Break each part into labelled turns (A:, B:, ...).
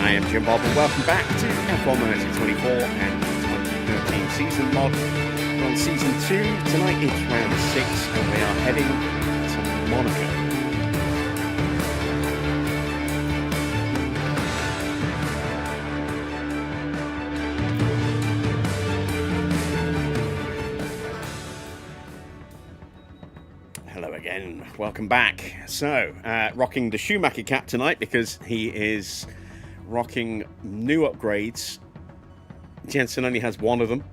A: I am Jim Bob, and welcome back to F1 Monaco 24 and 2013 season mod. We're on season 2. Tonight it's round 6, and we are heading to Monaco. Hello again, welcome back. So, rocking the Schumacher cap tonight because he is rocking new upgrades. Jensen only has one of them,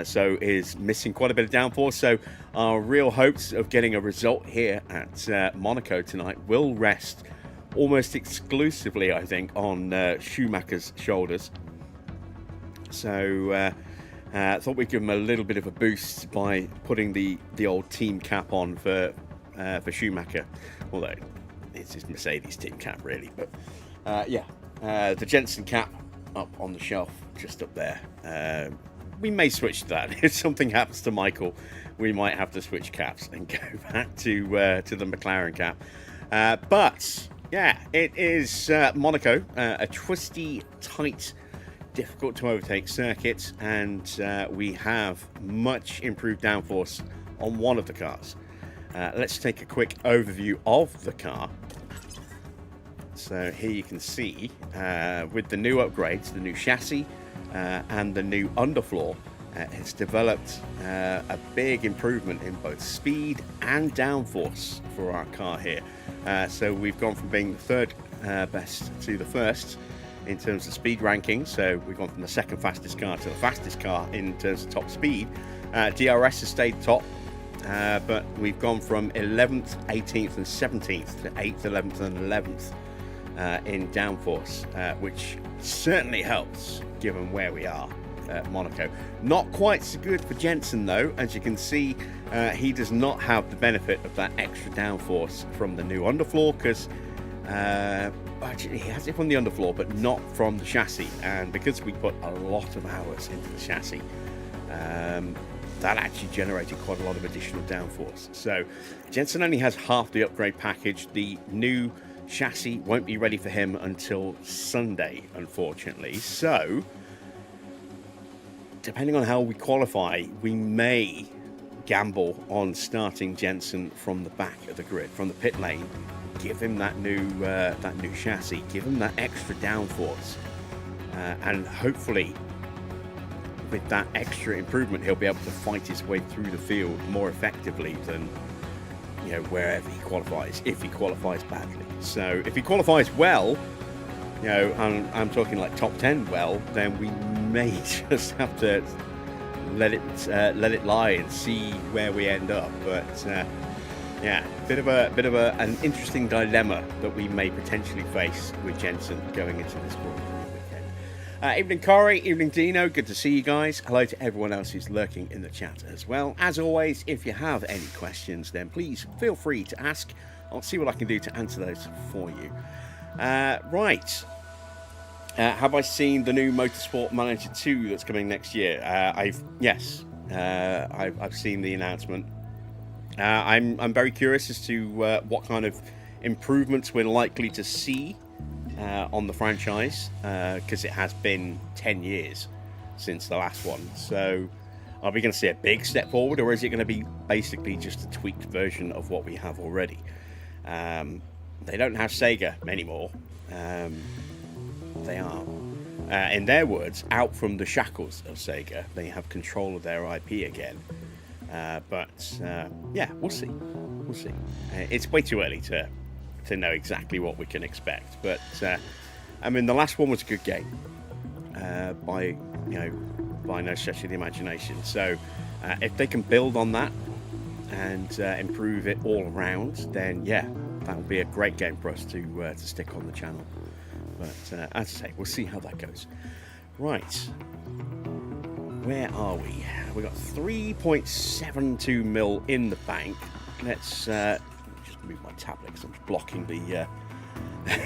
A: so is missing quite a bit of downforce. So our real hopes of getting a result here at Monaco tonight will rest almost exclusively, I think, on Schumacher's shoulders. So I thought we'd give him a little bit of a boost by putting the old team cap on for Schumacher, although it's his Mercedes team cap really. But the Jensen cap up on the shelf, just up there. We may switch to that. If something happens to Michael, we might have to switch caps and go back to the McLaren cap. But yeah, it is Monaco, a twisty, tight, difficult to overtake circuit, and we have much improved downforce on one of the cars. Let's take a quick overview of the car. So here you can see with the new upgrades, the new chassis and the new underfloor, it's developed a big improvement in both speed and downforce for our car here. So we've gone from being the third best to the first in terms of speed ranking. So we've gone from the second fastest car to the fastest car in terms of top speed. DRS has stayed top. But we've gone from 11th, 18th and 17th to 8th, 11th and 11th in downforce, which certainly helps given where we are at Monaco. Not quite so good for Jensen though. As you can see, he does not have the benefit of that extra downforce from the new underfloor, because actually he has it from the underfloor but not from the chassis, and because we put a lot of hours into the chassis, that actually generated quite a lot of additional downforce. So Jensen only has half the upgrade package. The new chassis won't be ready for him until Sunday, unfortunately. So depending on how we qualify, we may gamble on starting Jensen from the back of the grid, from the pit lane. Give him that new chassis, give him that extra downforce, and hopefully with that extra improvement, he'll be able to fight his way through the field more effectively than, wherever he qualifies, if he qualifies badly. So if he qualifies well, I'm talking like top 10 well, then we may just have to let it lie and see where we end up. But bit of an interesting dilemma that we may potentially face with Jensen going into this Grand Prix weekend. Evening Corey, evening Dino, good to see you guys. Hello to everyone else who's lurking in the chat as well. As always, if you have any questions, then please feel free to ask. I'll see what I can do to answer those for you. Right. Have I seen the new Motorsport Manager 2 that's coming next year? I've seen the announcement. I'm very curious as to what kind of improvements we're likely to see on the franchise, because it has been 10 years since the last one. So are we going to see a big step forward, or is it going to be basically just a tweaked version of what we have already? They don't have Sega anymore. They are, in their words, out from the shackles of Sega. They have control of their IP again. But we'll see. It's way too early to know exactly what we can expect. But the last one was a good game by no stretch of the imagination. So if they can build on that and improve it all around, then that will be a great game for us to stick on the channel. But as I say, we'll see how that goes. Right. Where are we? We got 3.72 mil in the bank. Let's just move my tablet because I'm blocking the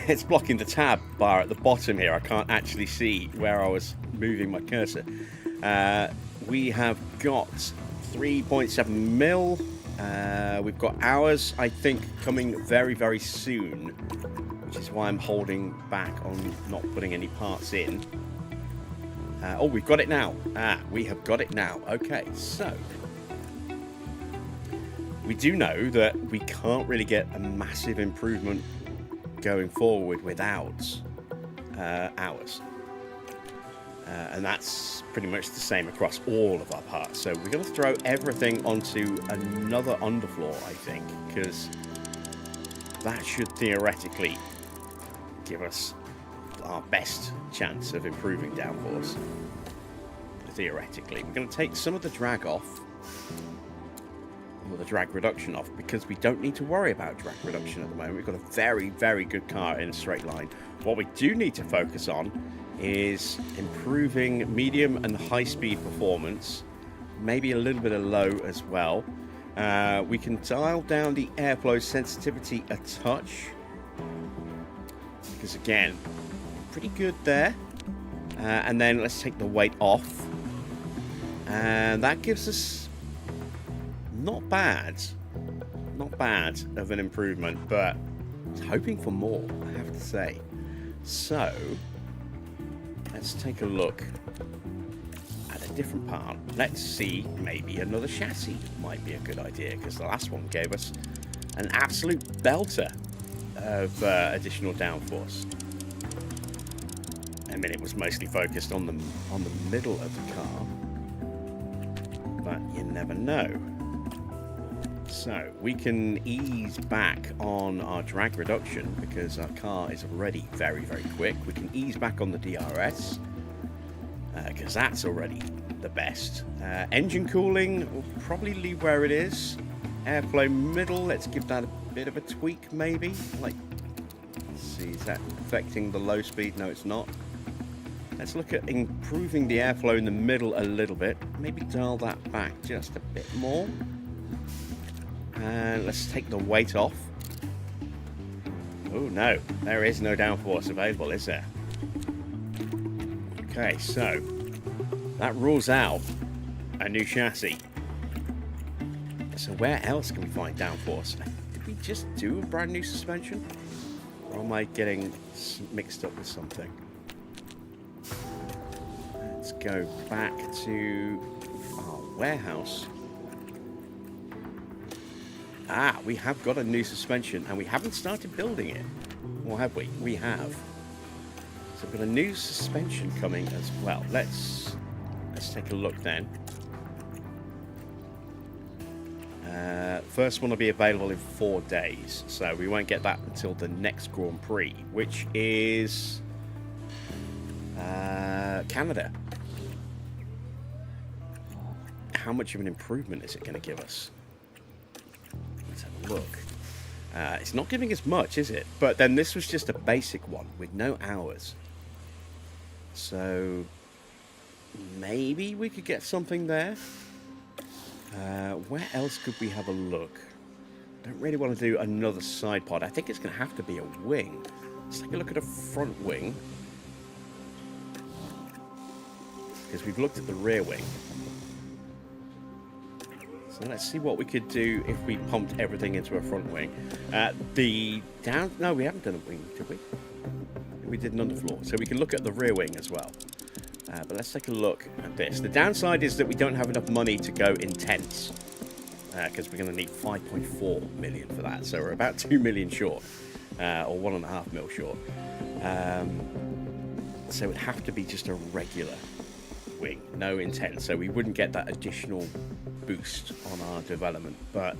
A: it's blocking the tab bar at the bottom here. I can't actually see where I was moving my cursor. We have got 3.7 mil. We've got ours, I think, coming very, very soon. which is why I'm holding back on not putting any parts in. Oh, we've got it now. We have got it now. Okay, so we do know that we can't really get a massive improvement going forward without ours. And that's pretty much the same across all of our parts. So we're going to throw everything onto another underfloor, I think, because that should theoretically give us our best chance of improving downforce. Theoretically. We're going to take some of the drag off, or the drag reduction off, because we don't need to worry about drag reduction at the moment. We've got a very, very good car in a straight line. What we do need to focus on is improving medium and high speed performance, maybe a little bit of low as well. We can dial down the airflow sensitivity a touch, because again, pretty good there. And then let's take the weight off, and that gives us not bad of an improvement, but I was hoping for more, I have to say. So let's take a look at a different part. Let's see, maybe another chassis might be a good idea, because the last one gave us an absolute belter of additional downforce. I mean, it was mostly focused on the middle of the car, but you never know. So we can ease back on our drag reduction because our car is already very, very quick. We can ease back on the DRS because that's already the best. Engine cooling will probably leave where it is. Airflow middle, let's give that a bit of a tweak maybe. Like, let's see, is that affecting the low speed? No, it's not. Let's look at improving the airflow in the middle a little bit. Maybe dial that back just a bit more. And let's take the weight off. Oh no, there is no downforce available, is there? Okay, so that rules out a new chassis. So where else can we find downforce? Did we just do a brand new suspension? Or am I getting mixed up with something? Let's go back to our warehouse. We have got a new suspension and we haven't started building it. Or have we? We have. So we've got a new suspension coming as well. Let's take a look then. First one will be available in 4 days. So we won't get that until the next Grand Prix, which is Canada. How much of an improvement is it going to give us? Let's have a look. It's not giving us much, is it? But then this was just a basic one with no hours. So maybe we could get something there. Where else could we have a look? Don't really want to do another side pod. I think it's going to have to be a wing. Let's take a look at a front wing, because we've looked at the rear wing. So let's see what we could do if we pumped everything into a front wing. No, we haven't done a wing, did we? We did an underfloor. So we can look at the rear wing as well. But let's take a look at this. The downside is that we don't have enough money to go intense, because we're going to need 5.4 million for that. So we're about 2 million short, or 1.5 mil short. So it would have to be just a regular wing, no intense. So we wouldn't get that additional boost on our development. But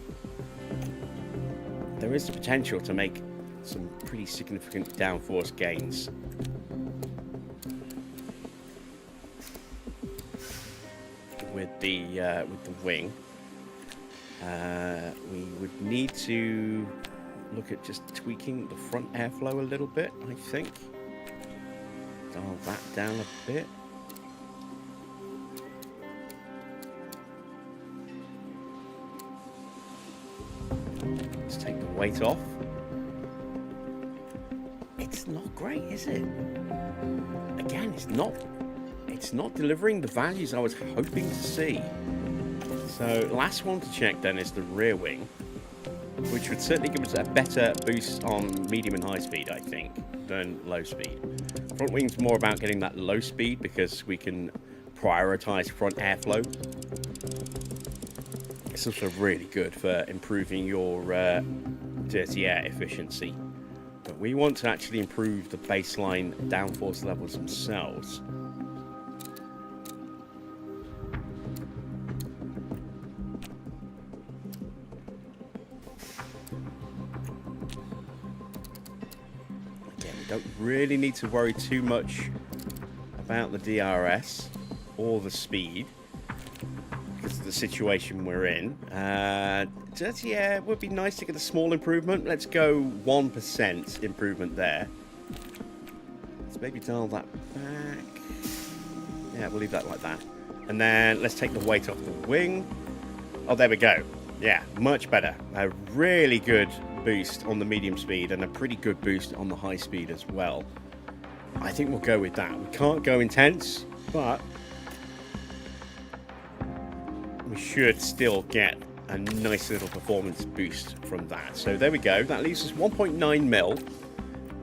A: there is the potential to make some pretty significant downforce gains. With the wing, we would need to look at just tweaking the front airflow a little bit, I think. Dial that down a bit. Let's take the weight off. It's not great, is it? Again, it's not delivering the values I was hoping to see. So last one to check then is the rear wing. which would certainly give us a better boost on medium and high speed, I think, than low speed. Front wing's more about getting that low speed because we can prioritize front airflow. It's also really good for improving your dirty air efficiency. But we want to actually improve the baseline downforce levels themselves. Again, we don't really need to worry too much about the DRS or the speed because of the situation we're in. Dirty air would be nice to get a small improvement. Let's go 1% improvement there. Let's maybe dial that back. Yeah, we'll leave that like that. And then let's take the weight off the wing. Oh, there we go. Yeah, much better. A really good boost on the medium speed and a pretty good boost on the high speed as well. I think we'll go with that. We can't go intense, but we should still get a nice little performance boost from that. So there we go. That leaves us 1.9 mil.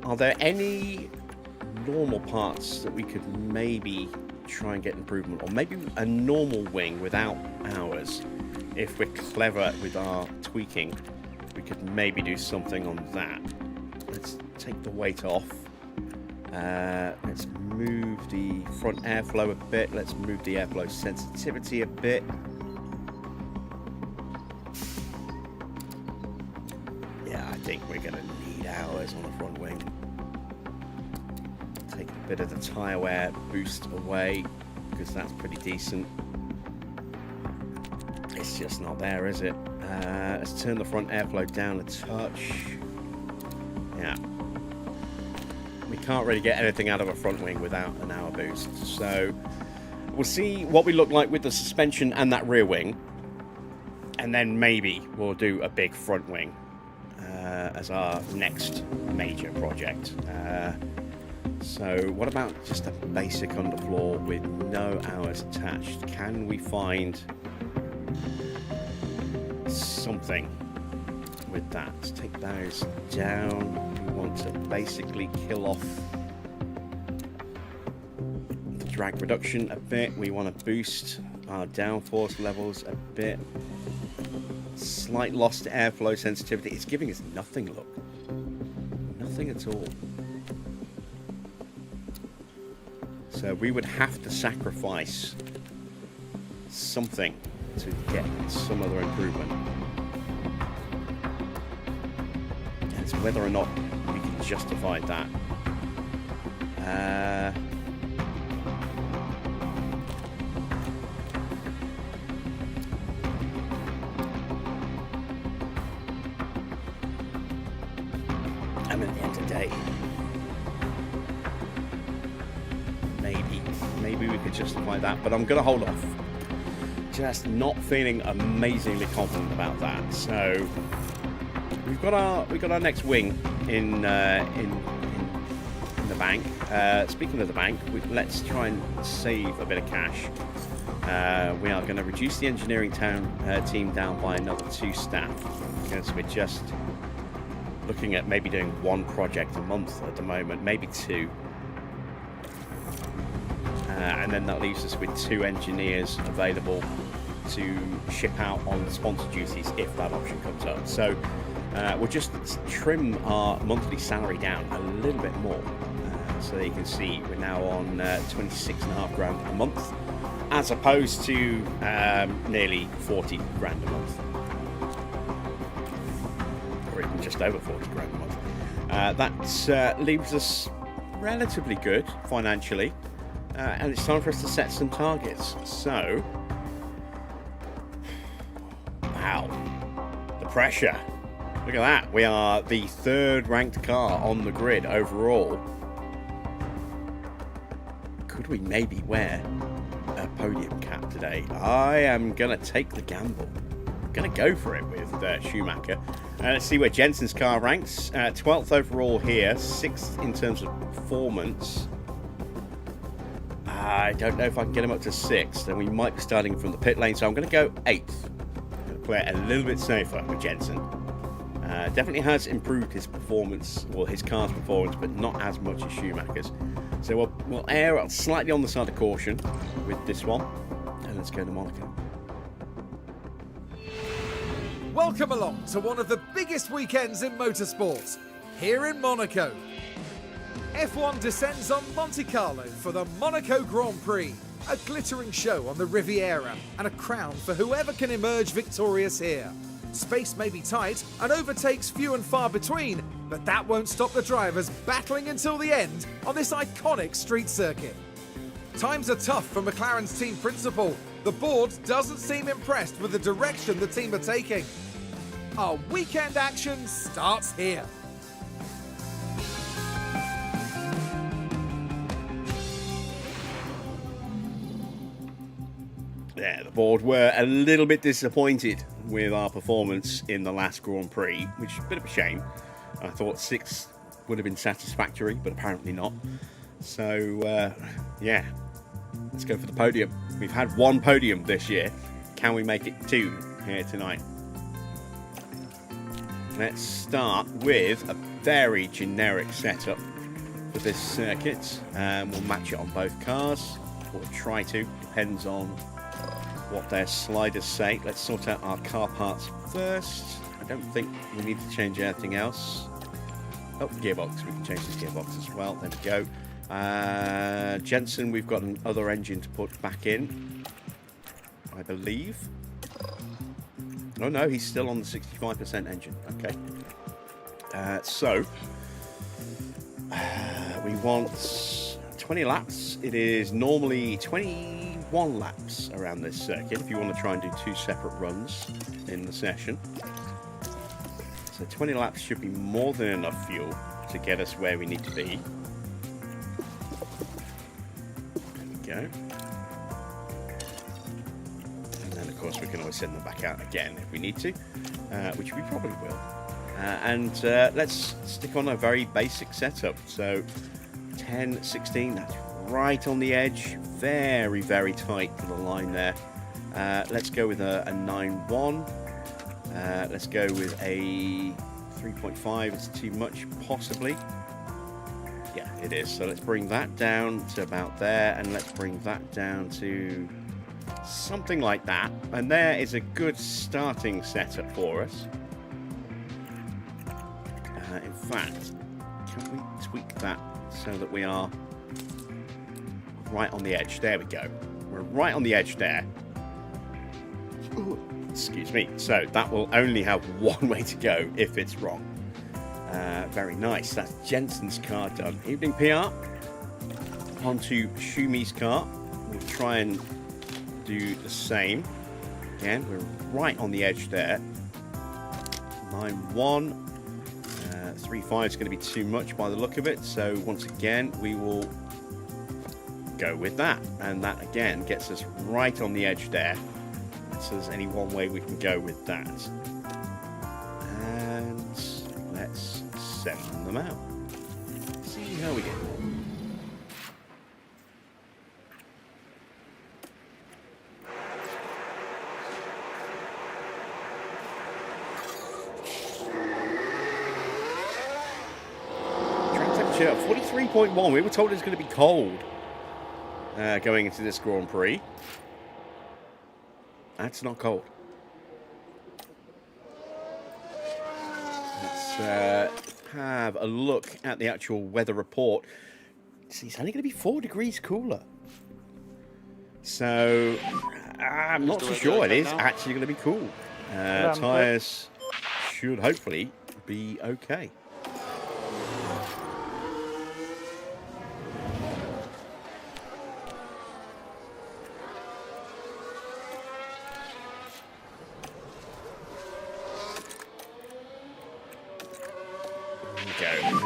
A: Are there any normal parts that we could maybe try and get improvement, or maybe a normal wing without ours? If we're clever with our tweaking, we could maybe do something on that. Let's take the weight off. Let's move the front airflow a bit. Let's move the airflow sensitivity a bit. I think we're going to need ours on the front wing. Take a bit of the tyre wear boost away because that's pretty decent. It's just not there, is it? Let's turn the front airflow down a touch. Yeah. We can't really get anything out of a front wing without an hour boost. So we'll see what we look like with the suspension and that rear wing. And then maybe we'll do a big front wing as our next major project. So what about just a basic underfloor with no hours attached? Can we find something with that? Let's take those down. We want to basically kill off the drag reduction a bit. We want to boost our downforce levels a bit. Slight loss to airflow sensitivity. It's giving us nothing, look. Nothing at all. So we would have to sacrifice something to get some other improvement. And it's whether or not we can justify that. I mean, at the end of the day, maybe we could justify that, but I'm going to hold off. Just not feeling amazingly confident about that. So we've got our next wing in the bank. Speaking of the bank, let's try and save a bit of cash. We are going to reduce the engineering team down by another 2 staff because we're just looking at maybe doing 1 project a month at the moment, maybe 2. And then that leaves us with 2 engineers available to ship out on sponsor duties if that option comes up. So we'll just trim our monthly salary down a little bit more. So that you can see we're now on 26.5 grand a month, as opposed to nearly 40 grand a month. Or even just over 40 grand a month. That leaves us relatively good financially. And it's time for us to set some targets. So, wow, the pressure. Look at that. We are the 3rd ranked car on the grid overall. Could we maybe wear a podium cap today? I am going to take the gamble. I'm going to go for it with Schumacher. Let's see where Jensen's car ranks. 12th overall here, 6th in terms of performance. I don't know if I can get him up to 6th, then we might be starting from the pit lane, so I'm going to go 8th. I'm going to play it a little bit safer with Jensen. Definitely has improved his performance, or his car's performance, but not as much as Schumacher's. So we'll err slightly on the side of caution with this one, and let's go to Monaco.
B: Welcome along to one of the biggest weekends in motorsport, here in Monaco. F1 descends on Monte Carlo for the Monaco Grand Prix, a glittering show on the Riviera and a crown for whoever can emerge victorious here. Space may be tight and overtakes few and far between, but that won't stop the drivers battling until the end on this iconic street circuit. Times are tough for McLaren's team principal. The board doesn't seem impressed with the direction the team are taking. Our weekend action starts here.
A: Yeah, the board were a little bit disappointed with our performance in the last Grand Prix, which is a bit of a shame. I thought 6th would have been satisfactory, but apparently not. So, yeah, let's go for the podium. We've had 1 podium this year. Can we make it 2 here tonight? Let's start with a very generic setup for this circuit. We'll match it on both cars, or try to, depends on what their sliders say. Let's sort out our car parts first. I don't think we need to change anything else. Oh, gearbox. We can change this gearbox as well. There we go. Jensen, we've got another engine to put back in, I believe. Oh no, he's still on the 65% engine. Okay. So we want 20 laps. It is normally 21 laps around this circuit if you want to try and do 2 separate runs in the session. So 20 laps should be more than enough fuel to get us where we need to be. There we go. And then, of course, we can always send them back out again if we need to, which we probably will. Let's stick on a very basic setup. So 10, 16, that's right on the edge. Very, very tight to the line there. Let's go with a 9.1. Let's go with a 3.5. It's too much, possibly. Yeah, it is. So let's bring that down to about there, and let's bring that down to something like that. And there is a good starting setup for us. In fact, can we tweak that so that we are right on the edge? There we go. We're right on the edge there. Ooh, excuse me. So that will only have one way to go if it's wrong. Very nice. That's Jensen's car done. Evening PR. Onto Schumi's car. We'll try and do the same. Again, we're right on the edge there. 9.1. 3.5 is going to be too much by the look of it. So once again, we will go with that. And that again gets us right on the edge there. So there's only one way we can go with that. And let's send them out. See how we get on. Track temperature 43.1. We were told it was going to be cold going into this Grand Prix. That's not cold. Let's have a look at the actual weather report. See, it's only going to be 4 degrees cooler. So, I'm not so sure it is actually going to be cool. Tyres should hopefully be okay.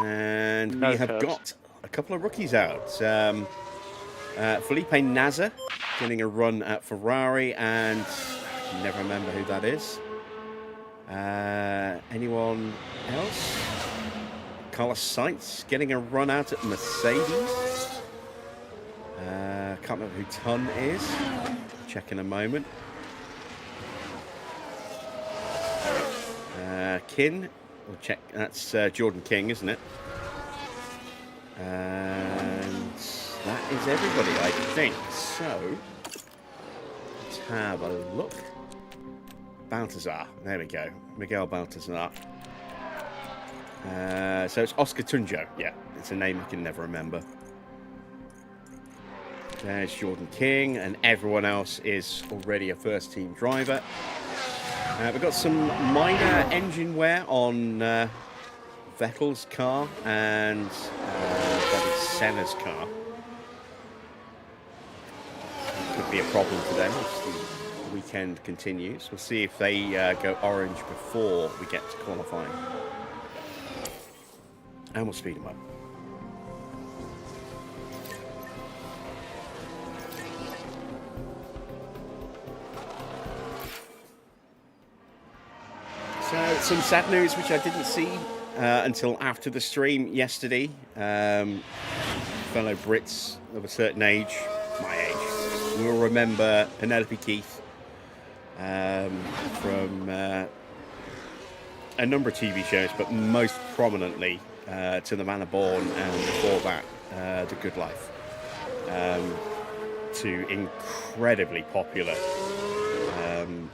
A: And we have got a couple of rookies out. Felipe Nasr getting a run at Ferrari, and I never remember who that is. Anyone else? Carlos Sainz getting a run out at Mercedes. Can't remember who Ton is. Check in a moment. Kin We'll check. That's Jordan King, isn't it? And that is everybody, I think. So, let's have a look. Baltazar. There we go. Miguel Baltazar. So it's Oscar Tunjo. Yeah, it's a name I can never remember. There's Jordan King, and everyone else is already a first-team driver. We've got some minor engine wear on Vettel's car and that is Senna's car. Could be a problem for them if the weekend continues. We'll see if they go orange before we get to qualifying. And we'll speed them up. So, some sad news which I didn't see until after the stream yesterday. Fellow Brits of a certain age, my age, will remember Penelope Keith from a number of TV shows, but most prominently To the Manor Born, and before that, The Good Life. Two incredibly popular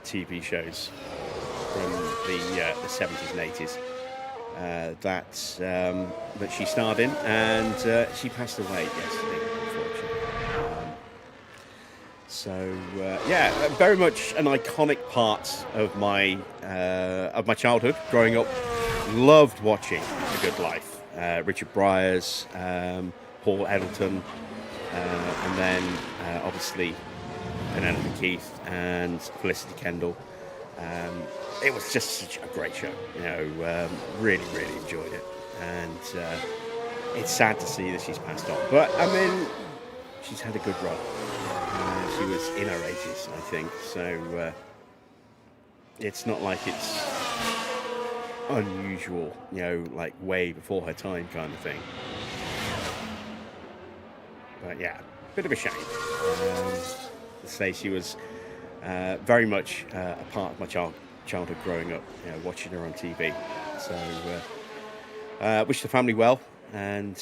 A: TV shows from the 70s and 80s that she starred in, and she passed away yesterday, unfortunately. Yeah, very much an iconic part of my childhood. Growing up, loved watching The Good Life. Richard Briers, Paul Eddleton, and then obviously Penelope Keith and Felicity Kendall. It was just such a great show, you know. Really enjoyed it, and it's sad to see that she's passed on. But I mean, she's had a good run. She was in her 80s, I think, so it's not like it's unusual, you know, like way before her time kind of thing. But yeah, bit of a shame. To say she was very much a part of my childhood growing up, you know, watching her on TV. So wish the family well, and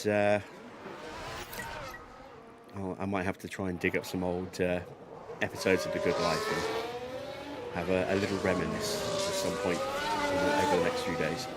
A: I might have to try and dig up some old episodes of The Good Life and have a little reminisce at some point over the next few days.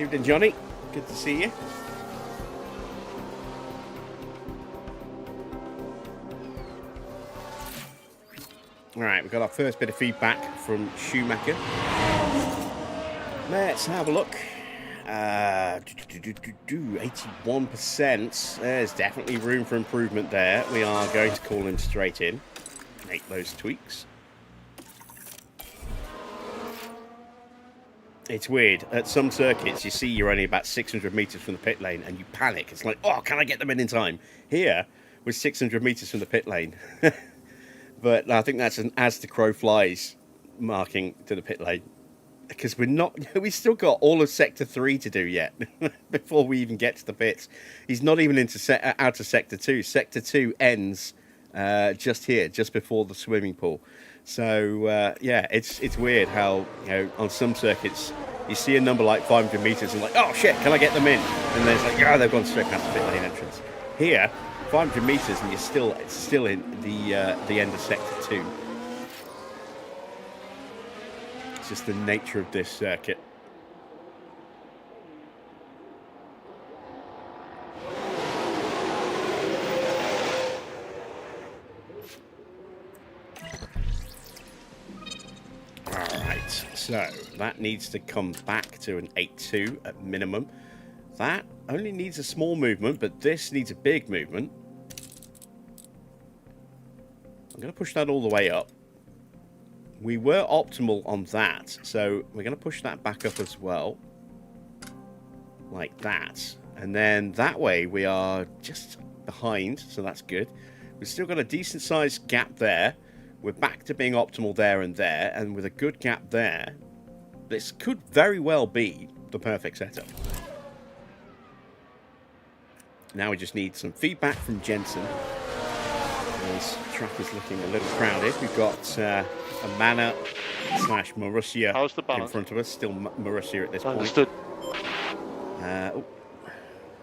A: Evening, Johnny. Good to see you. All right, we've got our first bit of feedback from Schumacher. Let's have a look. 81%. There's definitely room for improvement there. We are going to call him straight in, make those tweaks. It's weird. At some circuits, you see you're only about 600 metres from the pit lane and you panic. It's like, oh, can I get them in time? Here, we're 600 metres from the pit lane. But I think that's an as the crow flies marking to the pit lane. Because we've still got all of Sector 3 to do yet before we even get to the pits. He's not even out of Sector 2. Sector 2 ends just here, just before the swimming pool. So, yeah, it's weird how, you know, on some circuits, you see a number like 500 metres and like, oh, shit, can I get them in? And then it's like, yeah, they've gone straight past the pit lane entrance. Here, 500 metres and it's still in the end of Sector 2. It's just the nature of this circuit. So that needs to come back to an 8.2 at minimum. That only needs a small movement, but this needs a big movement. I'm going to push that all the way up. we were optimal on that. So we're going to push that back up as well. Like that. And then that way we are just behind. So that's good. We've still got a decent sized gap there. We're back to being optimal there. And with a good gap there, this could very well be the perfect setup. Now we just need some feedback from Jensen. This track is looking a little crowded. We've got a Mana / Marussia in front of us. Still Marussia at this point.
C: Understood.
A: Oh,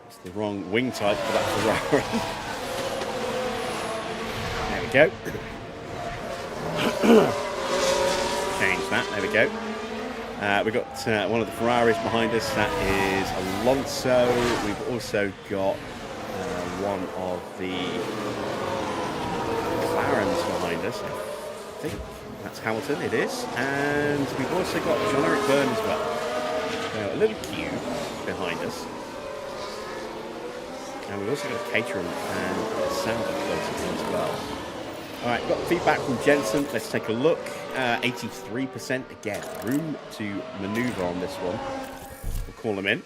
A: it's the wrong wing type for that Ferrari. There we go. Change that. There we go. We've got one of the Ferraris behind us. That is Alonso. We've also got one of the McLarens behind us. I think that's Hamilton. It is. And we've also got Jean-Eric Byrne as well. So a little queue behind us. And we've also got Caterham and Sauber close in as well. Alright, got feedback from Jensen. Let's take a look. 83% again. Room to manoeuvre on this one. We'll call him in.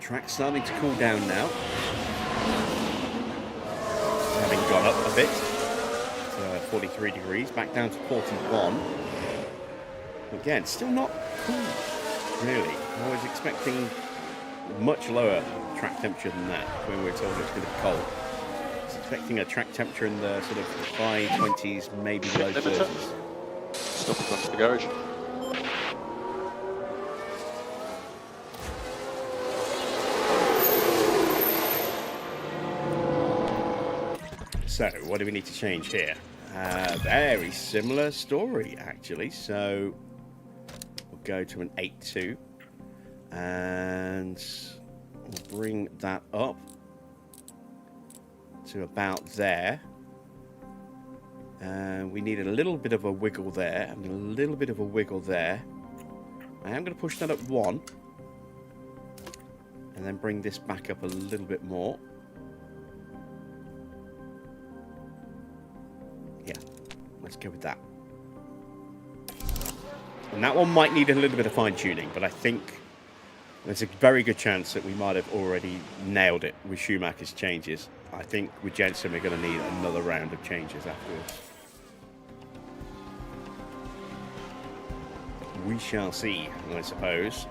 A: Track's starting to cool down now. Having gone up a bit. 43 degrees. Back down to 41. Again, still not cool, really. I was expecting much lower track temperature than that when we were told it's going to be cold. I was expecting a track temperature in the sort of high 20s, maybe low 30s.
C: Stop in front of the garage.
A: So, what do we need to change here? Very similar story, actually. So, we'll go to an 8.2. And we'll bring that up to about there. And we need a little bit of a wiggle there, and a little bit of a wiggle there. I am going to push that up 1. And then bring this back up a little bit more. Yeah, let's go with that. And that one might need a little bit of fine-tuning, but I think there's a very good chance that we might have already nailed it with Schumacher's changes. I think with Jensen we're going to need another round of changes afterwards. We shall see, I suppose.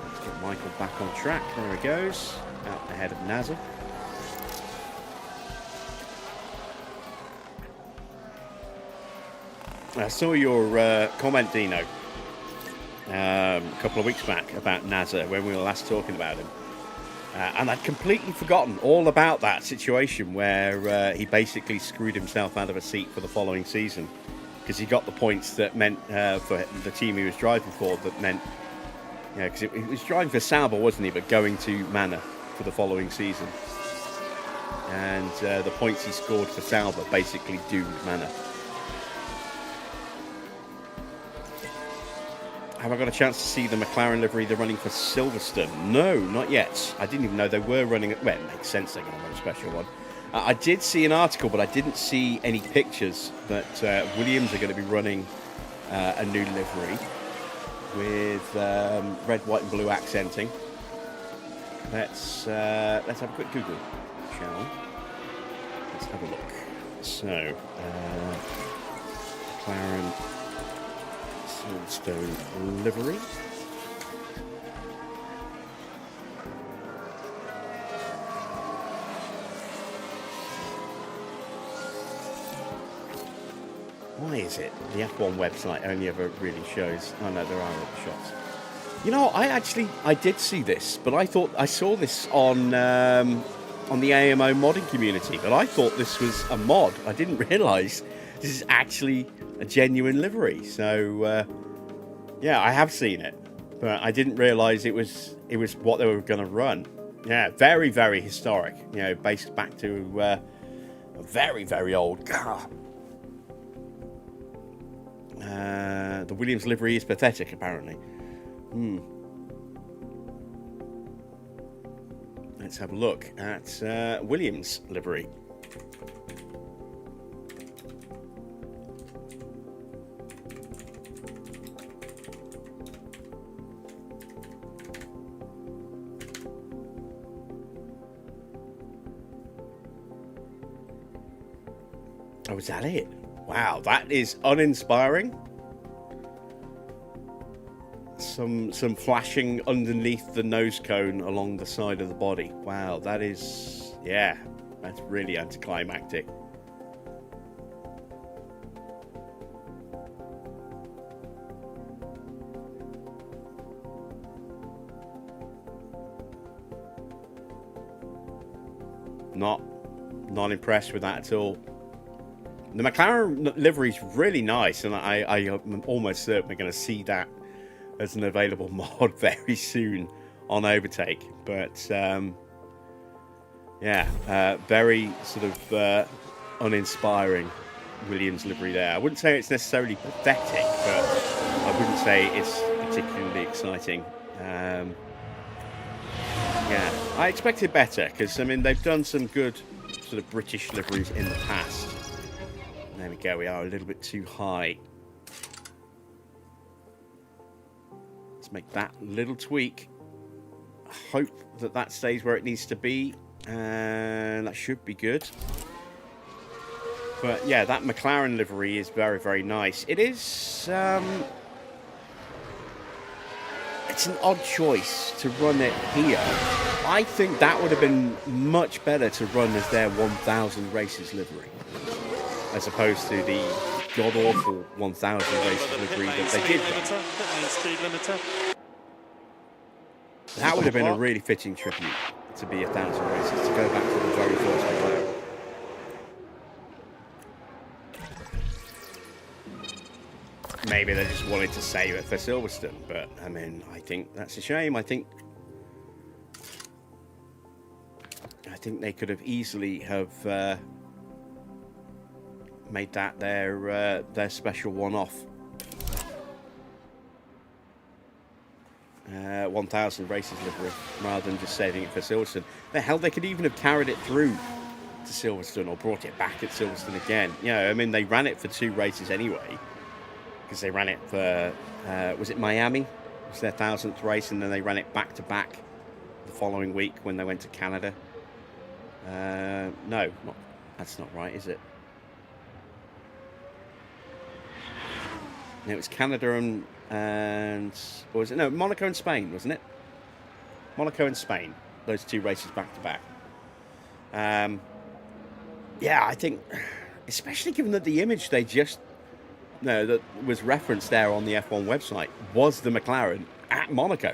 A: Let's get Michael back on track. There he goes. Out ahead of Nasser. I saw your comment, Dino, a couple of weeks back about Nasser when we were last talking about him. And I'd completely forgotten all about that situation where he basically screwed himself out of a seat for the following season because he got the points that meant for the team he was driving for, that meant, you know, because he was driving for Sauber, wasn't he, but going to Mana for the following season. And the points he scored for Sauber basically doomed Mana. Have I got a chance to see the McLaren livery they're running for Silverstone? No, not yet. I didn't even know they were running it. Well, it makes sense they're going to run a special one. I did see an article, but I didn't see any pictures that Williams are going to be running a new livery with red, white and blue accenting. Let's have a quick Google, shall we? Let's have a look. So, McLaren Silverstone livery. Why is it the F1 website only ever really shows? Oh no, there are other shots. You know, I did see this, but I thought I saw this on the AMO modding community, but I thought this was a mod. I didn't realise this is actually a genuine livery. So yeah, I have seen it, but I didn't realise it was what they were going to run. Yeah, very, very historic. You know, based back to a very, very old car. The Williams livery is pathetic, apparently. let's have a look at Williams livery. Oh, is that it? Wow, that is uninspiring. Some flashing underneath the nose cone along the side of the body. Wow, that is, yeah, that's really anticlimactic. Not impressed with that at all. The McLaren livery is really nice, and I am almost certain we're going to see that as an available mod very soon on Overtake. But yeah, very sort of uninspiring Williams livery there. I wouldn't say it's necessarily pathetic, but I wouldn't say it's particularly exciting. Yeah, I expected better, because I mean they've done some good sort of British liveries in the past. There we go, we are a little bit too high. Let's make that little tweak. Hope that that stays where it needs to be, and that should be good. But yeah, that McLaren livery is very, very nice. It is it's an odd choice to run it here. I think that would have been much better to run as their 1000 races livery, as opposed to the god-awful 1000 races livery that they did run. That would have been a really fitting tribute to be 1000 races, to go back to the very first McLaren. Maybe they just wanted to save it for Silverstone, but I mean, I think that's a shame. I think they could have easily have made that their special one-off. 1000 races livery, rather than just saving it for Silverstone. The hell, they could even have carried it through to Silverstone or brought it back at Silverstone again. You know, I mean, they ran it for 2 races anyway, because they ran it for was it Miami? It was their 1000th race, and then they ran it back to back the following week when they went to Canada. No, that's not right, is it? It was Canada and or was it, no, Monaco and Spain, wasn't it? Monaco and Spain, those 2 races back to back. Yeah, I think, especially given that the image they just that was referenced there on the F1 website was the McLaren at Monaco.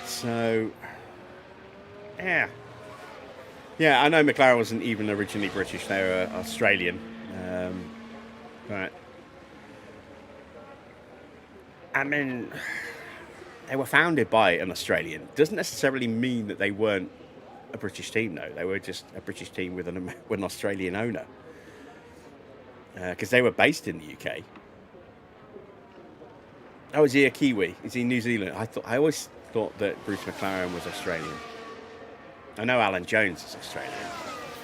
A: So yeah, I know McLaren wasn't even originally British; they were Australian, but I mean, they were founded by an Australian. Doesn't necessarily mean that they weren't a British team, though. They were just a British team with an Australian owner. Because they were based in the UK. Oh, is he a Kiwi? Is he New Zealand? I always thought that Bruce McLaren was Australian. I know Alan Jones is Australian,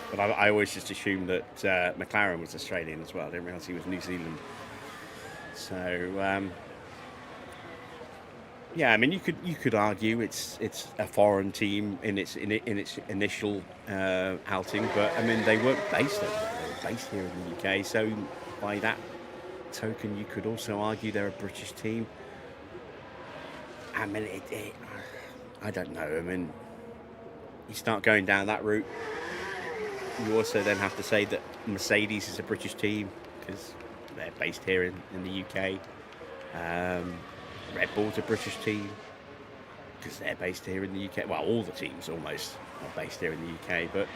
A: but I always just assumed that McLaren was Australian as well. I didn't realise he was New Zealand. So yeah, I mean, you could argue it's a foreign team in its initial outing, but I mean they weren't based there. They were based here in the UK, so by that token, you could also argue they're a British team. I mean, I don't know. I mean, you start going down that route, you also then have to say that Mercedes is a British team because they're based here in the UK. Red Bull's a British team because they're based here in the UK. Well, all the teams almost are based here in the UK. But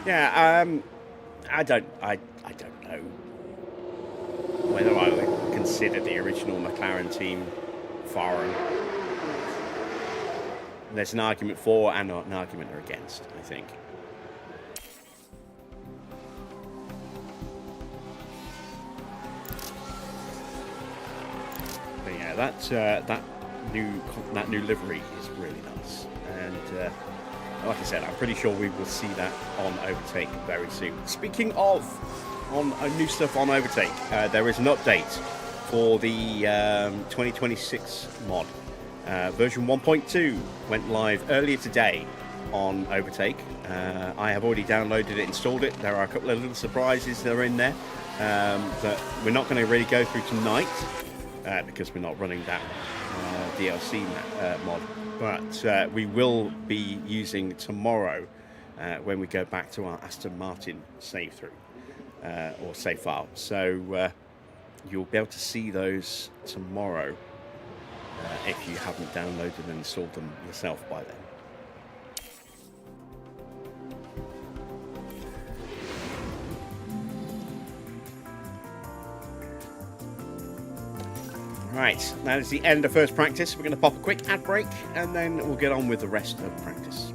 A: yeah, I don't know whether I would consider the original McLaren team foreign. There's an argument for and an argument against, I think. But yeah, that new livery is really nice, and like I said, I'm pretty sure we will see that on Overtake very soon. Speaking of on new stuff on Overtake, there is an update for the 2026 mod. Version 1.2 went live earlier today on Overtake. I have already downloaded it, installed it. There are a couple of little surprises that are in there that we're not going to really go through tonight because we're not running that DLC mod. But we will be using tomorrow when we go back to our Aston Martin save through or save file. So you'll be able to see those tomorrow if you haven't downloaded and installed them yourself by then. Right, that is the end of first practice. We're going to pop a quick ad break and then we'll get on with the rest of practice.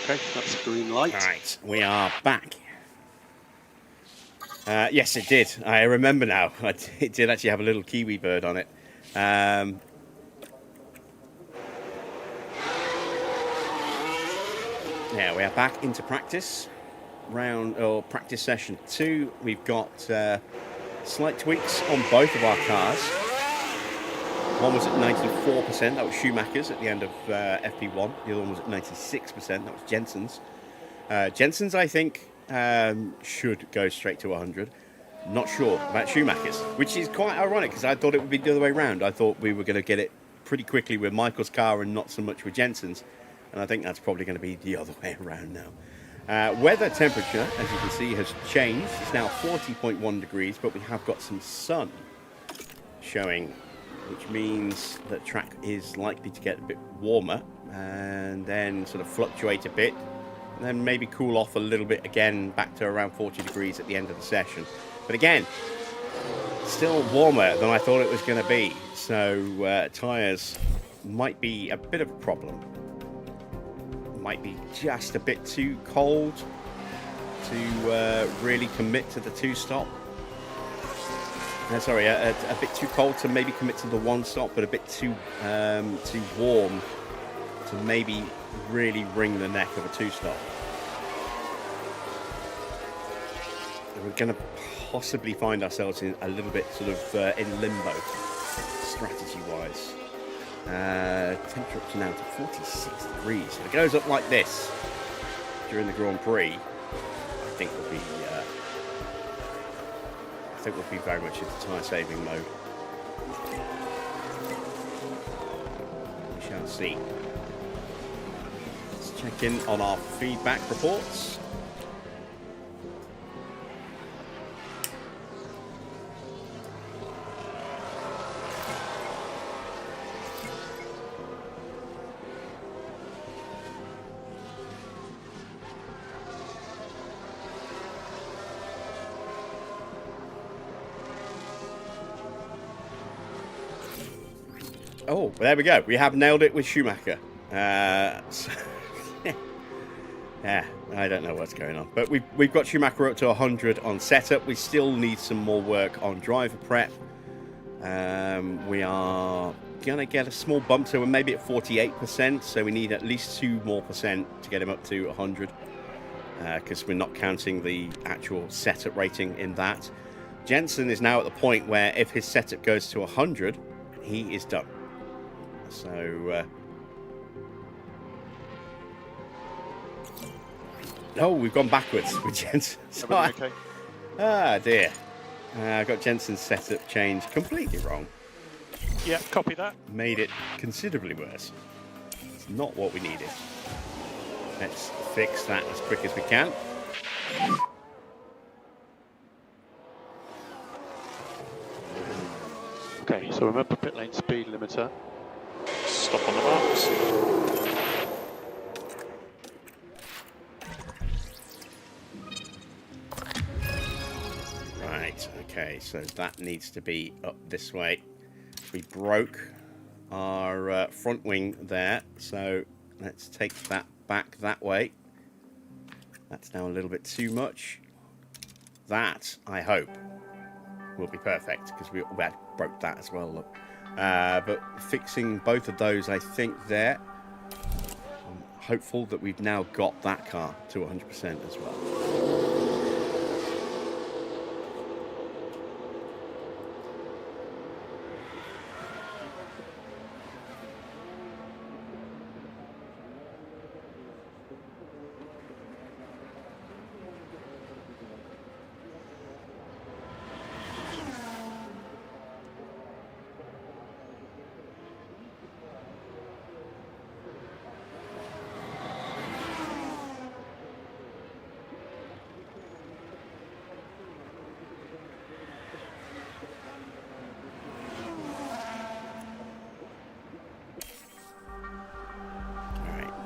C: Okay, that's a green light.
A: All right, we are back. Yes, it did. I remember now. It did actually have a little kiwi bird on it. Yeah, we are back into practice. Practice session 2. We've got slight tweaks on both of our cars. One was at 94%, that was Schumacher's at the end of FP1. The other one was at 96%, that was Jensen's. Jensen's, I think, should go straight to 100. Not sure about Schumacher's, which is quite ironic because I thought it would be the other way around. I thought we were going to get it pretty quickly with Michael's car and not so much with Jensen's. And I think that's probably going to be the other way around now. Weather temperature, as you can see, has changed. It's now 40.1 degrees, but we have got some sun showing, which means the track is likely to get a bit warmer and then sort of fluctuate a bit and then maybe cool off a little bit again back to around 40 degrees at the end of the session. But again, still warmer than I thought it was going to be. So tyres might be a bit of a problem. Might be just a bit too cold to really commit to the two-stop. Sorry, a bit too cold to maybe commit to the one stop, but a bit too warm to maybe really wring the neck of a two stop. We're going to possibly find ourselves in a little bit sort of in limbo, strategy-wise. Temperature up to now to 46 degrees. If it goes up like this during the Grand Prix, I think we'll be very much into tyre saving mode. We shall see. Let's check in on our feedback reports. Oh, well, there we go. We have nailed it with Schumacher. Yeah, I don't know what's going on. But we've got Schumacher up to 100 on setup. We still need some more work on driver prep. We are going to get a small bump to him, maybe at 48%. So we need at least 2% more to get him up to 100. Because we're not counting the actual setup rating in that. Jensen is now at the point where if his setup goes to 100, he is done. So, oh, we've gone backwards with Jensen.
C: Everything okay?
A: Ah, dear. I got Jensen's setup changed completely wrong.
C: Yeah, copy that.
A: Made it considerably worse. It's not what we needed. Let's fix that as quick as we can.
C: Okay, so remember pit lane speed limiter. Stop on the marks.
A: Right, okay, so that needs to be up this way. We broke our front wing there, so let's take that back that way. That's now a little bit too much. That, I hope, will be perfect, because we had broke that as well, look. But fixing both of those, I think, there. I'm hopeful that we've now got that car to 100% as well.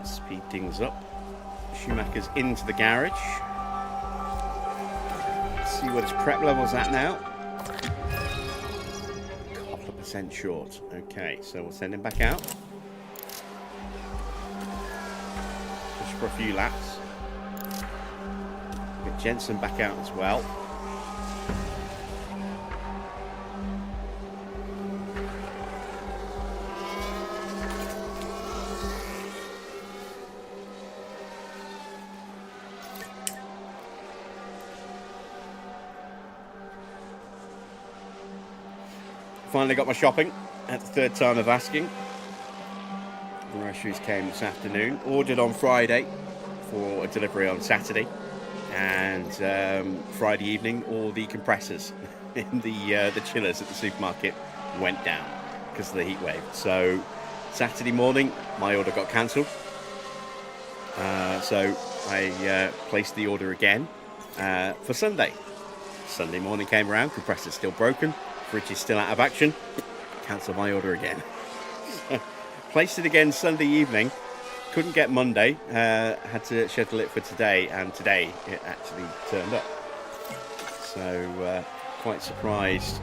A: Speed things up. Schumacher's into the garage. Let's see what his prep level's at now. Couple of percent short. Okay, so we'll send him back out. Push for a few laps. Get Jensen back out as well. Finally got my shopping at the third time of asking. The groceries came this afternoon. Ordered on Friday for a delivery on Saturday. And Friday evening, all the compressors in the chillers at the supermarket went down because of the heat wave. So Saturday morning, my order got cancelled. So I placed the order again for Sunday. Sunday morning came around, compressor's still broken. Fridge is still out of action. Cancel my order again. Placed it again Sunday evening. Couldn't get Monday. Had to schedule it for today, and today it actually turned up. So quite surprised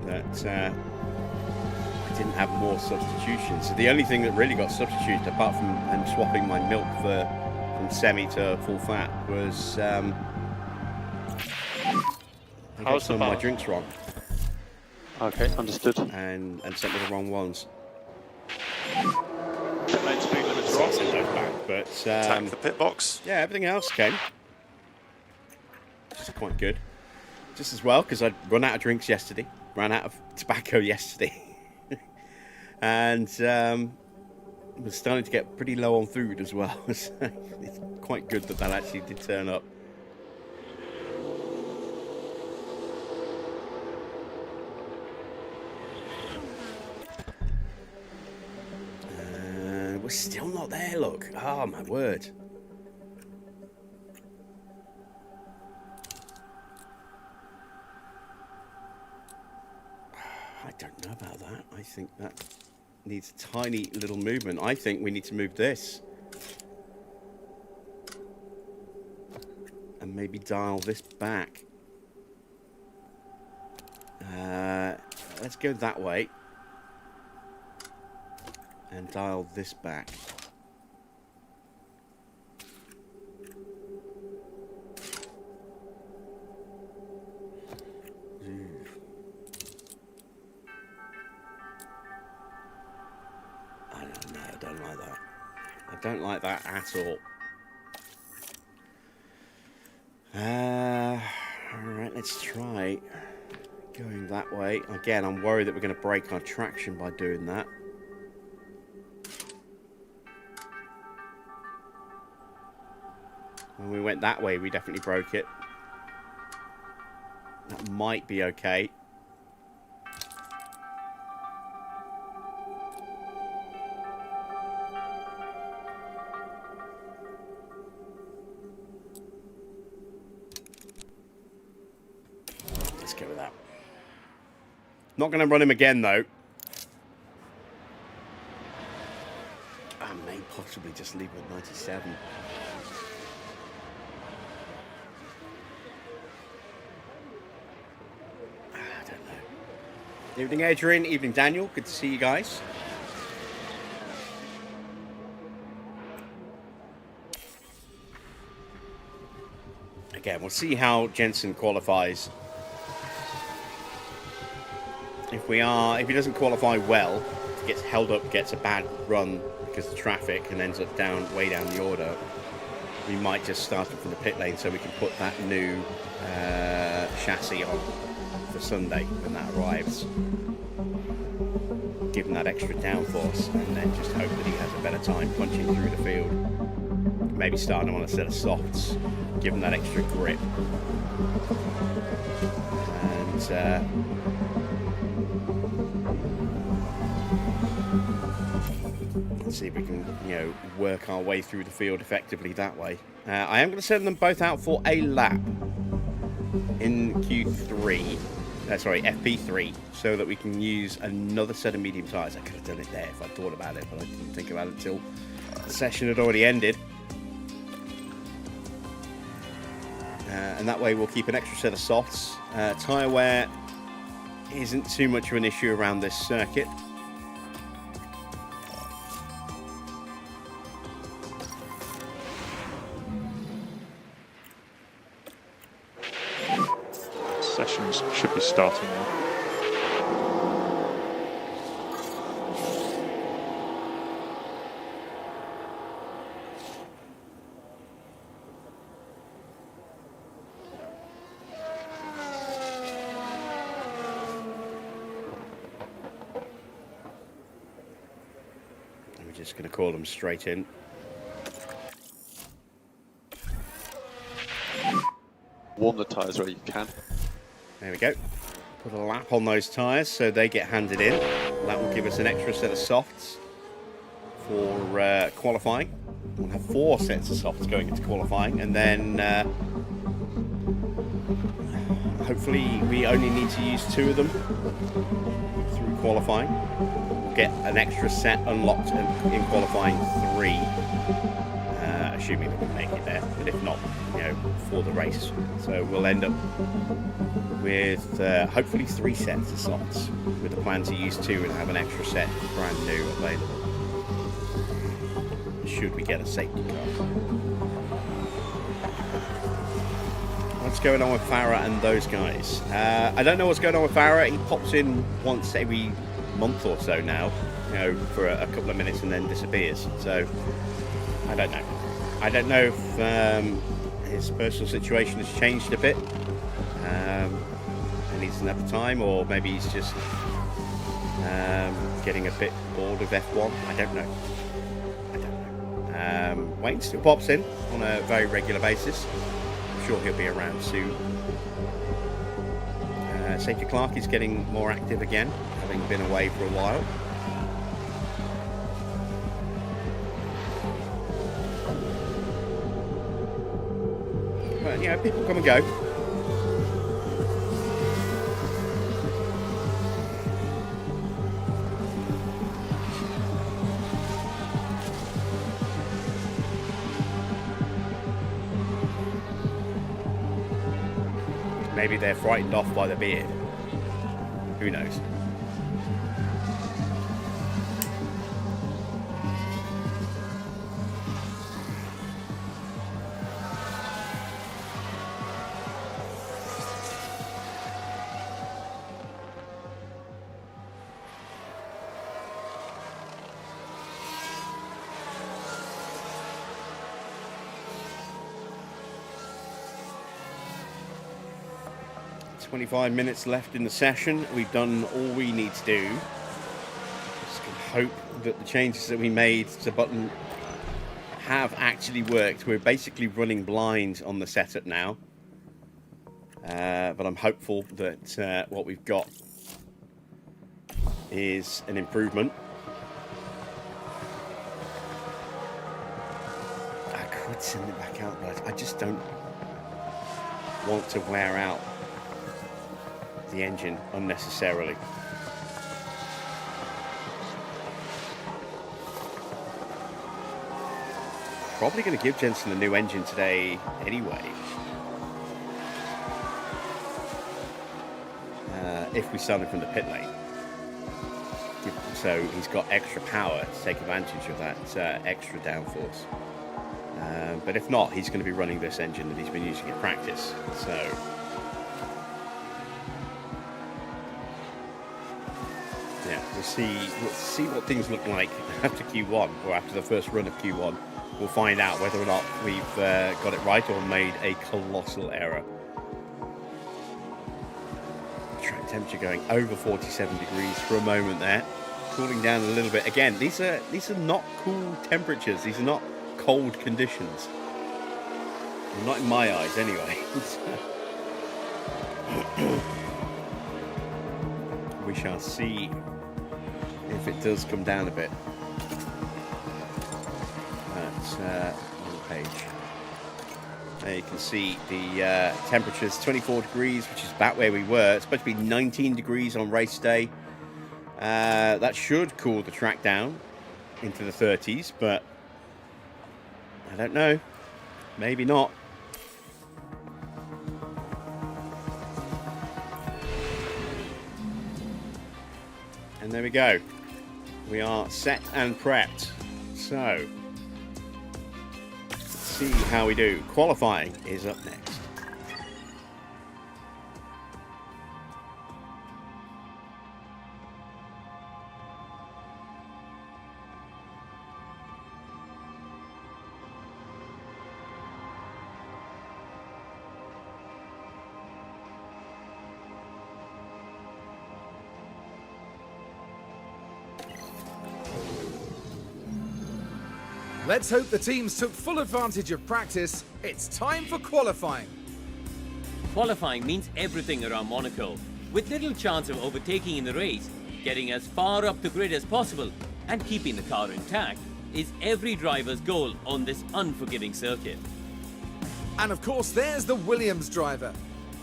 A: that I didn't have more substitutions. So the only thing that really got substituted, apart from swapping my milk from semi to full fat, was I got some of my drinks wrong.
C: Okay, understood.
A: And sent me the wrong ones.
C: Pit lane speed limiter
A: So I
C: off.
A: sent those back. But
C: Attack the pit box.
A: yeah, everything else came. Which is quite good. Just as well, because I'd run out of drinks yesterday. Ran out of tobacco yesterday. And was starting to get pretty low on food as well. So it's quite good that actually did turn up. We're still not there, look. Oh, my word. I don't know about that. I think that needs a tiny little movement. I think we need to move this. And maybe dial this back. Let's go that way. And dial this back. I don't know, I don't like that. I don't like that at all. Alright, let's try Going that way. Again, I'm worried that we're going to break our traction by doing that. When we went that way, we definitely broke it. That might be okay. Let's go with that. Not going to run him again, though. I may possibly just leave with 97. I don't know. Evening, Adrian. Evening, Daniel. Good to see you guys. Again, we'll see how Jensen qualifies. If he doesn't qualify well, gets held up, gets a bad run because of traffic, and ends up way down the order, we might just start it from the pit lane so we can put that new chassis on for Sunday when that arrives. Give him that extra downforce, and then just hope that he has a better time punching through the field. Maybe starting him on a set of softs, give him that extra grip. And let's see if we can, work our way through the field effectively that way. I am going to send them both out for a lap in Q3, FP3, so that we can use another set of medium tyres. I could have done it there if I thought about it, but I didn't think about it until the session had already ended. And that way we'll keep an extra set of softs. Tyre wear isn't too much of an issue around this circuit.
C: Sessions should be starting now.
A: We're just going to call them straight in.
C: Warm the tyres where you can.
A: There we go. Put a lap on those tyres so they get handed in. That will give us an extra set of softs for qualifying. We'll have 4 sets of softs going into qualifying, and then hopefully we only need to use 2 of them through qualifying. We'll get an extra set unlocked in qualifying 3, assuming we can make it there, but if not, for the race. So we'll end up with hopefully 3 sets of softs, with a plan to use 2 and have an extra set brand new available, should we get a safety car. What's going on with Farah and those guys? I don't know what's going on with Farah. He pops in once every month or so now, for a couple of minutes and then disappears. So I don't know. I don't know if his personal situation has changed a bit, and he doesn't have the time, or maybe he's just getting a bit bored of F1. I don't know. Wayne still pops in on a very regular basis. I'm sure he'll be around soon. Safety Clark is getting more active again, having been away for a while. But people come and go. Maybe they're frightened off by the beard. Who knows? 25 minutes left in the session. We've done all we need to do. Just hope that the changes that we made to the button have actually worked. We're basically running blind on the setup now. But I'm hopeful that what we've got is an improvement. I could send it back out, but I just don't want to wear out the engine unnecessarily. Probably going to give Jensen a new engine today anyway. If we start him from the pit lane. So he's got extra power to take advantage of that extra downforce. But if not, he's going to be running this engine that he's been using in practice. So yeah, we'll see what things look like after Q1 or after the first run of Q1. We'll find out whether or not we've got it right or made a colossal error. Track temperature going over 47 degrees for a moment there, cooling down a little bit. Again, these are not cool temperatures. These are not cold conditions. Well, not in my eyes, anyway. We shall see if it does come down a bit. On the page. There you can see the temperatures, 24 degrees, which is about where we were. It's supposed to be 19 degrees on race day. That should cool the track down into the 30s, but I don't know. Maybe not. And there we go. We are set and prepped. So, let's see how we do. Qualifying is up next.
B: Let's hope the teams took full advantage of practice. It's time for qualifying.
D: Qualifying means everything around Monaco, with little chance of overtaking in the race. Getting as far up the grid as possible and keeping the car intact is every driver's goal on this unforgiving circuit.
B: And of course, there's the Williams driver.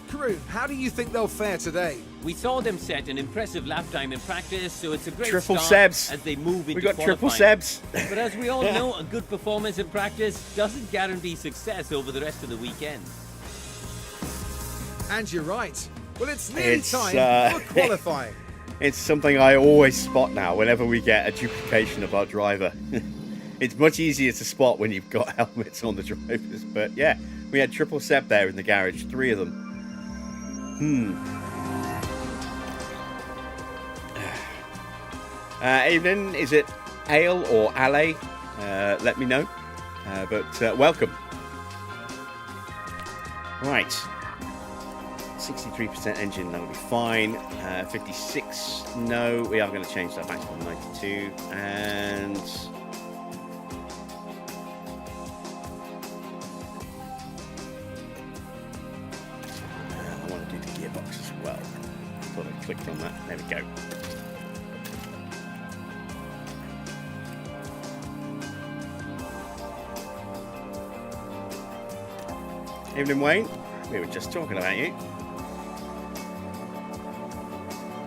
B: Karun, how do you think they'll fare today?
D: We saw them set an impressive lap time in practice, so it's a great
A: Triple
D: start
A: Sebs.
D: as they move into
A: We got
D: qualifying.
A: triple Sebs.
D: But as we all know, a good performance in practice doesn't guarantee success over the rest of the weekend.
B: And you're right. Well, it's nearly time for qualifying.
A: It's something I always spot now whenever we get a duplication of our driver. It's much easier to spot when you've got helmets on the drivers. But yeah, we had triple Seb there in the garage, 3 of them. Evening, is it Ale or Ale? Let me know. But welcome. Right. 63% engine, that'll be fine. 56, no. We are going to change that back to 92. And I want to do the gearbox as well. Thought I clicked on that. There we go. Evening, Wayne. We were just talking about you.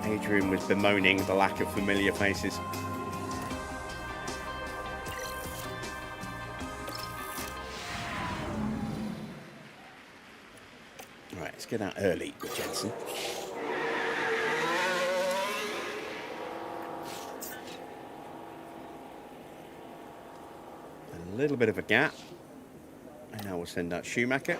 A: Adrian was bemoaning the lack of familiar faces. Right, let's get out early with Jensen. A little bit of a gap. And now we'll send out Schumacher.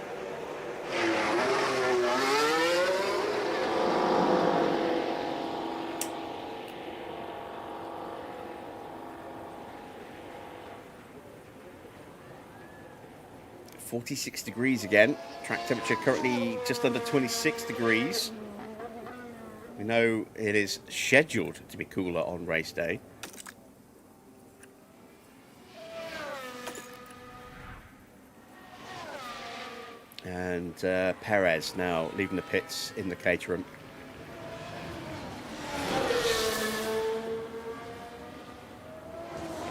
A: .46 degrees again. Track temperature currently just under 26 degrees. We know it is scheduled to be cooler on race day. And Perez now leaving the pits in the Caterham.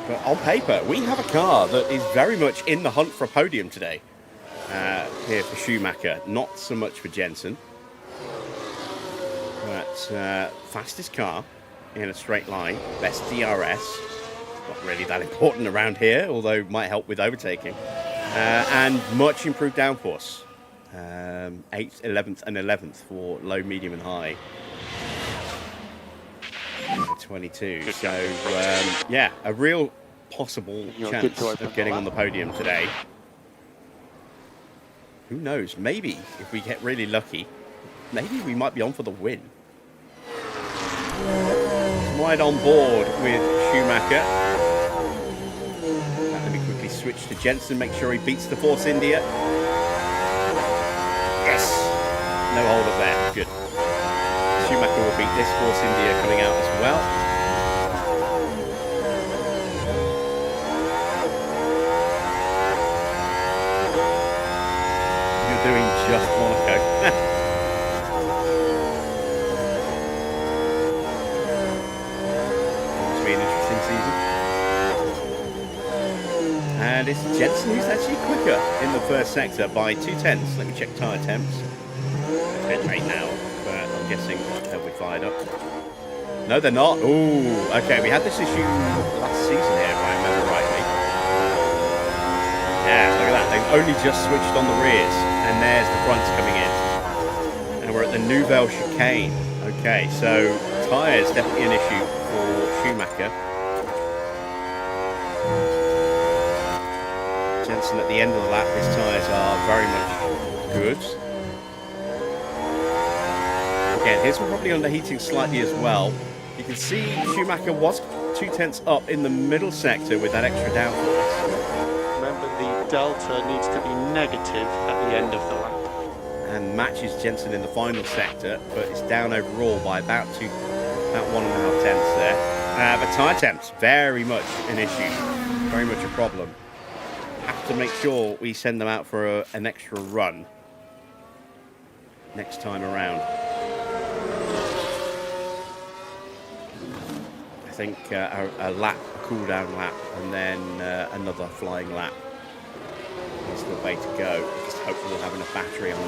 A: But on paper, we have a car that is very much in the hunt for a podium today. Here for Schumacher, not so much for Jensen. But fastest car in a straight line, best DRS. Not really that important around here, although might help with overtaking. And much improved downforce. 8th, 11th and 11th for low, medium and high. 22. So, yeah, a real possible chance of getting on the podium today. Who knows? Maybe, if we get really lucky, maybe we might be on for the win. Right on board with Schumacher. Let me quickly switch to Jensen, make sure he beats the Force India. Yes! No hold up there. Good. Schumacher will beat this Force India coming out as well. You're doing just Monaco. It's been an interesting season. And it's Jensen who's actually quicker in the first sector by 2/10. Let me check tyre temps. Pit rate now, but I'm guessing they'll be fired up. No, they're not. Ooh, okay, we had this issue last season here, if I remember rightly. Yeah, look at that. They've only just switched on the rears, and there's the fronts coming in. And we're at the Nouvelle chicane. Okay, so tyres definitely an issue for Schumacher. Jensen at the end of the lap, his tyres are very much good. Again, his were probably underheating slightly as well. You can see Schumacher was 2/10 up in the middle sector with that extra downforce.
C: Remember, the delta needs to be negative at the end of the lap.
A: And matches Jensen in the final sector, but it's down overall by about 1.5 tenths there. But tyre temps, very much an issue, very much a problem. Have to make sure we send them out for an extra run next time around. I think a lap, a cool down lap, and then another flying lap is the way to go. Just hopefully we'll have enough battery on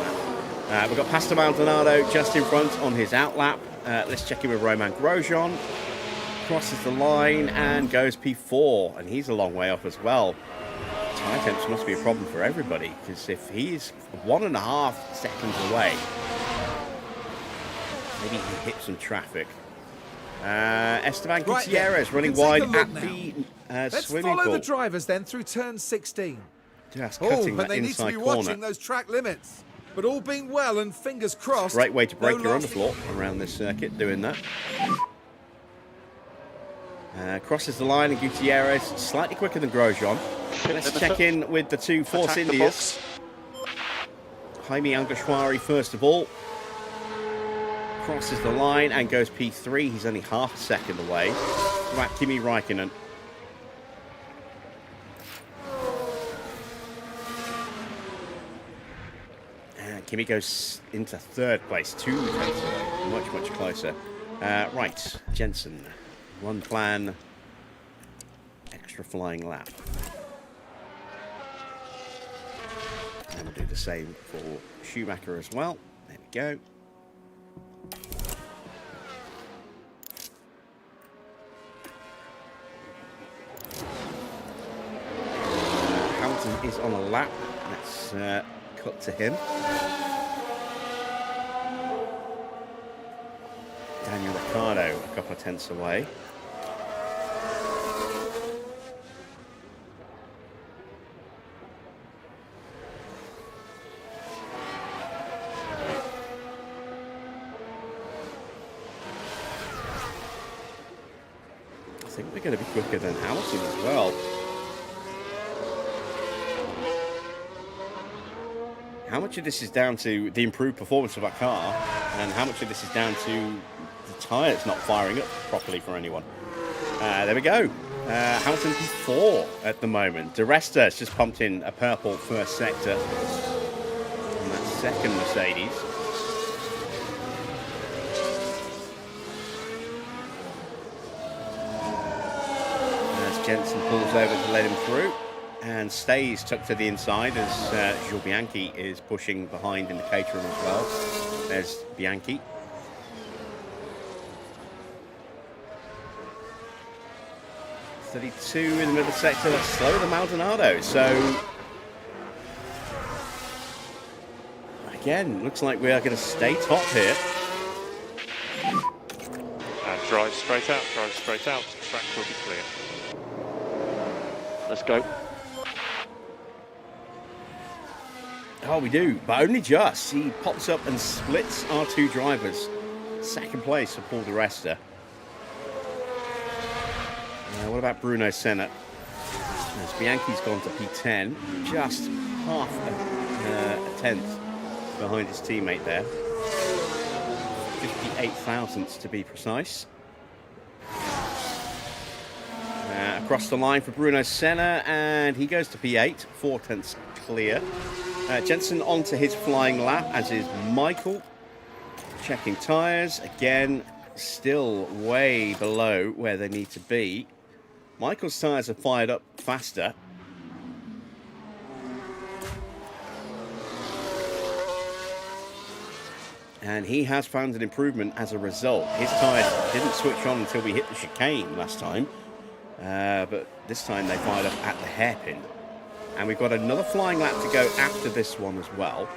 A: that. We've got Pastor Maldonado just in front on his out lap. Let's check in with Romain Grosjean. Crosses the line and goes P4, and he's a long way off as well. Tyre temps must be a problem for everybody, because if he's 1.5 seconds away, maybe he hits some traffic. Esteban Gutierrez running wide at the
B: Let's
A: swimming
B: follow
A: pool.
B: the drivers then through turn 16.
A: Just cutting
B: but
A: that
B: they need to
A: inside
B: be
A: corner.
B: watching those track limits. But all being well and fingers crossed.
A: Great way to break
B: no
A: your
B: lasting-
A: underfloor around this circuit, doing that. Crosses the line, and Gutierrez slightly quicker than Grosjean. Let's check in with the two Force Indias. Jaime Alguersuari first of all. Crosses the line and goes P3. He's only half a second away. Right, Kimi Räikkönen. Kimi goes into third place, 2 tenths away. Much, much closer. Right, Jensen. One plan, extra flying lap. And we'll do the same for Schumacher as well. There we go. Hamilton is on a lap. Let's cut to him. Daniel Ricciardo a couple of tenths away. I think we're going to be quicker than Hamilton as well. How much of this is down to the improved performance of our car, and how much of this is down to the tyre's not firing up properly for anyone. There we go. Hamilton P4 at the moment. De Resta has just pumped in a purple first sector on that second Mercedes. As Jensen pulls over to let him through and stays tucked to the inside as Jules Bianchi is pushing behind in the Caterham as well. There's Bianchi. .32 in the middle sector, that's slower than Maldonado. So, again, looks like we are going to stay top here.
C: And drive straight out, track will be clear. Let's go.
A: Oh, we do, but only just. He pops up and splits our two drivers. Second place for Paul de Resta. What about Bruno Senna? As Bianchi's gone to P10, just half a tenth behind his teammate there. 58 thousandths to be precise. Across the line for Bruno Senna, and he goes to P8, 4 tenths clear. Jensen onto his flying lap, as is Michael. Checking tyres, again, still way below where they need to be. Michael's tyres are fired up faster. And he has found an improvement as a result. His tyres didn't switch on until we hit the chicane last time. But this time they fired up at the hairpin. And we've got another flying lap to go after this one as well.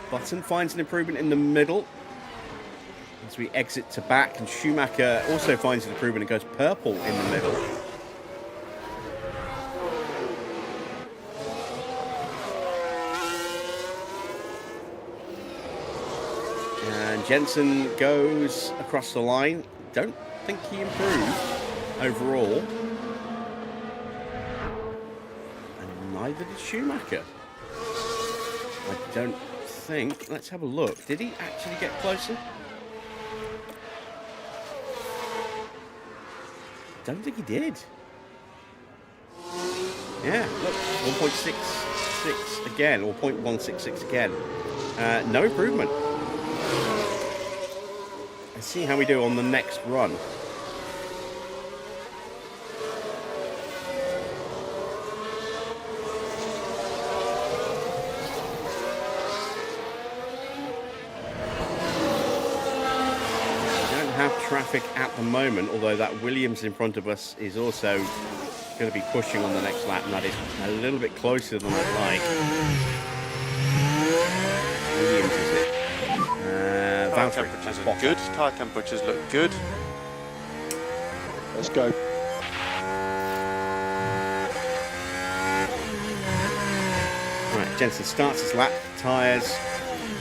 A: Button finds an improvement in the middle as we exit to back, and Schumacher also finds an improvement and goes purple in the middle. And Jensen goes across the line. Don't think he improved overall. And neither did Schumacher. I don't think. Let's have a look. Did he actually get closer? Don't think he did. Yeah, look, 1.66 again, or 0.166 again. No improvement. Let's see how we do on the next run. Traffic at the moment, although that Williams in front of us is also going to be pushing on the next lap, and that is a little bit closer than I'd like. Williams is it?
C: Tyre temperatures are good. Tyre temperatures look good. Let's go.
A: Right, Jensen starts his lap. Tyres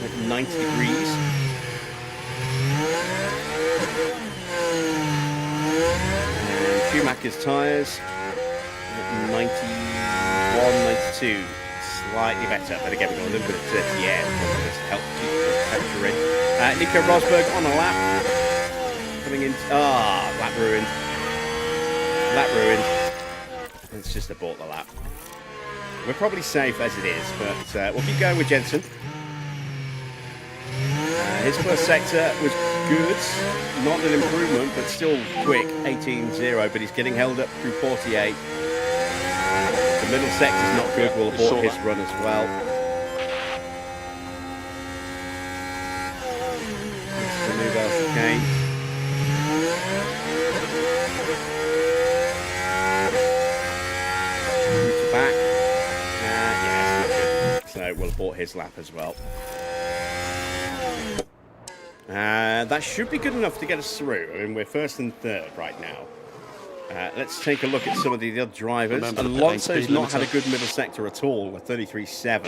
A: at 90 degrees. Schumacher's tyres, 91, 92, slightly better, but again we've got a little bit of dirty air to help keep the temperature in. Nico Rosberg on a lap, coming in, lap ruined, it's just abort the lap. We're probably safe as it is, but we'll keep going with Jensen. His first sector was good, not an improvement, but still quick, 18.0, but he's getting held up through 48. The middle sector's not good, we'll abort his run as well. It's the Nouvelle chicane. To back. Yeah, it's not good. So we'll abort his lap as well. That should be good enough to get us through. I mean, we're first and third right now. Let's take a look at some of the other drivers. Alonso's not had a good middle sector at all, a 33.7.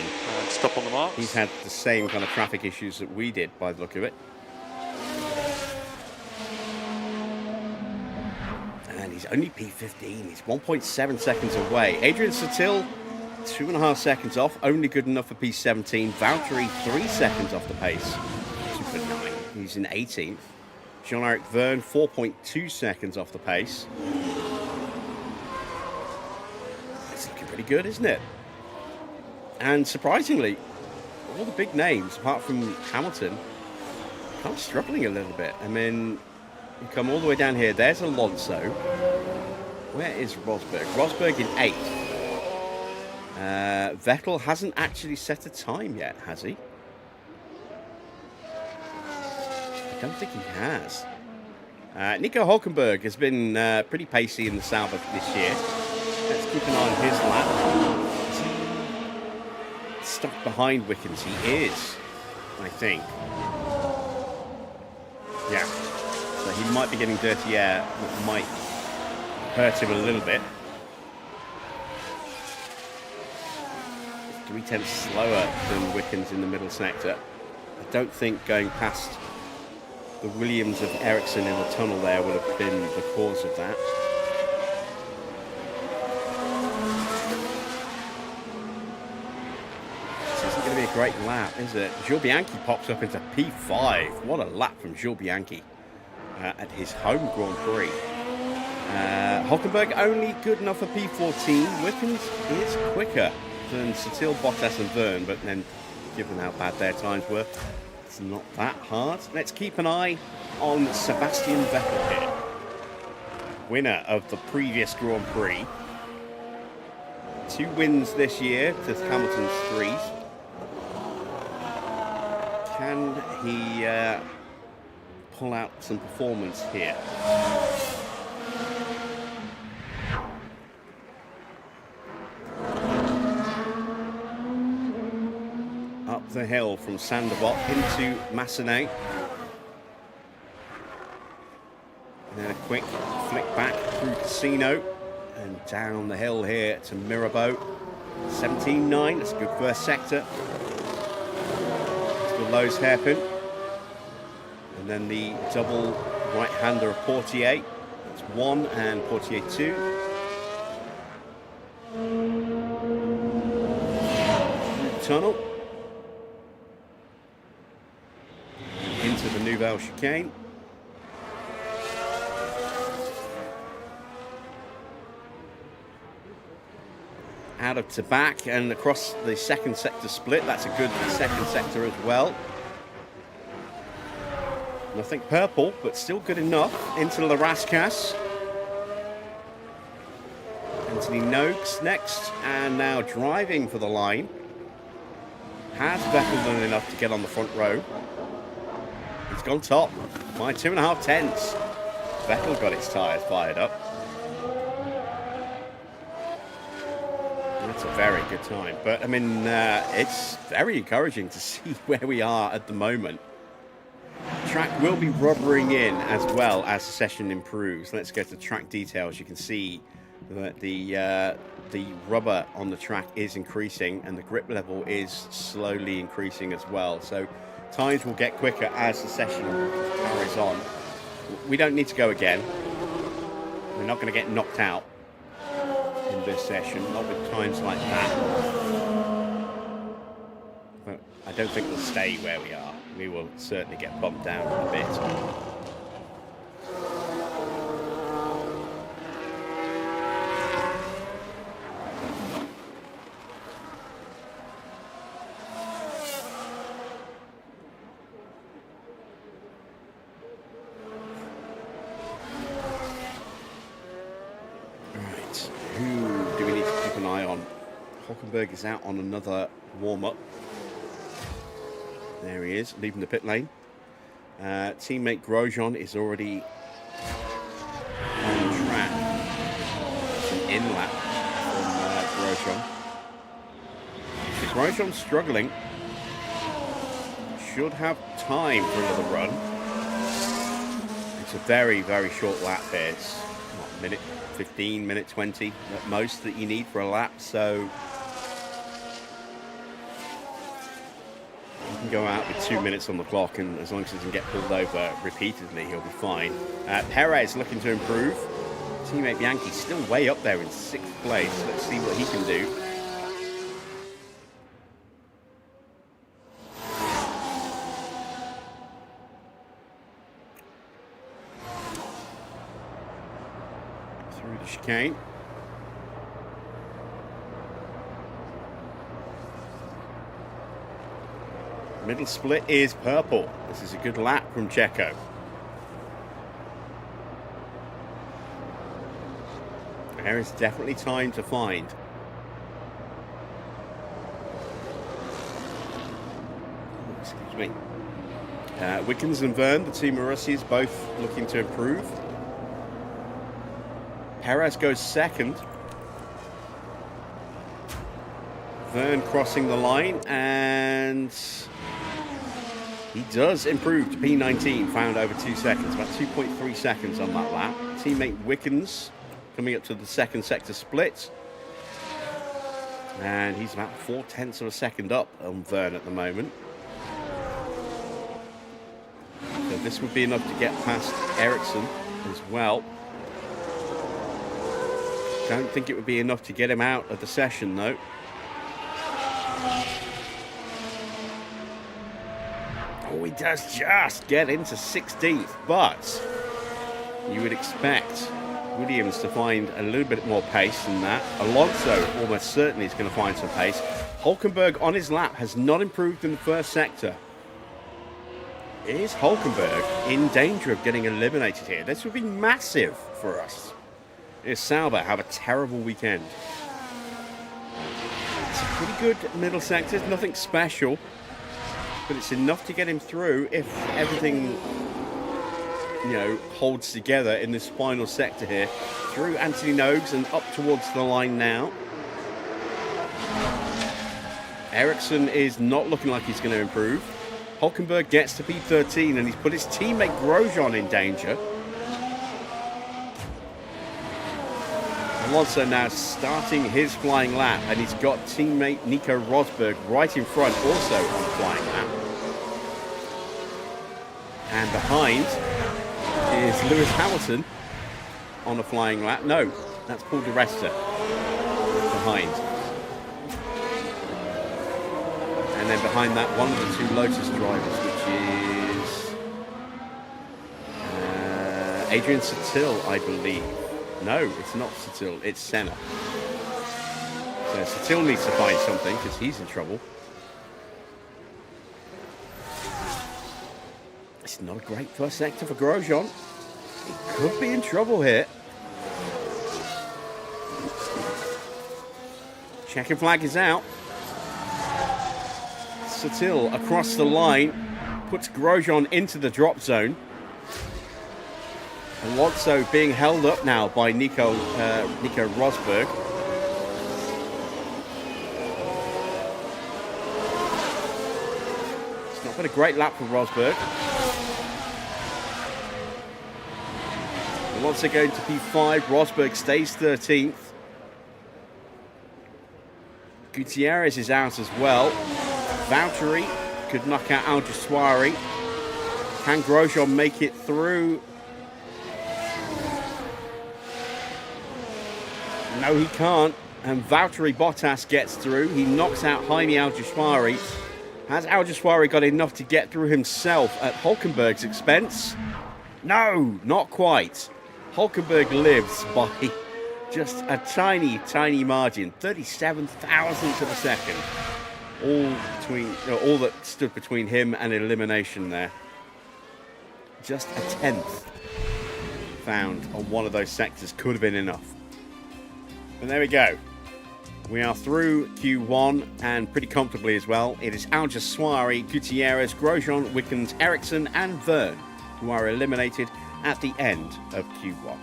C: Stop on the marks.
A: He's had the same kind of traffic issues that we did, by the look of it. And he's only P15. He's 1.7 seconds away. Adrian Sutil, 2.5 seconds off, only good enough for P17. Valtteri, 3 seconds off the pace. 2.9. He's in 18th. Jean-Eric Verne, 4.2 seconds off the pace. It's looking pretty good, isn't it? And surprisingly, all the big names, apart from Hamilton, kind of struggling a little bit. I mean, you come all the way down here. There's Alonso. Where is Rosberg? Rosberg in 8th. Vettel hasn't actually set a time yet, has he? I don't think he has. Nico Hulkenberg has been pretty pacey in the Sauber this year. Let's keep an eye on his lap. Is he stuck behind Wickens? He is, I think. Yeah. So he might be getting dirty air, which might hurt him a little bit. 3/10 slower than Wickens in the middle sector. I don't think going past the Williams of Ericsson in the tunnel there would have been the cause of that. This isn't going to be a great lap, is it? Jules Bianchi pops up into P5. What a lap from Jules Bianchi at his home Grand Prix. Hulkenberg only good enough for P14. Wickens is quicker than Sutil, Bottas and Verne, but then given how bad their times were, it's not that hard. Let's keep an eye on Sebastian Vettel here. Winner of the previous Grand Prix. 2 wins this year to Hamilton's 3. Can he pull out some performance here? Up the hill from Sandoval into Massenet. And then a quick flick back through Casino and down the hill here to Mirabeau. 17.9, that's a good first sector. It's the Lowe's hairpin. And then the double right-hander of Portier. That's 1 and Portier 2. Through the tunnel. Into the Nouvelle chicane. Out of Tabac and across the second sector split. That's a good second sector as well. Nothing purple, but still good enough. Into La Rascasse. Anthony Noakes next, and now driving for the line. Has Vettel done enough to get on the front row? He's gone top by 2.5 tenths. Vettel got its tyres fired up. That's a very good time. But, I mean, it's very encouraging to see where we are at the moment. The track will be rubbering in as well as the session improves. Let's go to track details. You can see that the rubber on the track is increasing and the grip level is slowly increasing as well. So times will get quicker as the session carries on. We don't need to go again. We're not going to get knocked out in this session, not with times like that. But I don't think we'll stay where we are. We will certainly get bumped down a bit. Hulkenberg is out on another warm-up. There he is, leaving the pit lane. Teammate Grosjean is already on the track. It's an in-lap from Grosjean. So Grosjean's struggling. Should have time for another run. It's a very, very short lap here. It's what, minute 15, minute 20 at most that you need for a lap, so he can go out with 2 minutes on the clock, and as long as he doesn't get pulled over repeatedly, he'll be fine. Perez looking to improve. Teammate Bianchi still way up there in 6th place. Let's see what he can do. through the chicane. Middle split is purple. This is a good lap from Checo. There is definitely time to find. Excuse me. Wickens and Verne, the team of Russies, both looking to improve. Perez goes second. Verne crossing the line, and he does improve to P19, found over 2 seconds, about 2.3 seconds on that lap. Teammate Wickens coming up to the second sector split, and he's about 0.4 of a second up on Verne at the moment. So this would be enough to get past Ericsson as well. Don't think it would be enough to get him out of the session though. Oh, he does just get into 16th, but you would expect Williams to find a little bit more pace than that. Alonso almost certainly is going to find some pace. Hulkenberg on his lap has not improved in the first sector. Is Hulkenberg in danger of getting eliminated here? This would be massive for us. Is Sauber have a terrible weekend? It's a pretty good middle sector, nothing special, but it's enough to get him through if everything, you know, holds together in this final sector here. Through Anthony Nogues and up towards the line now. Ericsson is not looking like he's going to improve. Hulkenberg gets to P13 and he's put his teammate Grosjean in danger. Alonso now starting his flying lap, and he's got teammate Nico Rosberg right in front, also on the flying lap. And behind is Lewis Hamilton on a flying lap. No, that's Paul di Resta behind. And then behind that, one of the two Lotus drivers, which is Adrian Sutil, I believe. No, it's not Sutil, it's Senna. So Sutil needs to find something because he's in trouble. It's not a great first sector for Grosjean. He could be in trouble here. Checkered flag is out. Sutil across the line puts Grosjean into the drop zone. Alonso being held up now by Nico Rosberg. It's not been a great lap for Rosberg. Alonso going to P5. Rosberg stays 13th. Gutierrez is out as well. Valtteri could knock out Al-Jaswari. Can Grosjean make it through? No, he can't. And Valtteri Bottas gets through. He knocks out Jaime Al-Jaswari. Has Al-Jaswari got enough to get through himself at Hulkenberg's expense? No, not quite. Hulkenberg lives by just a tiny, tiny margin. 37 thousandths of a second. All that stood between him and elimination there. Just a tenth found on one of those sectors could have been enough. And there we go. We are through Q1 and pretty comfortably as well. It is Al-Jaswari, Gutierrez, Grosjean, Wickens, Ericsson and Verne who are eliminated at the end of Q1.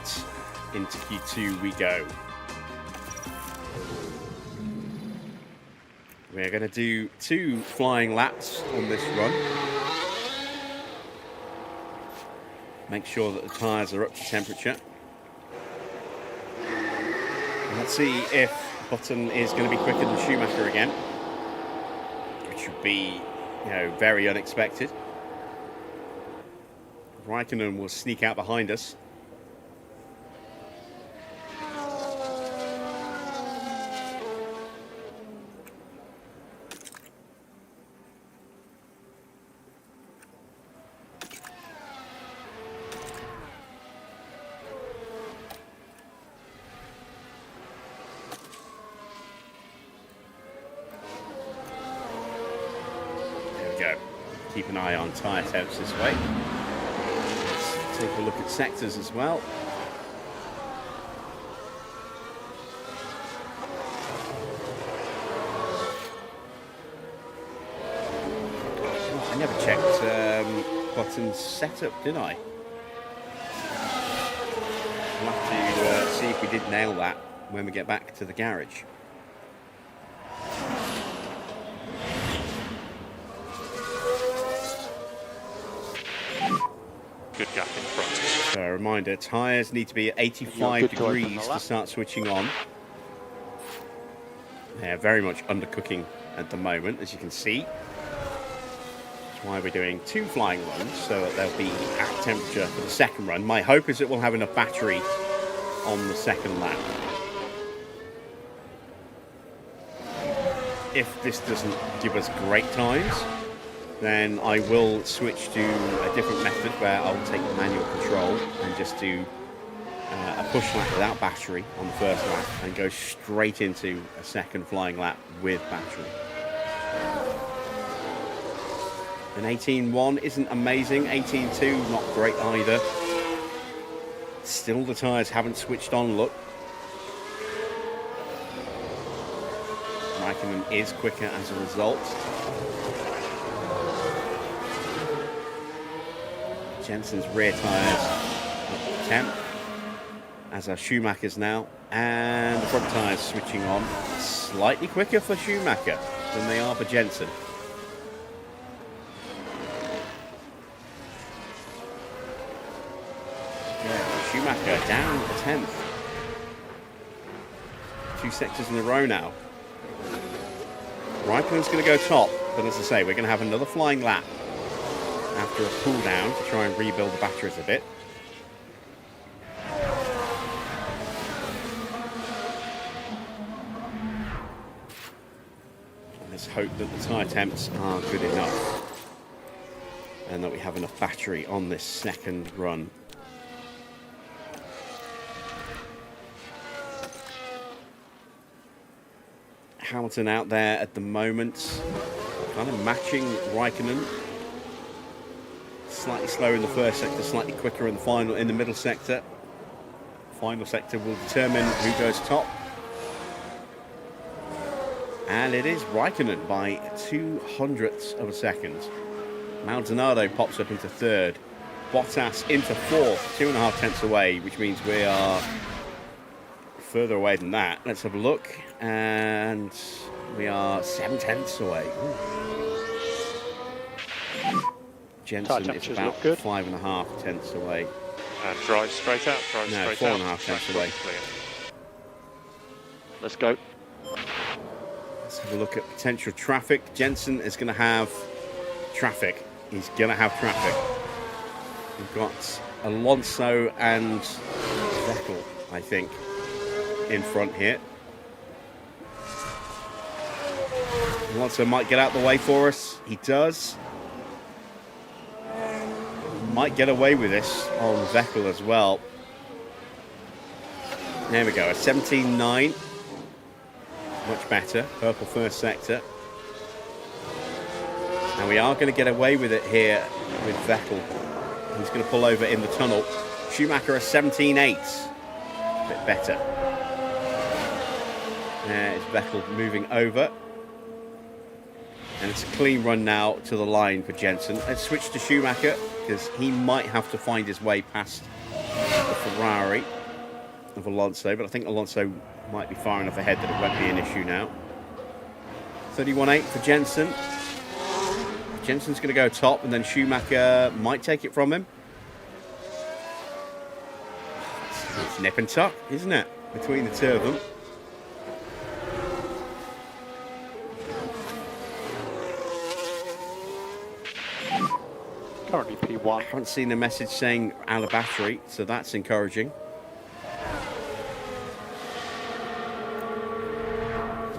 A: out into Q2 we go. We're going to do 2 flying laps on this run. Make sure that the tyres are up to temperature. And let's see if Button is going to be quicker than Schumacher again, which would be, you know, very unexpected. Raikkonen will sneak out behind us. Keep an eye on tyre temps this way. Let's take a look at sectors as well. I never checked Button's setup, did I? We'll have to see if we did nail that when we get back to the garage.
C: Good gap in front.
A: So a reminder, tyres need to be at 85 degrees to start switching on. They're very much undercooking at the moment, as you can see. That's why we're doing 2 flying runs, so that they'll be at temperature for the second run. My hope is that we'll have enough battery on the second lap. If this doesn't give us great times, then I will switch to a different method where I'll take manual control and just do a push lap without battery on the first lap and go straight into a second flying lap with battery. An 18.1 isn't amazing, 18.2 not great either. Still the tyres haven't switched on, look. Raikkonen is quicker as a result. Jensen's rear tyres up to temp, as are Schumacher's now, and the front tyres switching on. Slightly quicker for Schumacher than they are for Jensen. Yeah, Schumacher down to 10th. 2 sectors in a row now. Raikkonen's going to go top, but as I say, we're going to have another flying lap after a cool down to try and rebuild the batteries a bit. Let's hope that the tyre temps are good enough and that we have enough battery on this second run. Hamilton out there at the moment, kind of matching Raikkonen. Slightly slower in the first sector, slightly quicker in the middle sector. Final sector will determine who goes top. And it is Raikkonen by 0.02 of a second. Maldonado pops up into 3rd. Bottas into 4th, 2.5 tenths away, which means we are further away than that. Let's have a look. And we are 7 tenths away. Jensen is about 5.5 tenths away.
C: And drive straight out, drive straight out.
A: 4.5 tenths away.
C: Let's go.
A: Let's have a look at potential traffic. Jensen is going to have traffic. He's going to have traffic. We've got Alonso and Vettel, I think, in front here. Alonso might get out the way for us. He does. Might get away with this on Vettel as well. There we go, a 17.9. Much better. Purple first sector. And we are going to get away with it here with Vettel. He's going to pull over in the tunnel. Schumacher a 17.8. A bit better. There's Vettel moving over. And it's a clean run now to the line for Jensen. Let's switch to Schumacher, because he might have to find his way past the Ferrari of Alonso, but I think Alonso might be far enough ahead that it won't be an issue now. 31.8 for Jensen. Jensen's going to go top, and then Schumacher might take it from him. It's nip and tuck, isn't it, between the two of them?
C: Currently P1.
A: I haven't seen a message saying out of battery, so that's encouraging.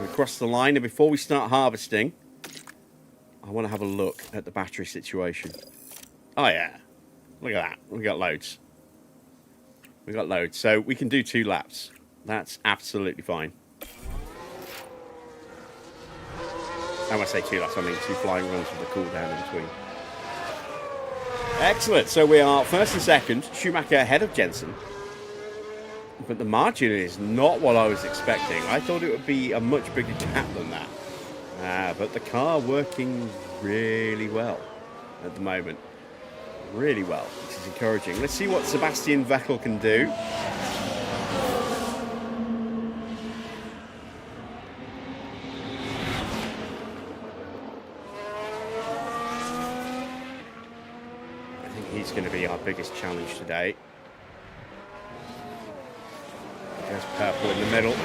A: We cross the line, and before we start harvesting, I want to have a look at the battery situation. Oh yeah, look at that. We got loads. We got loads, so we can do 2 laps. That's absolutely fine. And when I say 2 laps, I mean 2 flying runs with a cool down in between. Excellent. So we are first and second. Schumacher ahead of Jensen. But the margin is not what I was expecting. I thought it would be a much bigger gap than that. But the car working really well at the moment. Really well, which is encouraging. Let's see what Sebastian Vettel can do. I think he's going to be our biggest challenge today. There's purple in the middle.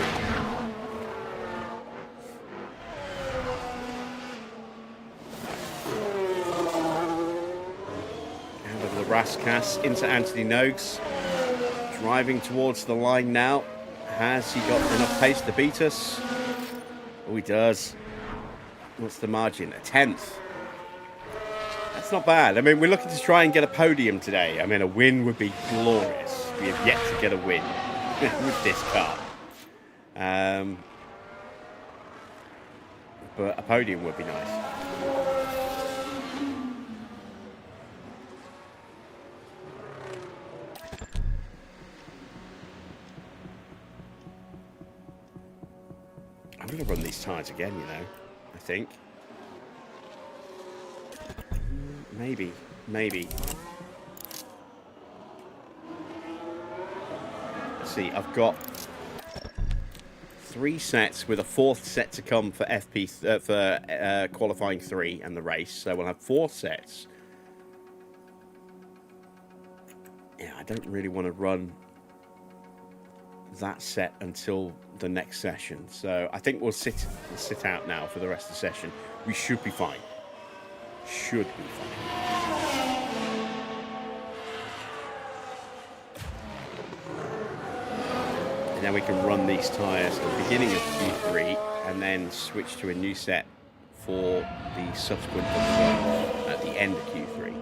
A: Out of the Raskas into Anthony Noakes. Driving towards the line now. Has he got enough pace to beat us? Oh, he does. What's the margin? A 10th. That's not bad. I mean, we're looking to try and get a podium today. I mean, a win would be glorious. We have yet to get a win with this car. But a podium would be nice. I'm going to run these tyres again, you know, I think. Maybe. Let's see, I've got 3 sets with a 4th set to come for qualifying 3 and the race. So we'll have 4 sets. Yeah, I don't really want to run that set until the next session. So I think we'll sit out now for the rest of the session. We should be fine. Should be fine. And then we can run these tyres at the beginning of Q3 and then switch to a new set for the subsequent at the end of Q3.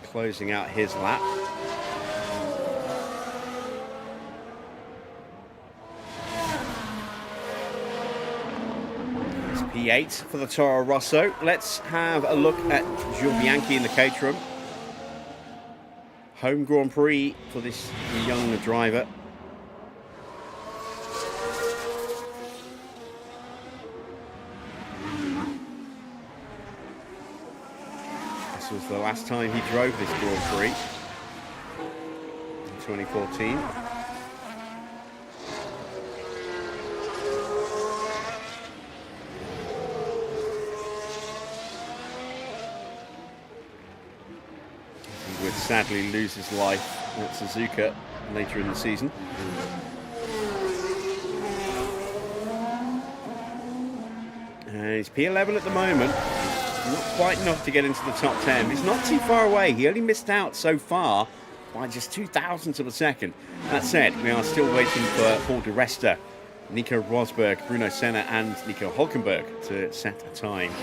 A: Closing out his lap. It's P8 for the Toro Rosso. Let's have a look at Jules Bianchi in the Caterham. Home Grand Prix for this young driver. Was the last time he drove this Grand Prix in 2014. He would sadly lose his life at Suzuka later in the season. And he's P11 at the moment. Not quite enough to get into the top 10. He's not too far away. He only missed out so far by just 2,000ths of a second. That said, we are still waiting for Paul di Resta, Nico Rosberg, Bruno Senna and Nico Hülkenberg to set a time.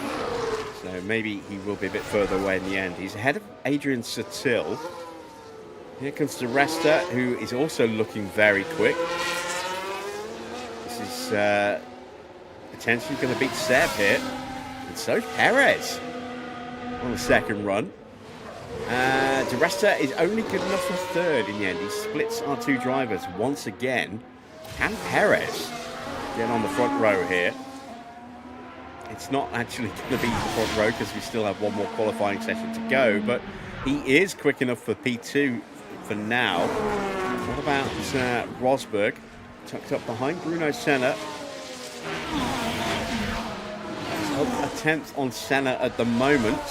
A: So maybe he will be a bit further away in the end. He's ahead of Adrian Sutil. Here comes di Resta, who is also looking very quick. This is potentially going to beat Seb here. And so Perez on the second run. De Resta is only good enough for third in the end. He splits our two drivers once again. Can Perez get on the front row here? It's not actually going to be the front row because we still have one more qualifying session to go, but he is quick enough for P2 for now. What about Rosberg? Tucked up behind Bruno Senna. A 10th on Senna at the moment,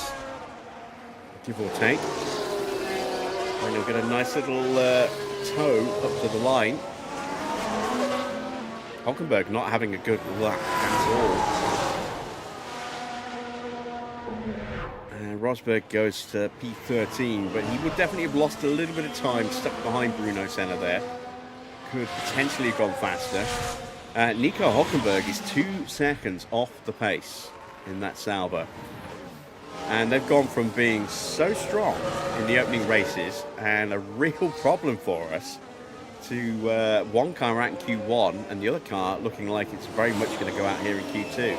A: give or take. And he'll get a nice little toe up to the line. Hulkenberg not having a good lap at all. And Rosberg goes to P13, but he would definitely have lost a little bit of time stuck behind Bruno Senna there. Could potentially have gone faster. Nico Hulkenberg is 2 seconds off the pace in that Sauber. And they've gone from being so strong in the opening races and a real problem for us to one car out in Q1 and the other car looking like it's very much going to go out here in Q2.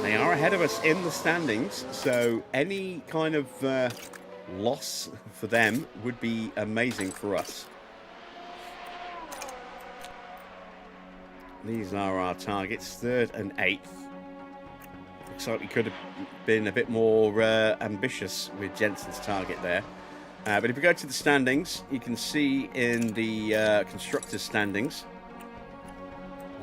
A: They are ahead of us in the standings, so any kind of loss for them would be amazing for us. These are our targets, 3rd and 8th. Looks like we could have been a bit more ambitious with Jensen's target there. But if we go to the standings, you can see in the constructors' standings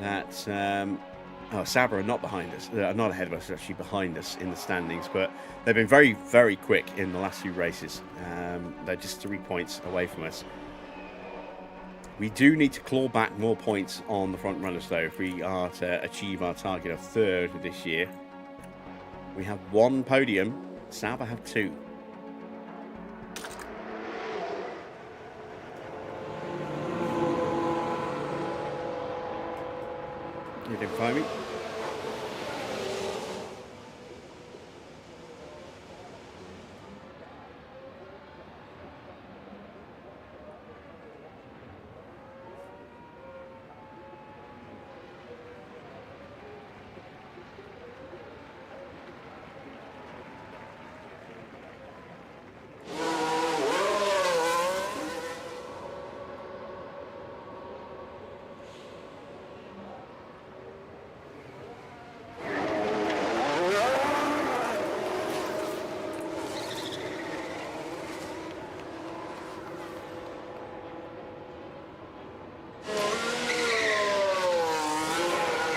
A: that Sauber are not behind us. Not ahead of us, they're actually behind us in the standings. But they've been very, very quick in the last few races. They're just 3 points away from us. We do need to claw back more points on the front runners, though, if we are to achieve our target of 3rd this year. We have 1 podium. Sauber have 2. You didn't find me?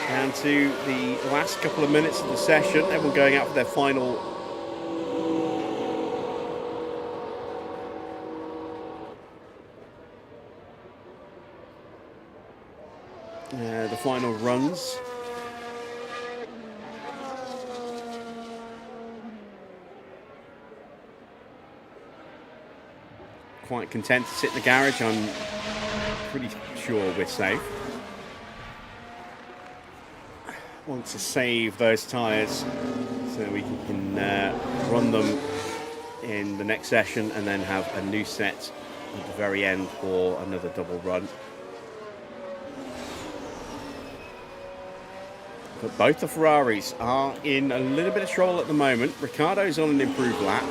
A: Down to the last couple of minutes of the session, everyone going out for their final the final runs. Quite content to sit in the garage. I'm pretty sure we're safe. Want to save those tyres so we can run them in the next session and then have a new set at the very end for another double run. But both the Ferraris are in a little bit of trouble at the moment. Ricciardo's on an improved lap.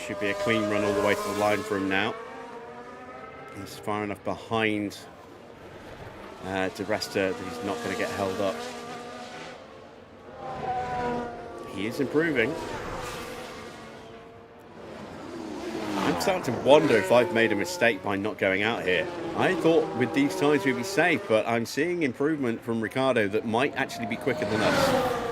A: Should be a clean run all the way to the line for him now. He's far enough behind De Resta that he's not going to get held up. He is improving. I'm starting to wonder if I've made a mistake by not going out here. I thought with these tyres we'd be safe, but I'm seeing improvement from Ricciardo that might actually be quicker than us.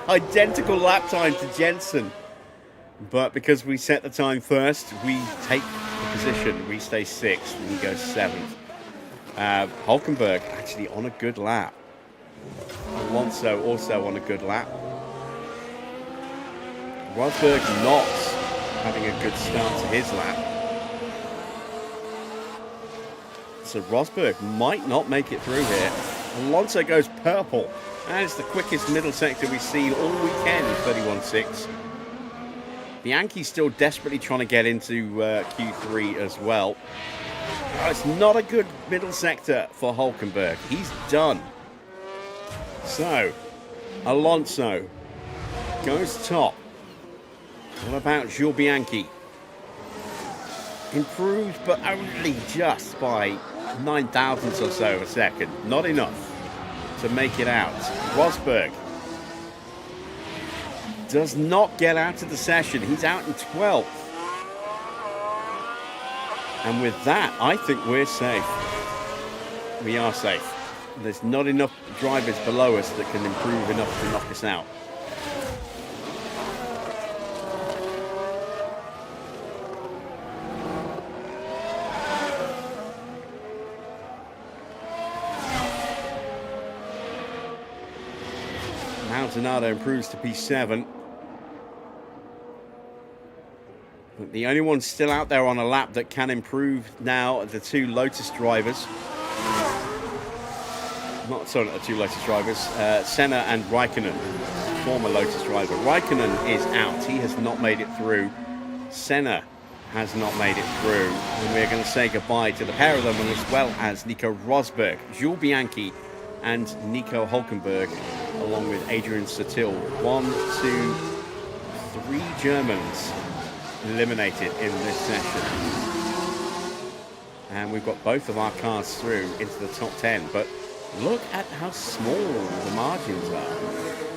A: Identical lap time to Jensen, but because we set the time first, we take the position. We stay 6th and he goes 7th. Hulkenberg actually on a good lap. Alonso also on a good lap. Rosberg not having a good start to his lap. So Rosberg might not make it through here. Alonso goes purple. And it's the quickest middle sector we've seen all weekend, 31.6. Bianchi's still desperately trying to get into Q3 as well. Oh, it's not a good middle sector for Hulkenberg. He's done. So, Alonso goes top. What about Jules Bianchi? Improved, but only just by 9 thousandths or so of a second. Not enough to make it out. Rosberg does not get out of the session. He's out in 12th. And with that, I think we're safe. We are safe. There's not enough drivers below us that can improve enough to knock us out. Maldonado improves to P7. But the only one still out there on a lap that can improve now are the two Lotus drivers. Not the two Lotus drivers. Senna and Raikkonen, former Lotus driver. Raikkonen is out. He has not made it through. Senna has not made it through. And we're going to say goodbye to the pair of them, and as well as Nico Rosberg, Jules Bianchi, and Nico Hulkenberg, along with Adrian Sutil. 1, 2, 3 Germans eliminated in this session. And we've got both of our cars through into the top 10. But look at how small the margins are.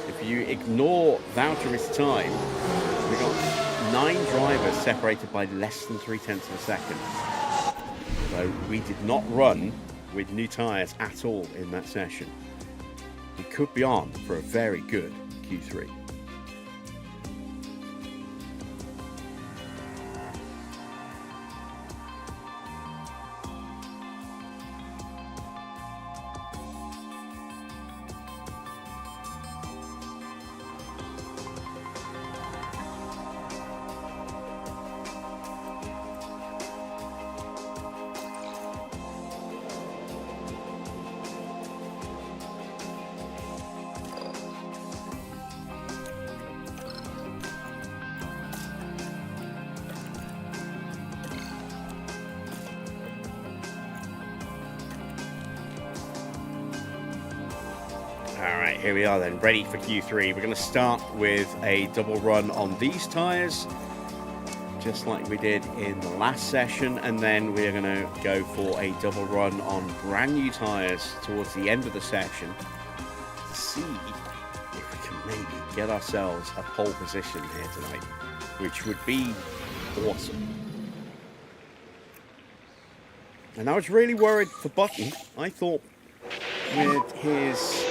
A: If you ignore Valtteri's time, we've got 9 drivers separated by less than 0.3 of a second. So we did not run with new tyres at all in that session. We could be on for a very good Q3. Alright, here we are then, ready for Q3. We're going to start with a double run on these tyres, just like we did in the last session, and then we're going to go for a double run on brand new tyres towards the end of the session to see if we can maybe get ourselves a pole position here tonight, which would be awesome. And I was really worried for Button. I thought with his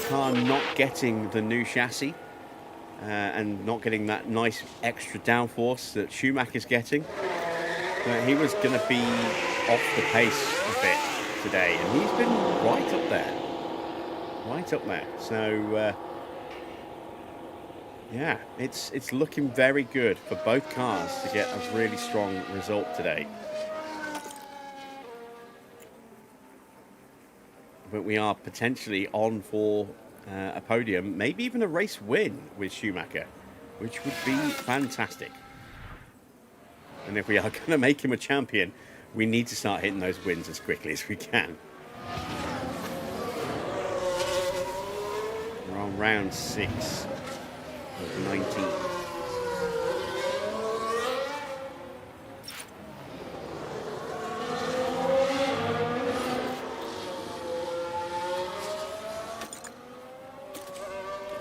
A: car not getting the new chassis and not getting that nice extra downforce that Schumacher's getting, he was going to be off the pace a bit today, and he's been right up there. So yeah, it's looking very good for both cars to get a really strong result today. But we are potentially on for a podium, maybe even a race win with Schumacher, which would be fantastic. And if we are going to make him a champion, we need to start hitting those wins as quickly as we can. We're on round 6 of 19.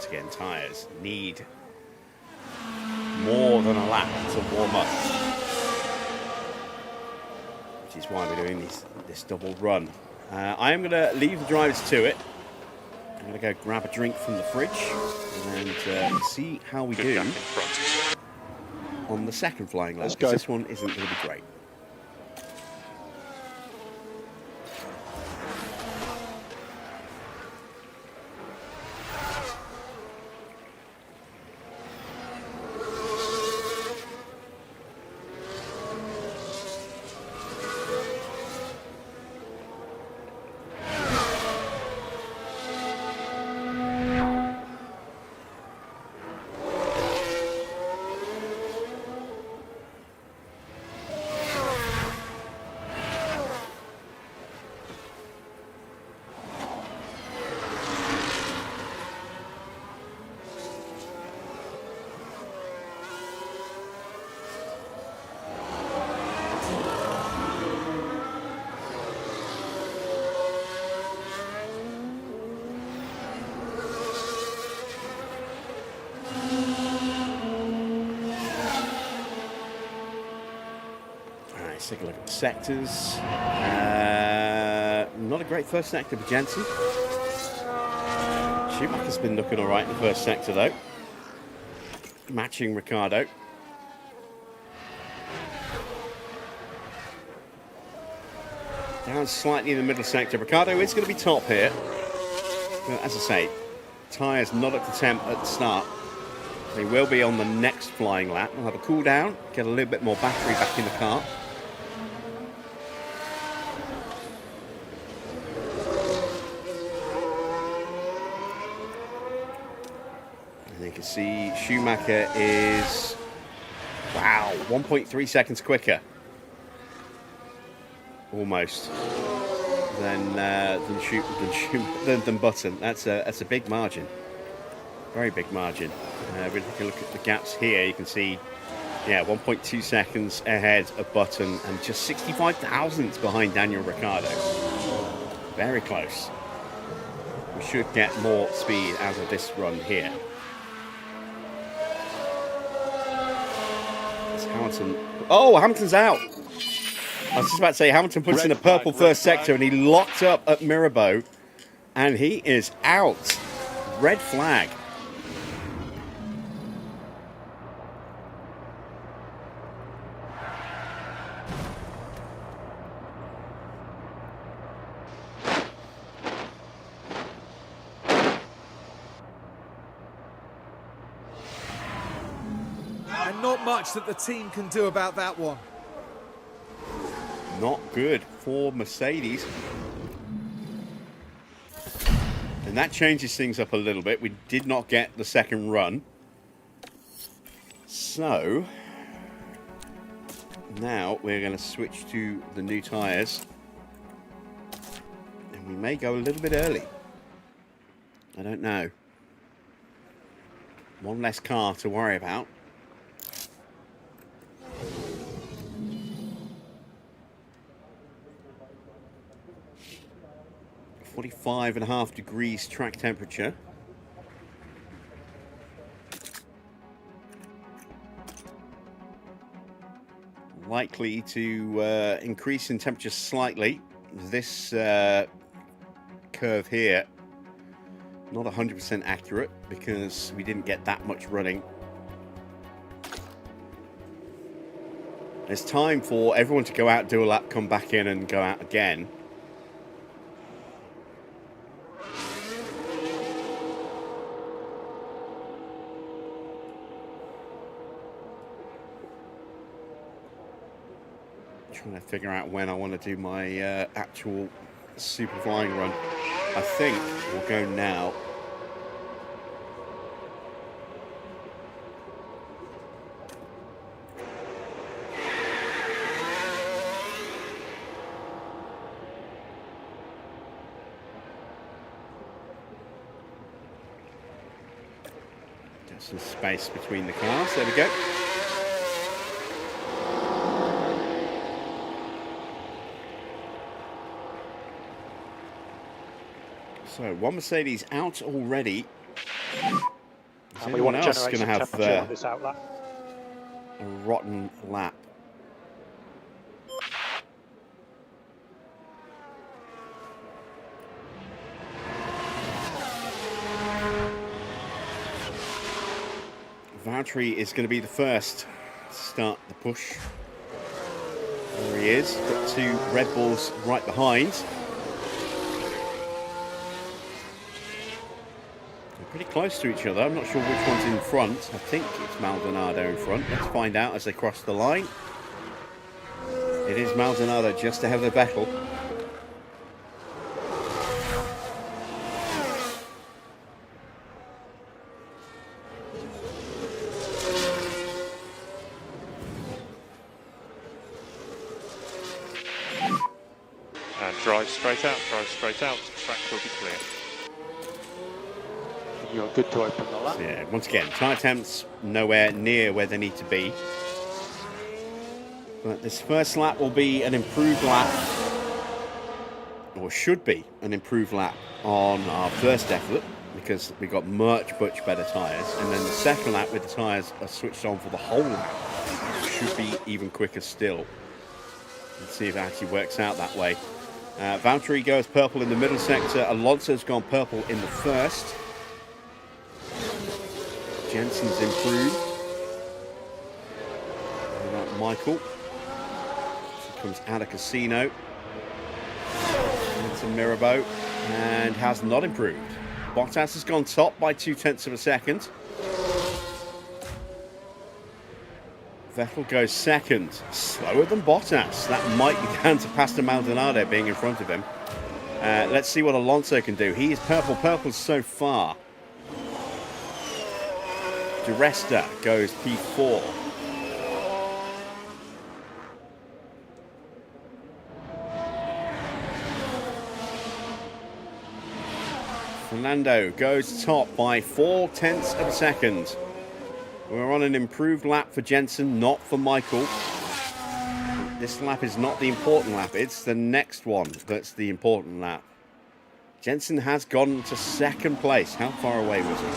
A: Again, tyres need more than a lap to warm up, which is why we're doing this double run. I am going to leave the drivers to it. I'm going to go grab a drink from the fridge and see how we do on the second flying lap. This one isn't going to be great. Let's take a look at the sectors. Not a great first sector for Jensen. Schumacher's been looking all right in the first sector, though. Matching Ricciardo. Down slightly in the middle sector. Ricciardo is going to be top here. But as I say, tyres not up to temp at the start. They will be on the next flying lap. We'll have a cool down, get a little bit more battery back in the car. And you can see Schumacher is, wow, 1.3 seconds quicker. Almost. Than Button. That's a big margin. Very big margin. If you look at the gaps here, you can see, yeah, 1.2 seconds ahead of Button and just 65 thousandths behind Daniel Ricciardo. Very close. We should get more speed out of this run here. It's Hamilton. Oh, Hamilton's out. I was just about to say, Hamilton puts in a purple first sector and he locked up at Mirabeau and he is out. Red flag.
B: And not much that the team can do about that one.
A: Not good for Mercedes. And that changes things up a little bit. We did not get the second run. So now we're going to switch to the new tyres. And we may go a little bit early. I don't know. One less car to worry about. 45.5 degrees track temperature. Likely to increase in temperature slightly. This curve here, not 100% accurate because we didn't get that much running. It's time for everyone to go out, do a lap, come back in and go out again. Trying to figure out when I want to do my actual super flying run. I think we'll go now. Get some space between the cars. There we go. So, one Mercedes out already. Is
C: and we want to
A: else
C: generate
A: going to
C: some
A: have
C: on this outlap.
A: a rotten lap? Valtteri is going to be the first to start the push. There he is. Got two Red Bulls right behind. Pretty close to each other. I'm not sure which one's in front. I think it's Maldonado in front. Let's find out as they cross the line. It is Maldonado just ahead of Vettel.
C: And drive straight out, the track will be clear. You're good to open the lap.
A: Yeah, once again, tyre temps nowhere near where they need to be. But this first lap will be an improved lap, or should be an improved lap on our first effort, because we got much better tyres. And then the second lap with the tyres are switched on for the whole lap should be even quicker still. Let's see if it actually works out that way. Valtteri goes purple in the middle sector. Alonso's gone purple in the first. Jensen's improved. What about Michael? He comes out of Casino. Into Mirabeau. And has not improved. Bottas has gone top by 0.2 of a second. Vettel goes second, slower than Bottas. That might be down to Pastor Maldonado being in front of him. Let's see what Alonso can do. He is purple so far. Di Resta goes P4. Fernando goes top by 0.4 of a second. We're on an improved lap for Jensen, not for Michael. This lap is not the important lap. It's the next one that's the important lap. Jensen has gone to second place. How far away was he?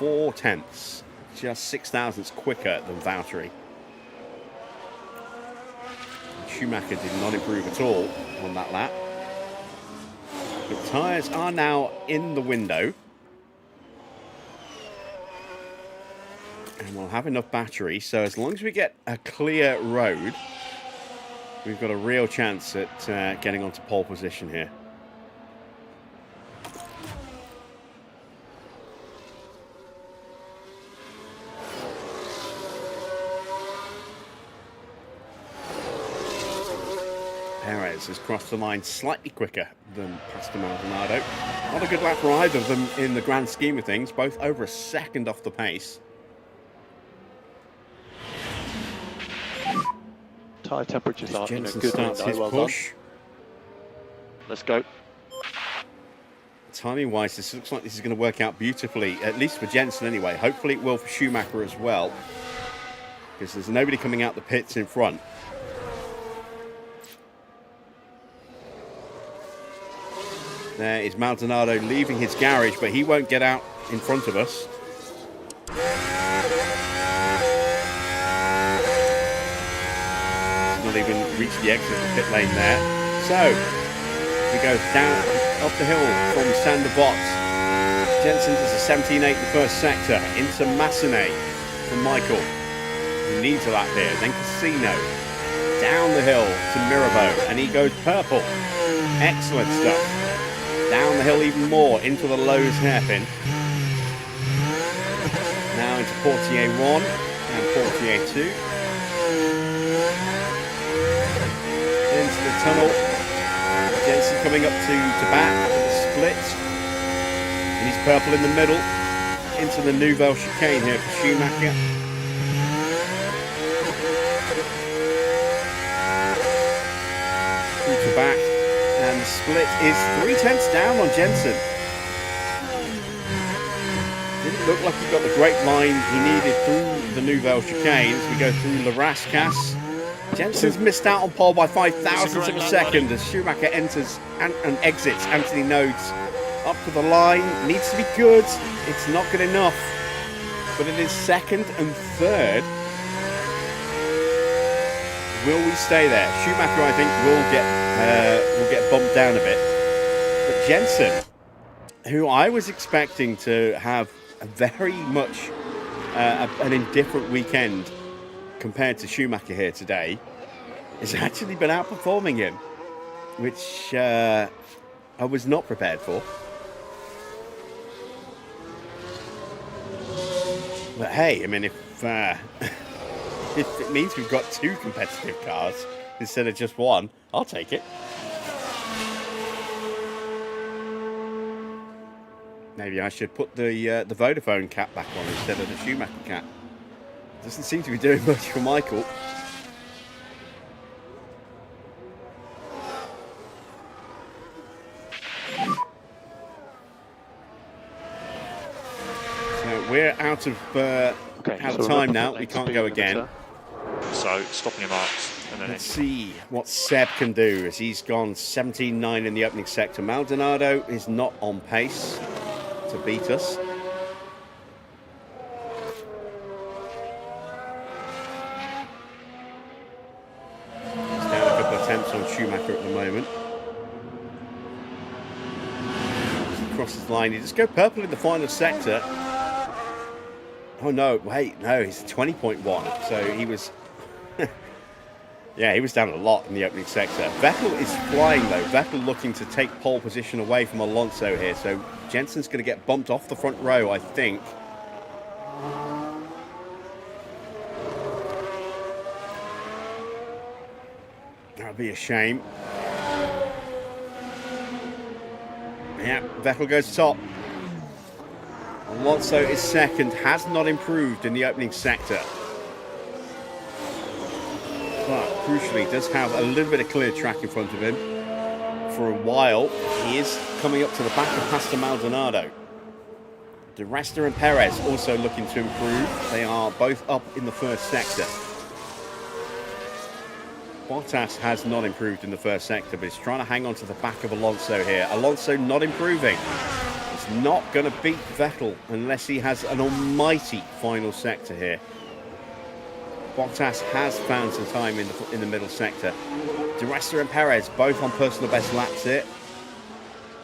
A: 0.4. Just 6 thousandths quicker than Valtteri. Schumacher did not improve at all on that lap. The tyres are now in the window. And we'll have enough battery, so as long as we get a clear road, we've got a real chance at getting onto pole position here. Perez has crossed the line slightly quicker than Pastor Maldonado. Not a good lap for either of them in the grand scheme of things, both over a second off the pace.
C: Tyre temperatures are in a
A: Jensen
C: good
A: starts
C: window.
A: his
C: Well
A: push.
C: done. Let's go.
A: Timing-wise, this looks like this is going to work out beautifully, at least for Jensen anyway. Hopefully it will for Schumacher as well, because there's nobody coming out the pits in front. There is Maldonado leaving his garage, but he won't get out in front of us. Not even reached the exit of the pit lane there. So, we go down up the hill from Sander Botts. Jensen does a 17.8 in the first sector into Massenet from Michael, who needs a lap here. Then Casino down the hill to Mirabeau, and he goes purple. Excellent stuff. Down the hill even more into the Lowe's hairpin. Now into Portier 1 and Portier 2. Into the tunnel. Jensen coming up to back for the split. And he's purple in the middle. Into the Nouvelle chicane here for Schumacher. Through to back. And the split is 0.3 down on Jensen. Didn't look like he got the great line he needed through the Nouvelle chicane as we go through La Rascasse. Jensen's missed out on pole by 5 thousandths of a second as Schumacher enters and exits Anthony Nodes up to the line. Needs to be good. It's not good enough. But it is second and third. Will we stay there? Schumacher, I think, will get bumped down a bit. But Jensen, who I was expecting to have a very much an indifferent weekend compared to Schumacher here today, has actually been outperforming him, which I was not prepared for. But hey, I mean, if it means we've got 2 competitive cars instead of just one, I'll take it. Maybe I should put the Vodafone cap back on instead of the Schumacher cap. Doesn't seem to be doing much for Michael. So we're out of time now. We can't go again.
C: So stopping your marks. And then
A: Let's see what Seb can do as he's gone 17.9 in the opening sector. Maldonado is not on pace to beat us. He's down line. He just go purple in the final sector. Oh no, wait, no, he's 20.1. So he was, yeah, he was down a lot in the opening sector. Vettel is flying though. Vettel looking to take pole position away from Alonso here. So Jensen's going to get bumped off the front row, I think. That'd be a shame. Yeah, Vettel goes top. Alonso is second, has not improved in the opening sector. But crucially, does have a little bit of clear track in front of him. For a while, he is coming up to the back of Pastor Maldonado. De Resta and Perez also looking to improve. They are both up in the first sector. Bottas has not improved in the first sector, but he's trying to hang on to the back of Alonso here. Alonso not improving. He's not going to beat Vettel unless he has an almighty final sector here. Bottas has found some time in the middle sector. De Resta and Perez both on personal best laps here.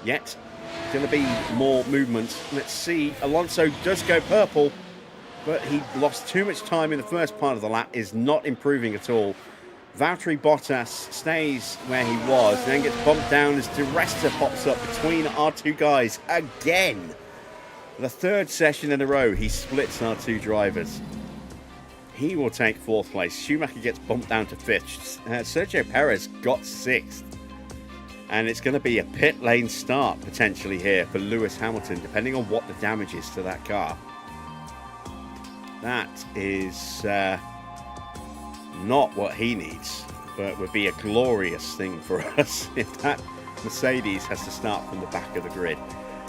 A: Yet, going to be more movement. Let's see. Alonso does go purple, but he lost too much time in the first part of the lap, is not improving at all. Valtteri Bottas stays where he was, then gets bumped down as De Resta pops up between our two guys again. The third session in a row, he splits our two drivers. He will take fourth place. Schumacher gets bumped down to fifth. Sergio Perez got sixth. And it's going to be a pit lane start potentially here for Lewis Hamilton, depending on what the damage is to that car. That is not what he needs, but would be a glorious thing for us if that Mercedes has to start from the back of the grid.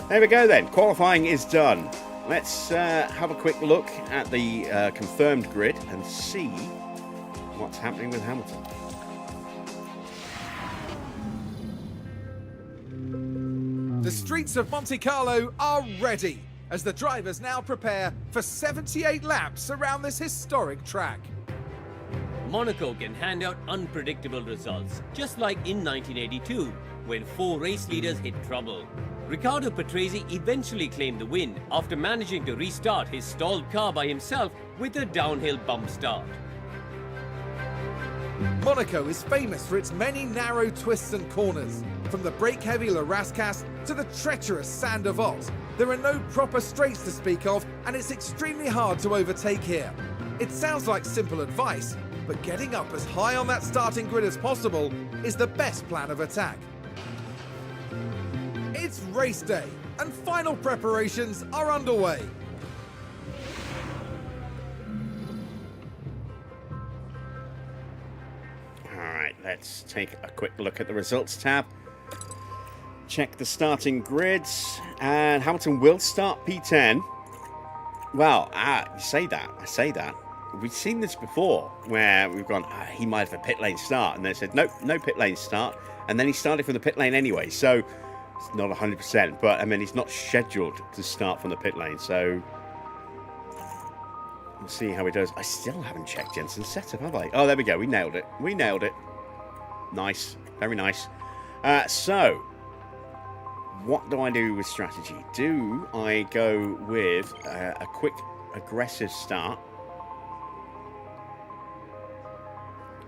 A: There we go then. Qualifying is done. Let's have a quick look at the confirmed grid and see what's happening with Hamilton.
B: The streets of Monte Carlo are ready as the drivers now prepare for 78 laps around this historic track.
D: Monaco can hand out unpredictable results, just like in 1982, when 4 race leaders hit trouble. Riccardo Patrese eventually claimed the win after managing to restart his stalled car by himself with a downhill bump start.
B: Monaco is famous for its many narrow twists and corners. From the brake-heavy La Rascasse to the treacherous Sand of Ott, there are no proper straights to speak of, and it's extremely hard to overtake here. It sounds like simple advice, but getting up as high on that starting grid as possible is the best plan of attack. It's race day, and final preparations are underway.
A: Alright, let's take a quick look at the results tab. Check the starting grids, and Hamilton will start P10. Well, I say that. We've seen this before, where we've gone, he might have a pit lane start, and they said, nope, no pit lane start, and then he started from the pit lane anyway, so it's not 100%, but I mean, he's not scheduled to start from the pit lane, so we'll see how he does. I still haven't checked Jensen's setup, have I? Oh, there we go, we nailed it. Nice, very nice. So, what do I do with strategy? Do I go with a quick, aggressive start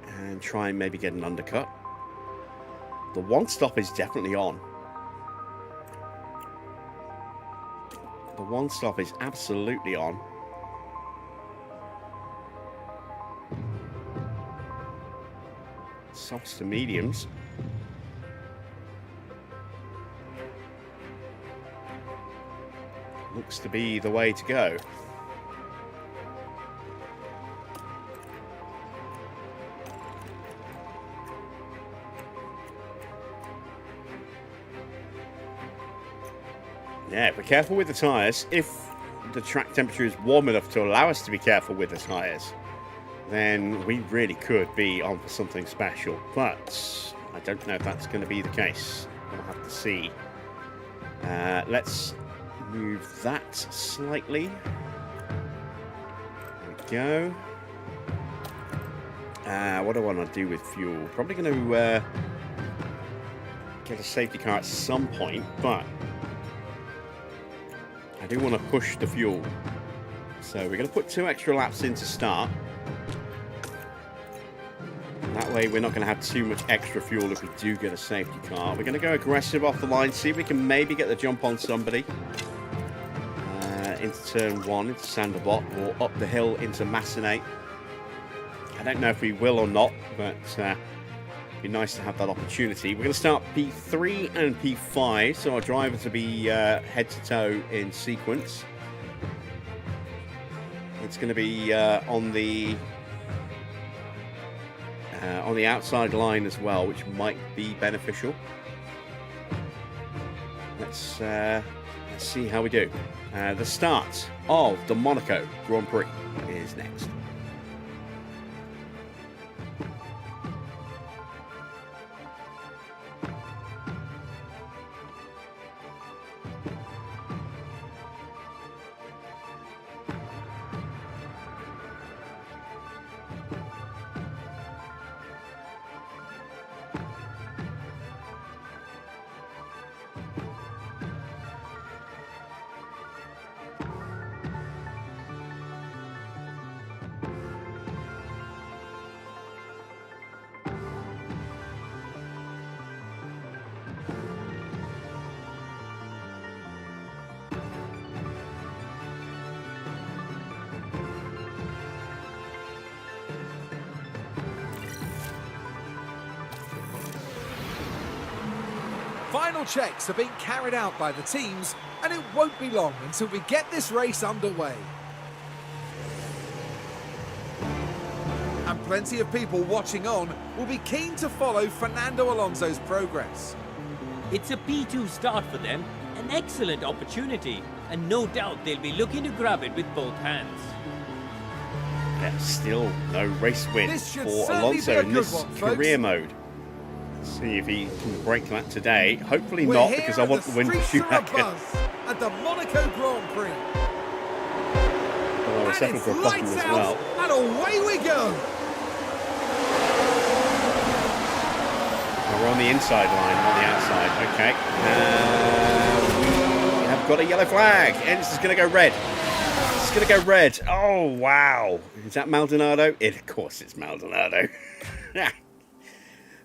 A: and try and maybe get an undercut? The one stop is definitely on. The one stop is absolutely on. Softs to mediums. Looks to be the way to go. Yeah, be careful with the tyres. If the track temperature is warm enough to allow us to be careful with the tyres, then we really could be on for something special. But I don't know if that's going to be the case. We'll have to see. Let's move that slightly. There we go. What do I want to do with fuel? Probably going to get a safety car at some point, but do want to push the fuel. So we're going to put 2 extra laps in to start. That way we're not going to have too much extra fuel if we do get a safety car. We're going to go aggressive off the line, see if we can maybe get the jump on somebody. Into turn 1, into Sanderbot, or up the hill into Massenet. I don't know if we will or not, but it'd be nice to have that opportunity. We're going to start P3 and P5, so our drivers will be head to toe in sequence. It's going to be on the outside line as well, which might be beneficial. Let's see how we do. The start of the Monaco Grand Prix is next.
B: Final checks are being carried out by the teams, and it won't be long until we get this race underway. And plenty of people watching on will be keen to follow Fernando Alonso's progress.
D: It's a P2 start for them, an excellent opportunity, and no doubt they'll be looking to grab it with both hands.
A: Yeah, still no race win
B: This should
A: for
B: certainly be
A: Alonso
B: a
A: in
B: good
A: this
B: one, folks.
A: career mode. See if he can break that today. Hopefully
B: We're
A: not,
B: here
A: because I
B: and
A: want
B: the
A: the win for
B: streets are
A: Schumacher.
B: abuzz at the Monaco Grand Prix.
A: Well, we're
B: And
A: settled
B: it's
A: for a bottom
B: lights
A: as
B: out,
A: well.
B: and away we go.
A: We're on the inside line, not the outside. Okay. We have got a yellow flag, and this is going to go red. It's going to go red. Oh, wow. Is that Maldonado? Of course it's Maldonado.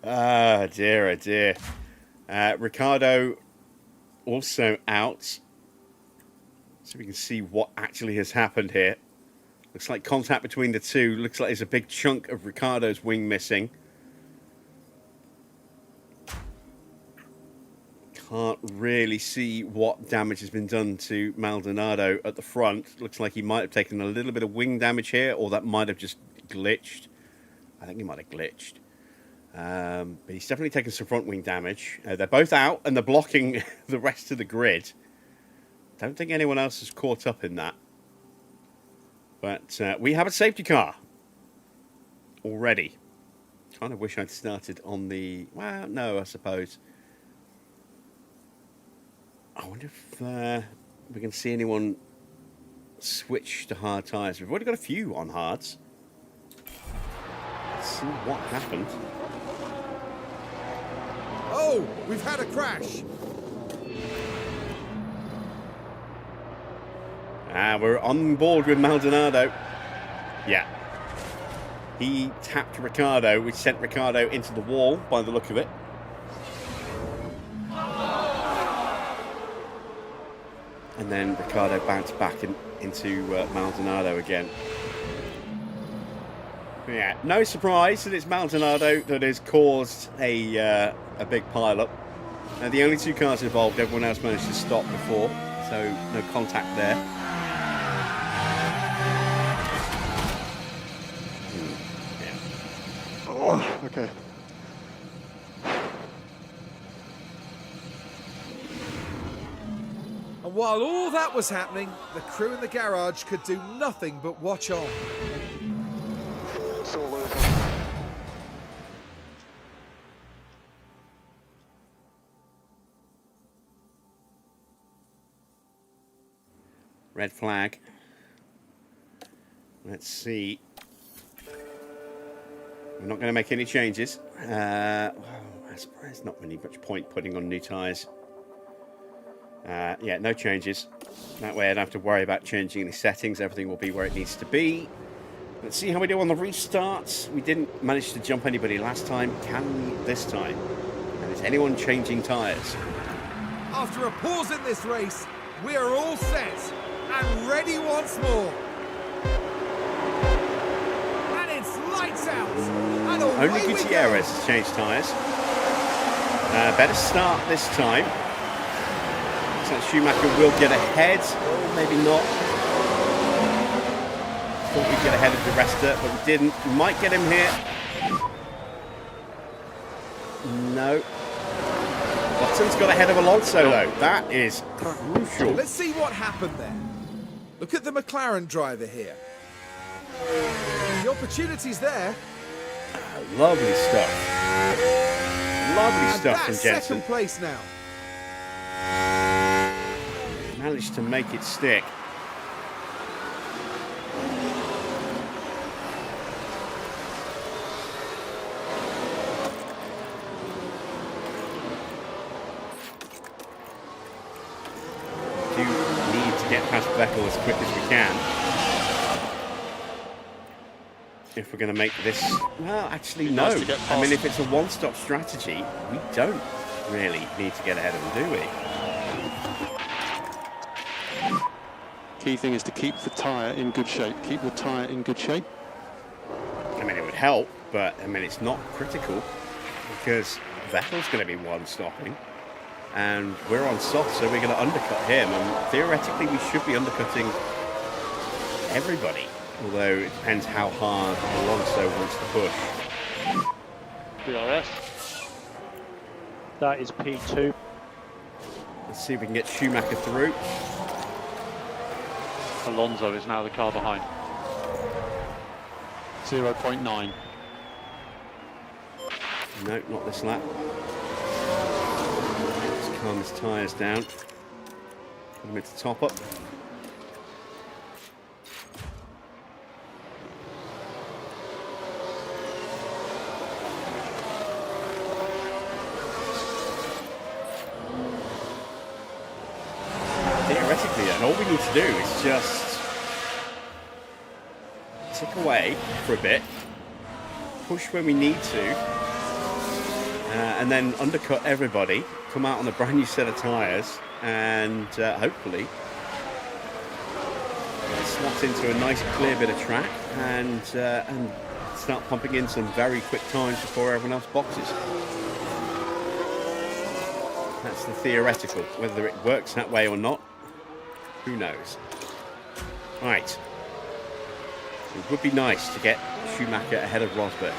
A: Ah, dear, oh dear. Ricardo also out. So we can see what actually has happened here. Looks like contact between the two. Looks like there's a big chunk of Ricardo's wing missing. Can't really see what damage has been done to Maldonado at the front. Looks like he might have taken a little bit of wing damage here, or that might have just glitched. I think he might have glitched. But he's definitely taken some front wing damage. They're both out, and they're blocking the rest of the grid. Don't think anyone else is caught up in that. But we have a safety car already. Kind of wish I'd started on the... Well, no, I suppose. I wonder if we can see anyone switch to hard tyres. We've already got a few on hards. Let's see what happened.
B: Oh, we've had a crash.
A: We're on board with Maldonado. Yeah. He tapped Ricardo, which sent Ricardo into the wall by the look of it. And then Ricardo bounced back into Maldonado again. Yeah, no surprise that it's Maldonado that has caused a big pile-up. The only two cars involved, everyone else managed to stop before, so no contact there.
C: Oh, okay.
B: And while all that was happening, the crew in the garage could do nothing but watch on.
C: It's all over.
A: Red flag. Let's see. We're not going to make any changes. Well, I suppose there's not really much point putting on new tyres Yeah, no changes. That way I don't have to worry about changing any settings. Everything will be where it needs to be. Let's see how we do on the restarts. We didn't manage to jump anybody last time. Can we this time? And is anyone changing tyres?
B: After a pause in this race, we are all set and ready once more. And it's lights out. And away
A: Only
B: we go.
A: Gutierrez has changed tyres. Better start this time. So Schumacher will get ahead, or maybe not. Thought we'd get ahead of the Resta, but we didn't. We might get him here. No. Button's got ahead of Alonso though. That is crucial.
B: Let's see what happened there. Look at the McLaren driver here. The opportunity's there.
A: Lovely stuff. Lovely
B: And
A: stuff from
B: that's
A: Jensen.
B: second place now.
A: Managed to make it stick. Do need to get past Vettel as quick as we can. If we're going to make this... Well, actually, no.
C: Nice to get
A: I mean,
C: past.
A: if it's a one-stop strategy, we don't really need to get ahead of them, do we?
C: Key thing is to keep the tyre in good shape. Keep the tyre in good shape.
A: I mean, it would help, but I mean, it's not critical because Vettel's going to be one stopping and we're on soft, so we're going to undercut him. And theoretically, we should be undercutting everybody, although it depends how hard Alonso wants to push.
E: DRS. That is P2.
A: Let's see if we can get Schumacher through.
C: Alonso is now the car behind. 0.9.
A: No, not this lap. Let's calm his tyres down. Put him into top up. Theoretically, then, all we need to do is just tick away for a bit, push when we need to, and then undercut everybody, come out on a brand new set of tyres, and hopefully slot into a nice clear bit of track and start pumping in some very quick times before everyone else boxes. That's the theoretical. Whether it works that way or not, who knows? Right. It would be nice to get Schumacher ahead of Rosberg.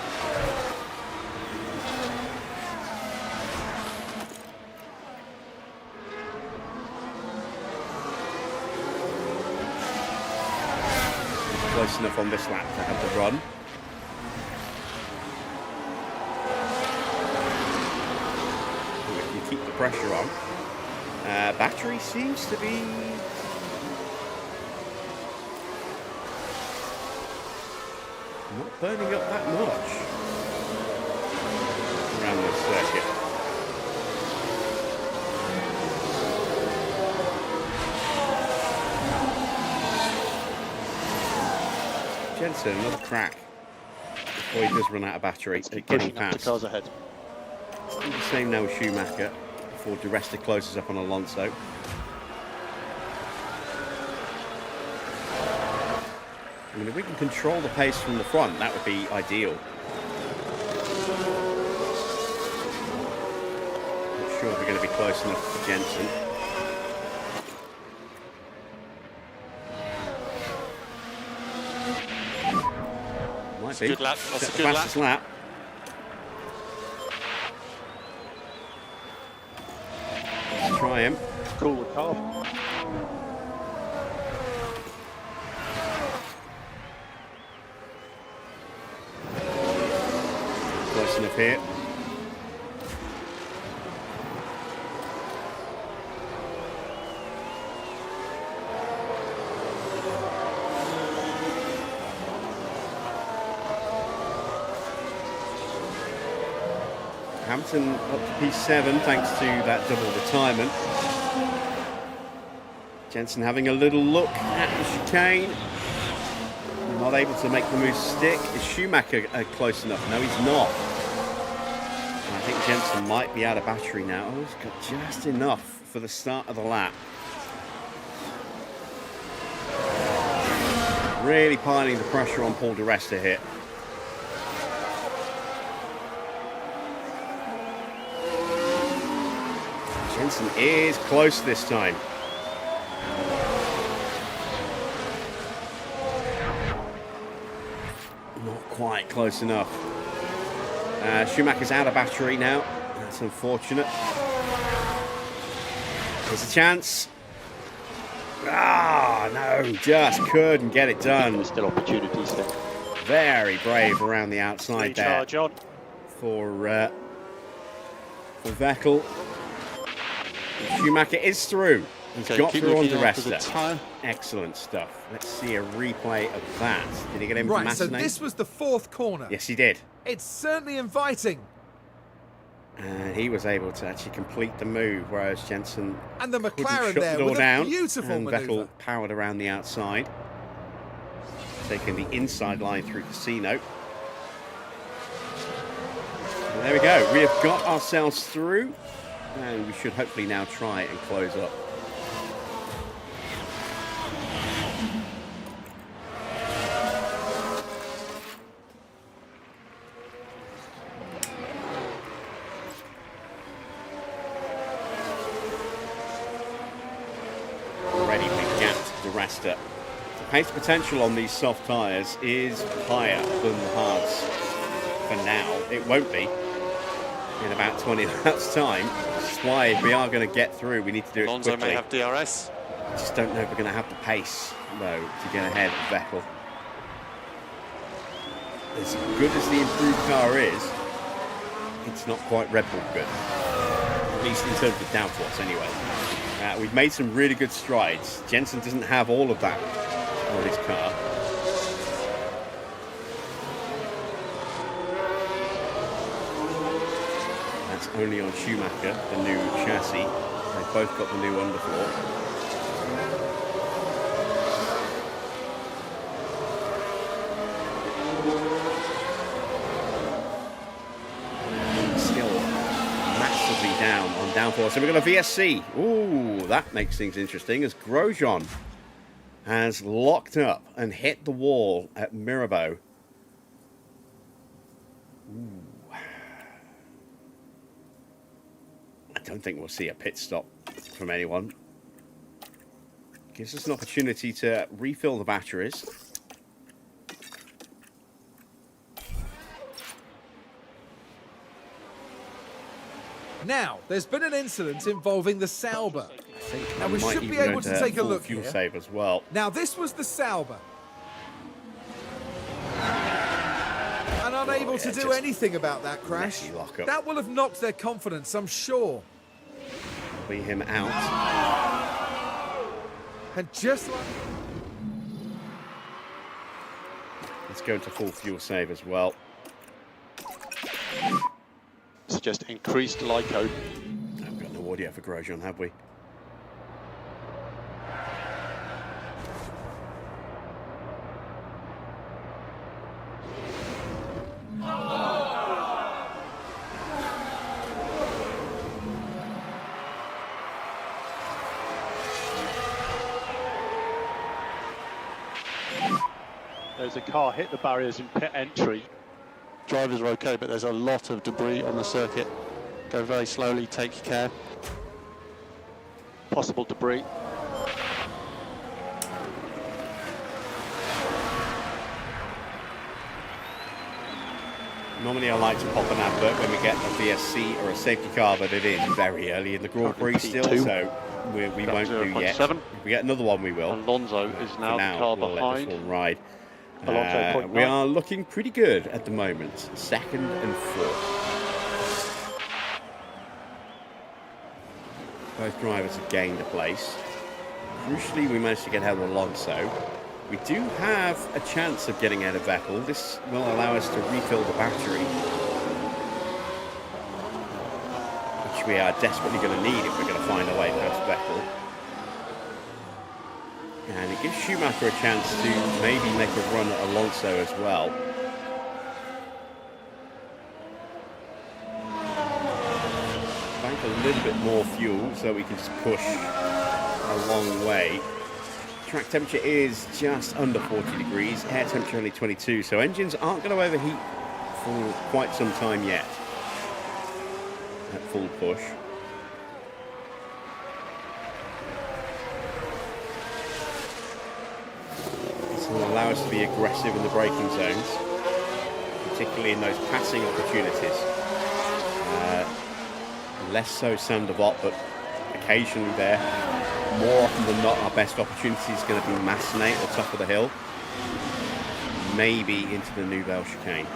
A: Close enough on this lap to have the run. We can keep the pressure on. Battery seems to be not burning up that much around this circuit. Jensen, another crack before he does run out of battery.
C: Keep
A: Getting
C: pushing up the
A: past.
C: cars ahead.
A: Do the same now with Schumacher before Di Resta closes up on Alonso. I mean, if we can control the pace from the front, that would be ideal. Not sure if we're going to be close enough to Jensen. Might be.
C: Good lap. That's
A: Set
C: a
A: the
C: good
A: fastest
C: lap.
A: lap. Let's try him.
E: Cool the car.
A: Close enough here. Hampton up to P7 thanks to that double retirement. Jensen having a little look at the chicane. Not able to make the move stick. Is Schumacher close enough? No, he's not. I think Jensen might be out of battery now. Oh, he's got just enough for the start of the lap. Really piling the pressure on Paul di Resta here. Jensen is close this time. Not quite close enough. Schumacher's out of battery now. That's unfortunate. There's a chance. Ah, no, just couldn't get it done.
E: There's still opportunities there.
A: Very brave around the outside there
E: Recharge on.
A: for Vettel. Schumacher is through. He's got through on di Resta. Excellent stuff. Let's see a replay of that. Did he get in from
B: Right, so
A: Massenet?
B: this was the fourth corner.
A: Yes, he did.
B: It's certainly inviting.
A: And he was able to actually complete the move, whereas Jensen
B: And the
A: couldn't
B: McLaren
A: shut
B: there
A: the door
B: with
A: down.
B: a beautiful
A: And
B: manoeuvre.
A: Vettel powered around the outside, taking the inside line through Casino. And there we go. We have got ourselves through, and we should hopefully now try and close up. Already we've gapped di Resta. The pace potential on these soft tyres is higher than the hards for now. It won't be in about 20 laps time. That's why if we are going to get through, we need to do it
C: Alonso
A: quickly.
C: may have DRS.
A: I just don't know if we're going to have the pace, though, to get ahead of Vettel. As good as the improved car is, it's not quite Red Bull good. At least in terms of downforce, anyway. We've made some really good strides. Jensen doesn't have all of that on his car. That's only on Schumacher, the new chassis. They've both got the new underfloor. Still massively down on downforce. So we've got a VSC. Ooh, that makes things interesting as Grosjean has locked up and hit the wall at Mirabeau. Ooh. I don't think we'll see a pit stop from anyone. Gives us an opportunity to refill the batteries.
B: Now, there's been an incident involving the Sauber. Now, we
A: might
B: should be
A: even go
B: able to take a
A: full
B: look
A: fuel
B: here.
A: save as well.
B: Now, this was the Sauber. And unable to do
A: just
B: anything about that crash.
A: messy lockup.
B: That will have knocked their confidence, I'm sure.
A: Be him out.
B: And just like...
A: Let's go into full fuel save as well.
C: Suggest increased LICO.
A: I've got no audio for Grosjean, have we?
E: There's a car hit the barriers in pit entry.
C: Drivers are okay, but there's a lot of debris on the circuit. Go very slowly, take care.
E: Possible debris.
A: Normally I like to pop an advert when we get a VSC or a safety car, but it is very early in the Grand Prix still,
E: P2.
A: so we won't do yet.
E: 0.7.
A: If we get another one, we will.
E: Alonso is
A: For
E: now the car
A: we'll let
E: behind.
A: this one ride.
E: Alonso 0.9.
A: We are looking pretty good at the moment. Second and fourth. Both drivers have gained a place. Crucially, we managed to get ahead of Alonso. We do have a chance of getting ahead of Vettel. This will allow us to refill the battery, which we are desperately going to need if we're going to find a way past Vettel. And it gives Schumacher a chance to maybe make a run at Alonso as well. Bank a little bit more fuel so we can just push a long way. Track temperature is just under 40 degrees, air temperature only 22, so engines aren't going to overheat for quite some time yet at full push. This will allow us to be aggressive in the braking zones, particularly in those passing opportunities. Less so Sainte Devote, but occasionally there. More often than not, our best opportunity is going to be Massenet or top of the hill. Maybe into the Nouvelle chicane.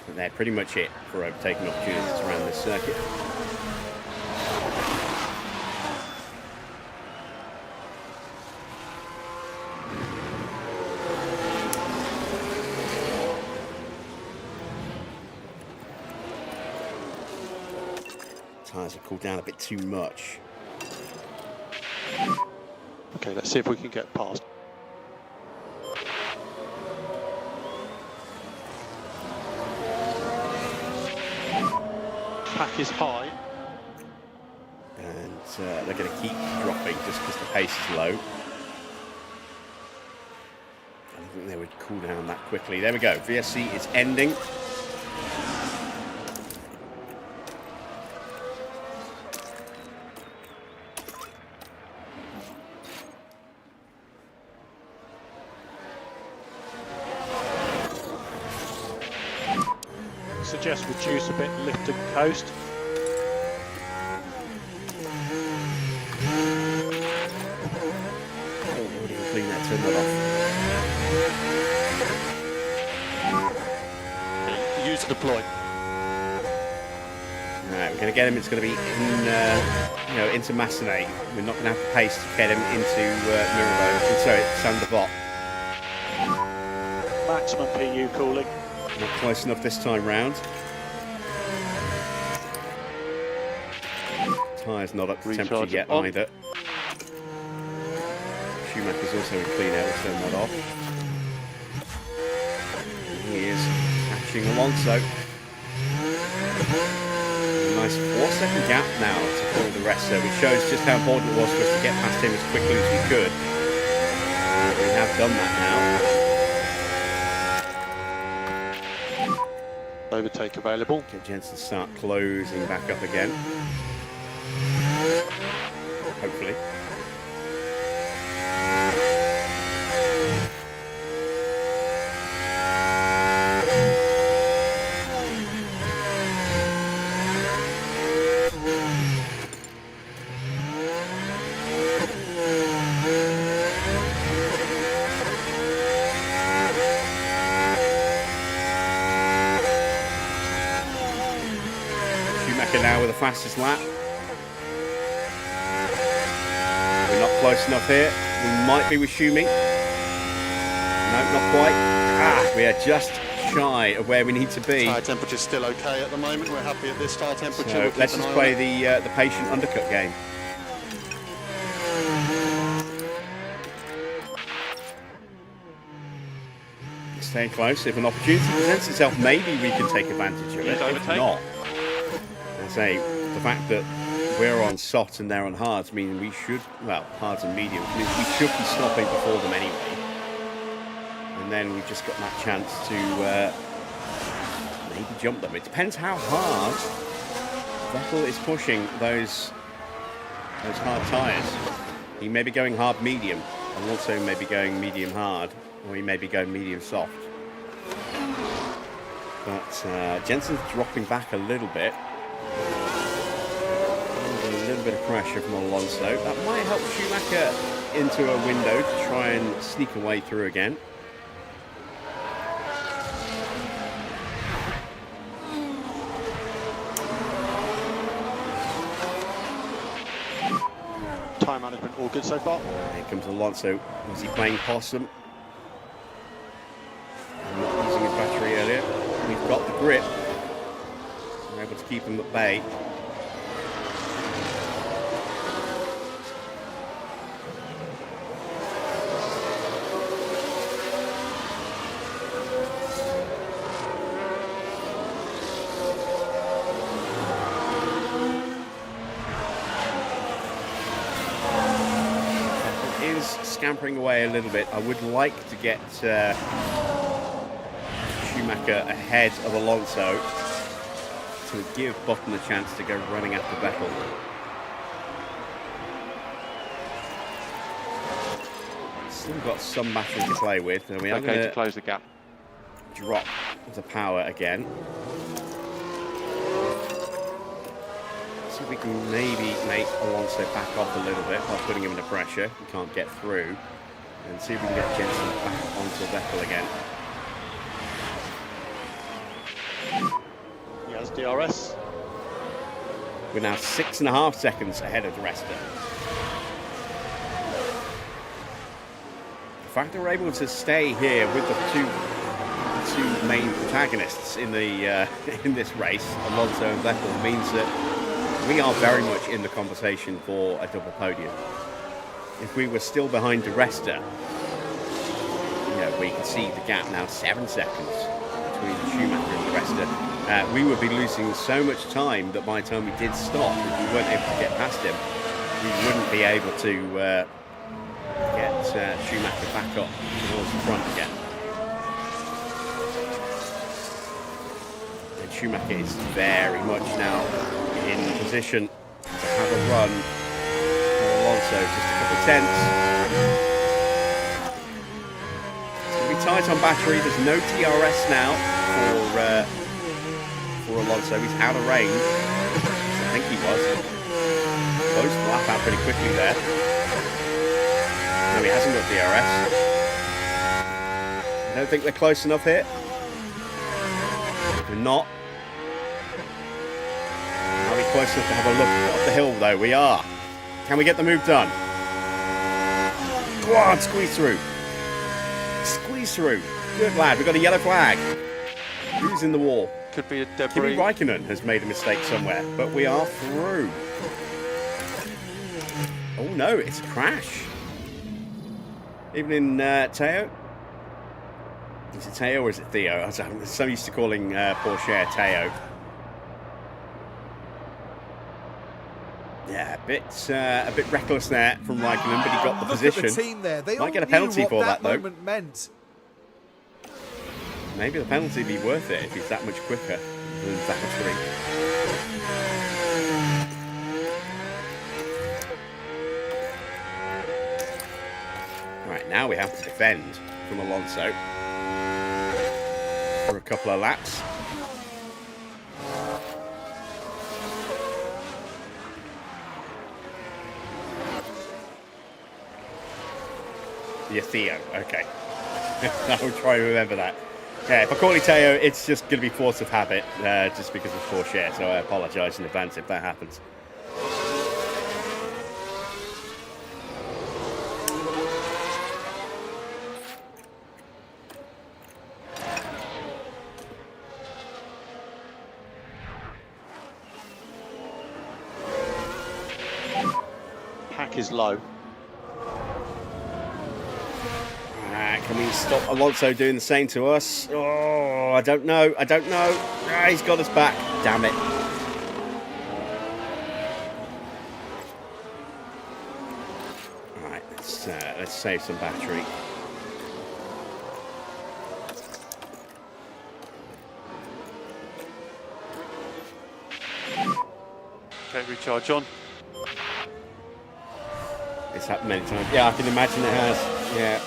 A: But they're pretty much it for overtaking opportunities around this circuit. Tyres have cooled down a bit too much.
C: Okay, let's see if we can get past. Pack is high.
A: And they're going to keep dropping just because the pace is low. I don't think they would cool down that quickly. There we go. VSC is ending.
E: Suggest reduce a bit, lift and coast.
A: Already clean that turn off.
C: Use to deploy.
A: Right, we're going to get him. It's going to be in, into Massenet. We're not going to have the pace to get him into Mirabeau. Sorry, Sainte Devote.
E: Maximum PU cooling.
A: Not close enough this time round. Tyres not up to temperature yet either. Schumacher's also in clean air. We'll turn that off. And he is catching Alonso. Nice 4-second gap now to follow the rest, so which shows just how important it was for us to get past him as quickly as we could. We have done that now.
C: Overtake available.
A: Get Jensen start closing back up again. Hopefully. Now with the fastest lap. We're not close enough here. We might be with Schumi. No, not quite. We are just shy of where we need to be.
C: Tyre temperature's still okay at the moment. We're happy at this tyre temperature.
A: So let's just play the patient undercut game. Staying close. If an opportunity presents itself, maybe we can take advantage of it. If not, say the fact that we're on soft and they're on hards mean we should, well, hards and mediums, means we should be stopping before them anyway. And then we've just got that chance to maybe jump them. It depends how hard Vettel is pushing those hard tyres. He may be going hard medium, and also maybe going medium hard, or he may be going medium soft. But Jensen's dropping back a little bit. A little bit of pressure from Alonso. That might help Schumacher into a window to try and sneak away through again.
E: Time management all good so far.
A: Here comes Alonso. Was he playing possum? I'm not using his battery earlier. We've got the grip. We're able to keep him at bay. scampering away a little bit. I would like to get Schumacher ahead of Alonso to give Button a chance to go running after Vettel. Still got some battery to play with, and we are going
C: to close the gap.
A: Drop the power again. See if we can maybe make Alonso back off a little bit by putting him under pressure. He can't get through. And see if we can get Jensen back onto Vettel again.
E: He has DRS.
A: We're now 6.5 seconds ahead of the rest of them. The fact that we're able to stay here with the two main protagonists in the in this race, Alonso and Vettel, means that we are very much in the conversation for a double podium. If we were still behind the Resta, we can see the gap now 7 seconds between Schumacher and the Resta. We would be losing so much time that by the time we did stop, if we weren't able to get past him, we wouldn't be able to get Schumacher back up towards the front again. And Schumacher is very much now in position to have a run. Alonso just a couple of tenths. It's going to be tight on battery. There's no DRS now for Alonso. He's out of range. I think he was. Closed the lap out pretty quickly there. No, he hasn't got DRS. I don't think they're close enough here. They're not. Are we close enough to have a look up the hill, though? We are. Can we get the move done? Go on, squeeze through. Squeeze through. Good lad, we've got a yellow flag. Who's in the wall?
C: Could be a debris.
A: Kimi Räikkönen has made a mistake somewhere, but we are through. Oh no, it's a crash. Even in Teo? Is it Teo or is it Theo? I'm so used to calling Porsche Teo. Yeah, a bit reckless there from Räikkönen, but he got the position.
B: Look at the team there. They
A: might get a
B: all
A: penalty
B: knew
A: for
B: what
A: that, though.
B: Moment meant.
A: Maybe the penalty would be worth it if he's that much quicker than Valtteri. Right, now we have to defend from Alonso for a couple of laps. Yeah, Theo, okay. I'll try to remember that. Yeah, if I call it Teo, it's just going to be force of habit, just because of Porsche, so I apologise in advance if that happens.
E: Pack is low.
A: Can we stop Alonso doing the same to us? Oh, I don't know. He's got us back. Damn it. All right, let's save some battery.
C: Okay, recharge on.
A: It's happened many times. Yeah, I can imagine it has. Yeah.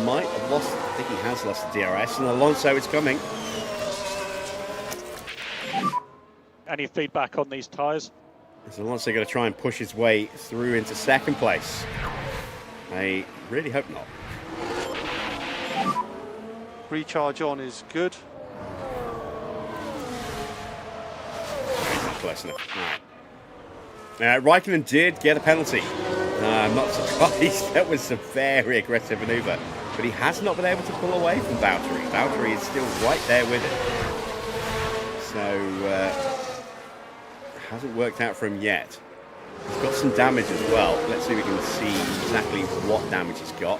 A: Might have lost, I think he has lost the DRS, and Alonso is coming.
E: Any feedback on these tyres?
A: Is Alonso going to try and push his way through into second place? I really hope not.
C: Recharge on is good.
A: He's not close enough. All right. Räikkönen did get a penalty. I'm not surprised. That was a very aggressive manoeuvre. But he has not been able to pull away from Valtteri. Valtteri is still right there with it. So, hasn't worked out for him yet. He's got some damage as well. Let's see if we can see exactly what damage he's got.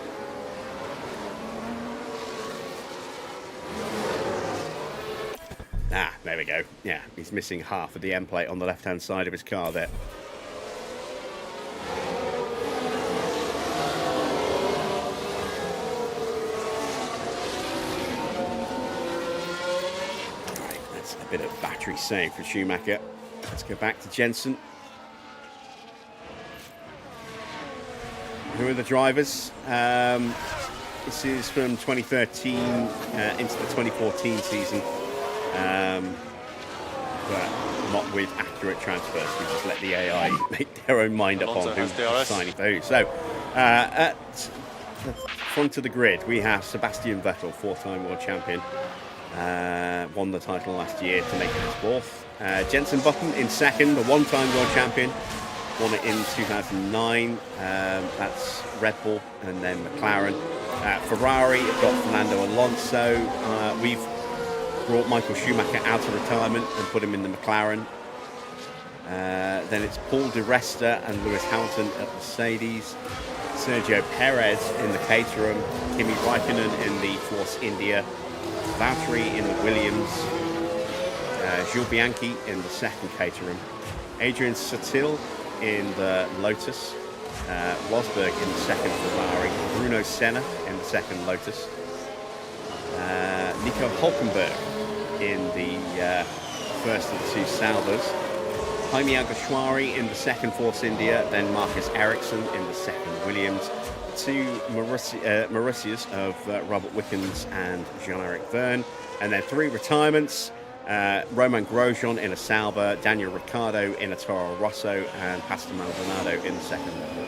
A: Ah, there we go. Yeah, he's missing half of the end plate on the left-hand side of his car there. Right, that's a bit of battery save for Schumacher. Let's go back to Jensen. Who are the drivers? This is from 2013 into the 2014 season. But not with accurate transfers. We just let the AI make their own mind up on who's signing for who. So, at the front of the grid, we have Sebastian Vettel, 4-time world champion. Won the title last year to make it his fourth. Jensen Button in second, the 1-time world champion. Won it in 2009. That's Red Bull and then McLaren. Ferrari got Fernando Alonso. We've brought Michael Schumacher out of retirement and put him in the McLaren. Then it's Paul Di Resta and Lewis Hamilton at Mercedes. Sergio Perez in the Caterham. Kimi Raikkonen in the Force India. Valtteri in the Williams. Jules Bianchi in the second Caterham. Adrian Sutil in the Lotus. Rosberg in the second Ferrari. Bruno Senna in the second Lotus. Nico Hulkenberg in the first of the two Saubers. Jaime Alguersuari in the second Force India, then Marcus Ericsson in the second Williams. Two Mauritius of Robert Wickens and Jean-Eric Verne. And then three retirements. Romain Grosjean in a Sauber, Daniel Ricciardo in a Toro Rosso, and Pastor Maldonado in the second Red Bull.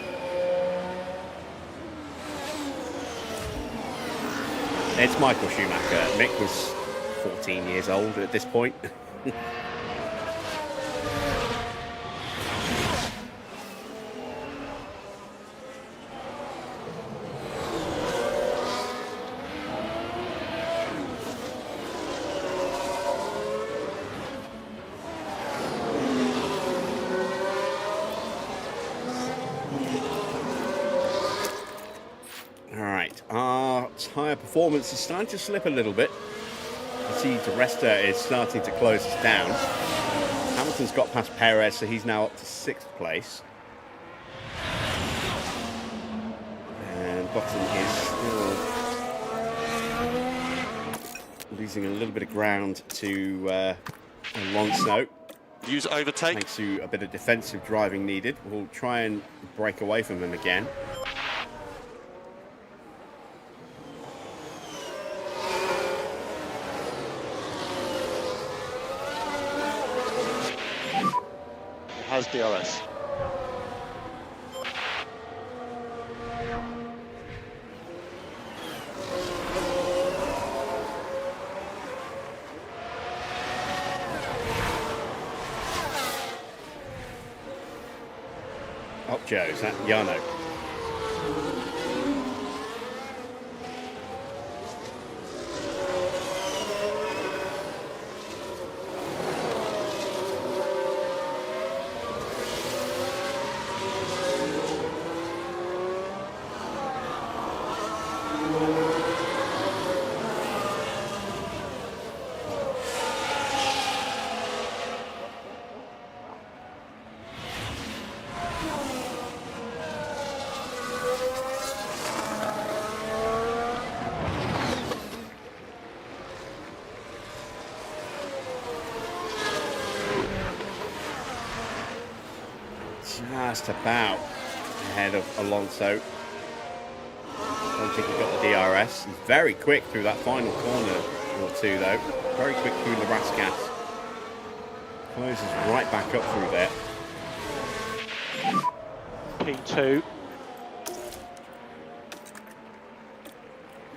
A: It's Michael Schumacher. Mick was 14 years old at this point. Tyre performance is starting to slip a little bit. I see Di Resta is starting to close us down. Hamilton's got past Perez, so he's now up to 6th place. And Button is still losing a little bit of ground to Alonso.
C: Use overtake.
A: Thanks to a bit of defensive driving needed. We'll try and break away from him again.
E: Has DRS.
A: Opjo, is that Yano? Just about ahead of Alonso. Don't think he got the DRS. He's very quick through that final corner or two, though. Very quick through the Rascas. Closes right back up through there.
E: P2.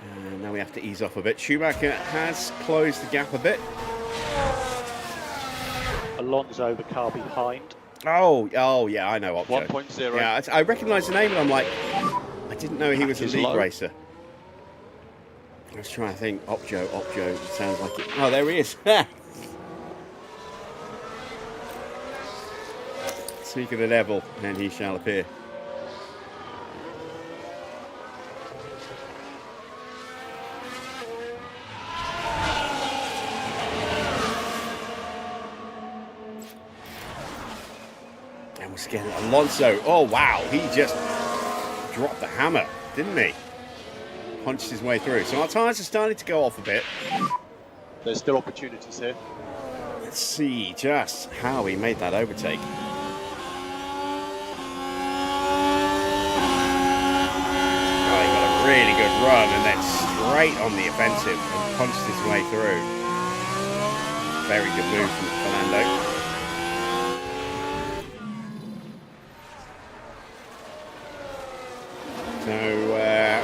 A: And now we have to ease off a bit. Schumacher has closed the gap a bit.
E: Alonso, the car behind.
A: Oh, yeah, I know Opjo.
E: 1.0.
A: Yeah, I recognise the name, and I'm like, I didn't know he was a league racer. I was trying to think, Opjo, sounds like it. Oh, there he is. Speak of the devil, and he shall appear. And once again, Alonso. Oh, wow. He just dropped the hammer, didn't he? Punched his way through. So our tyres are starting to go off a bit.
E: There's still opportunities here.
A: Let's see just how he made that overtake. Oh, he got a really good run and then straight on the offensive and punched his way through. Very good move from Fernando. So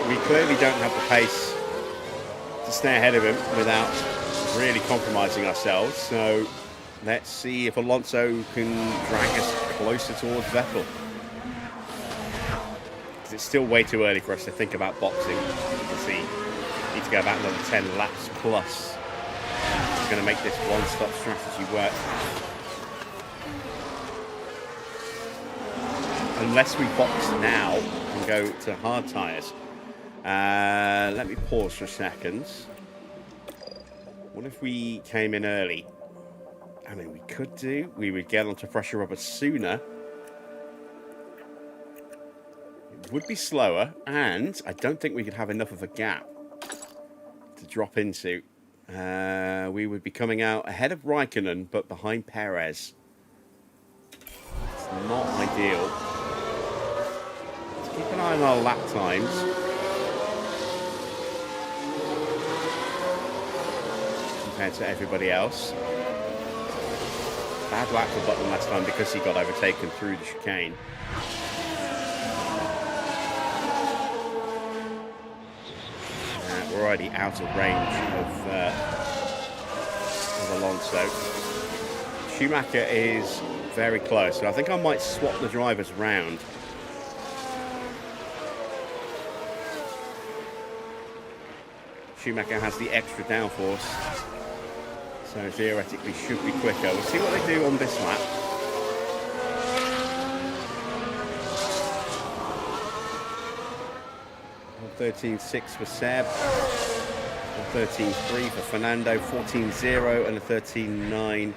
A: we clearly don't have the pace to stay ahead of him without really compromising ourselves. So let's see if Alonso can drag us closer towards Vettel. Because it's still way too early for us to think about boxing. You can see we need to go about another 10 laps plus. It's going to make this one-stop strategy work. Unless we box now and go to hard tyres. Let me pause for a second. What if we came in early? I mean, we could do. We would get onto pressure rubber sooner. It would be slower, and I don't think we could have enough of a gap to drop into. We would be coming out ahead of Raikkonen, but behind Perez. It's not ideal. Let's keep an eye on our lap times. Compared to everybody else. Bad lap for Button last time because he got overtaken through the chicane. We're already out of range of Alonso. Schumacher is very close, so I think I might swap the drivers round. Schumacher has the extra downforce, so theoretically should be quicker. We'll see what they do on this lap. A 13.6 for Seb, a 13.3 for Fernando, 14.0 and a 13.9.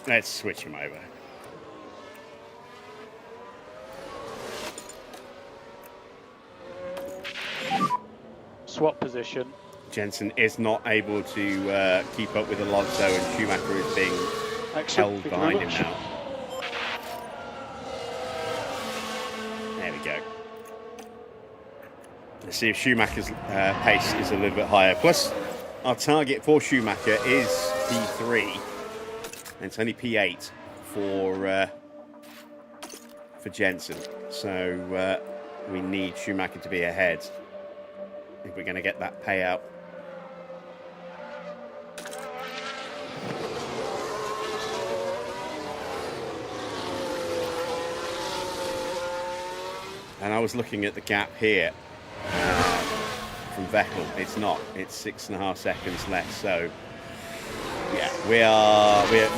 A: Let's switch him over.
E: Swap position.
A: Jensen is not able to keep up with Alonso, and Schumacher is being held behind him now. There we go. Let's see if Schumacher's pace is a little bit higher. Plus, our target for Schumacher is P3. And it's only P8 for Jensen, so we need Schumacher to be ahead if we're going to get that payout. And I was looking at the gap here from Vettel. It's not. It's 6.5 seconds less. So. Yeah,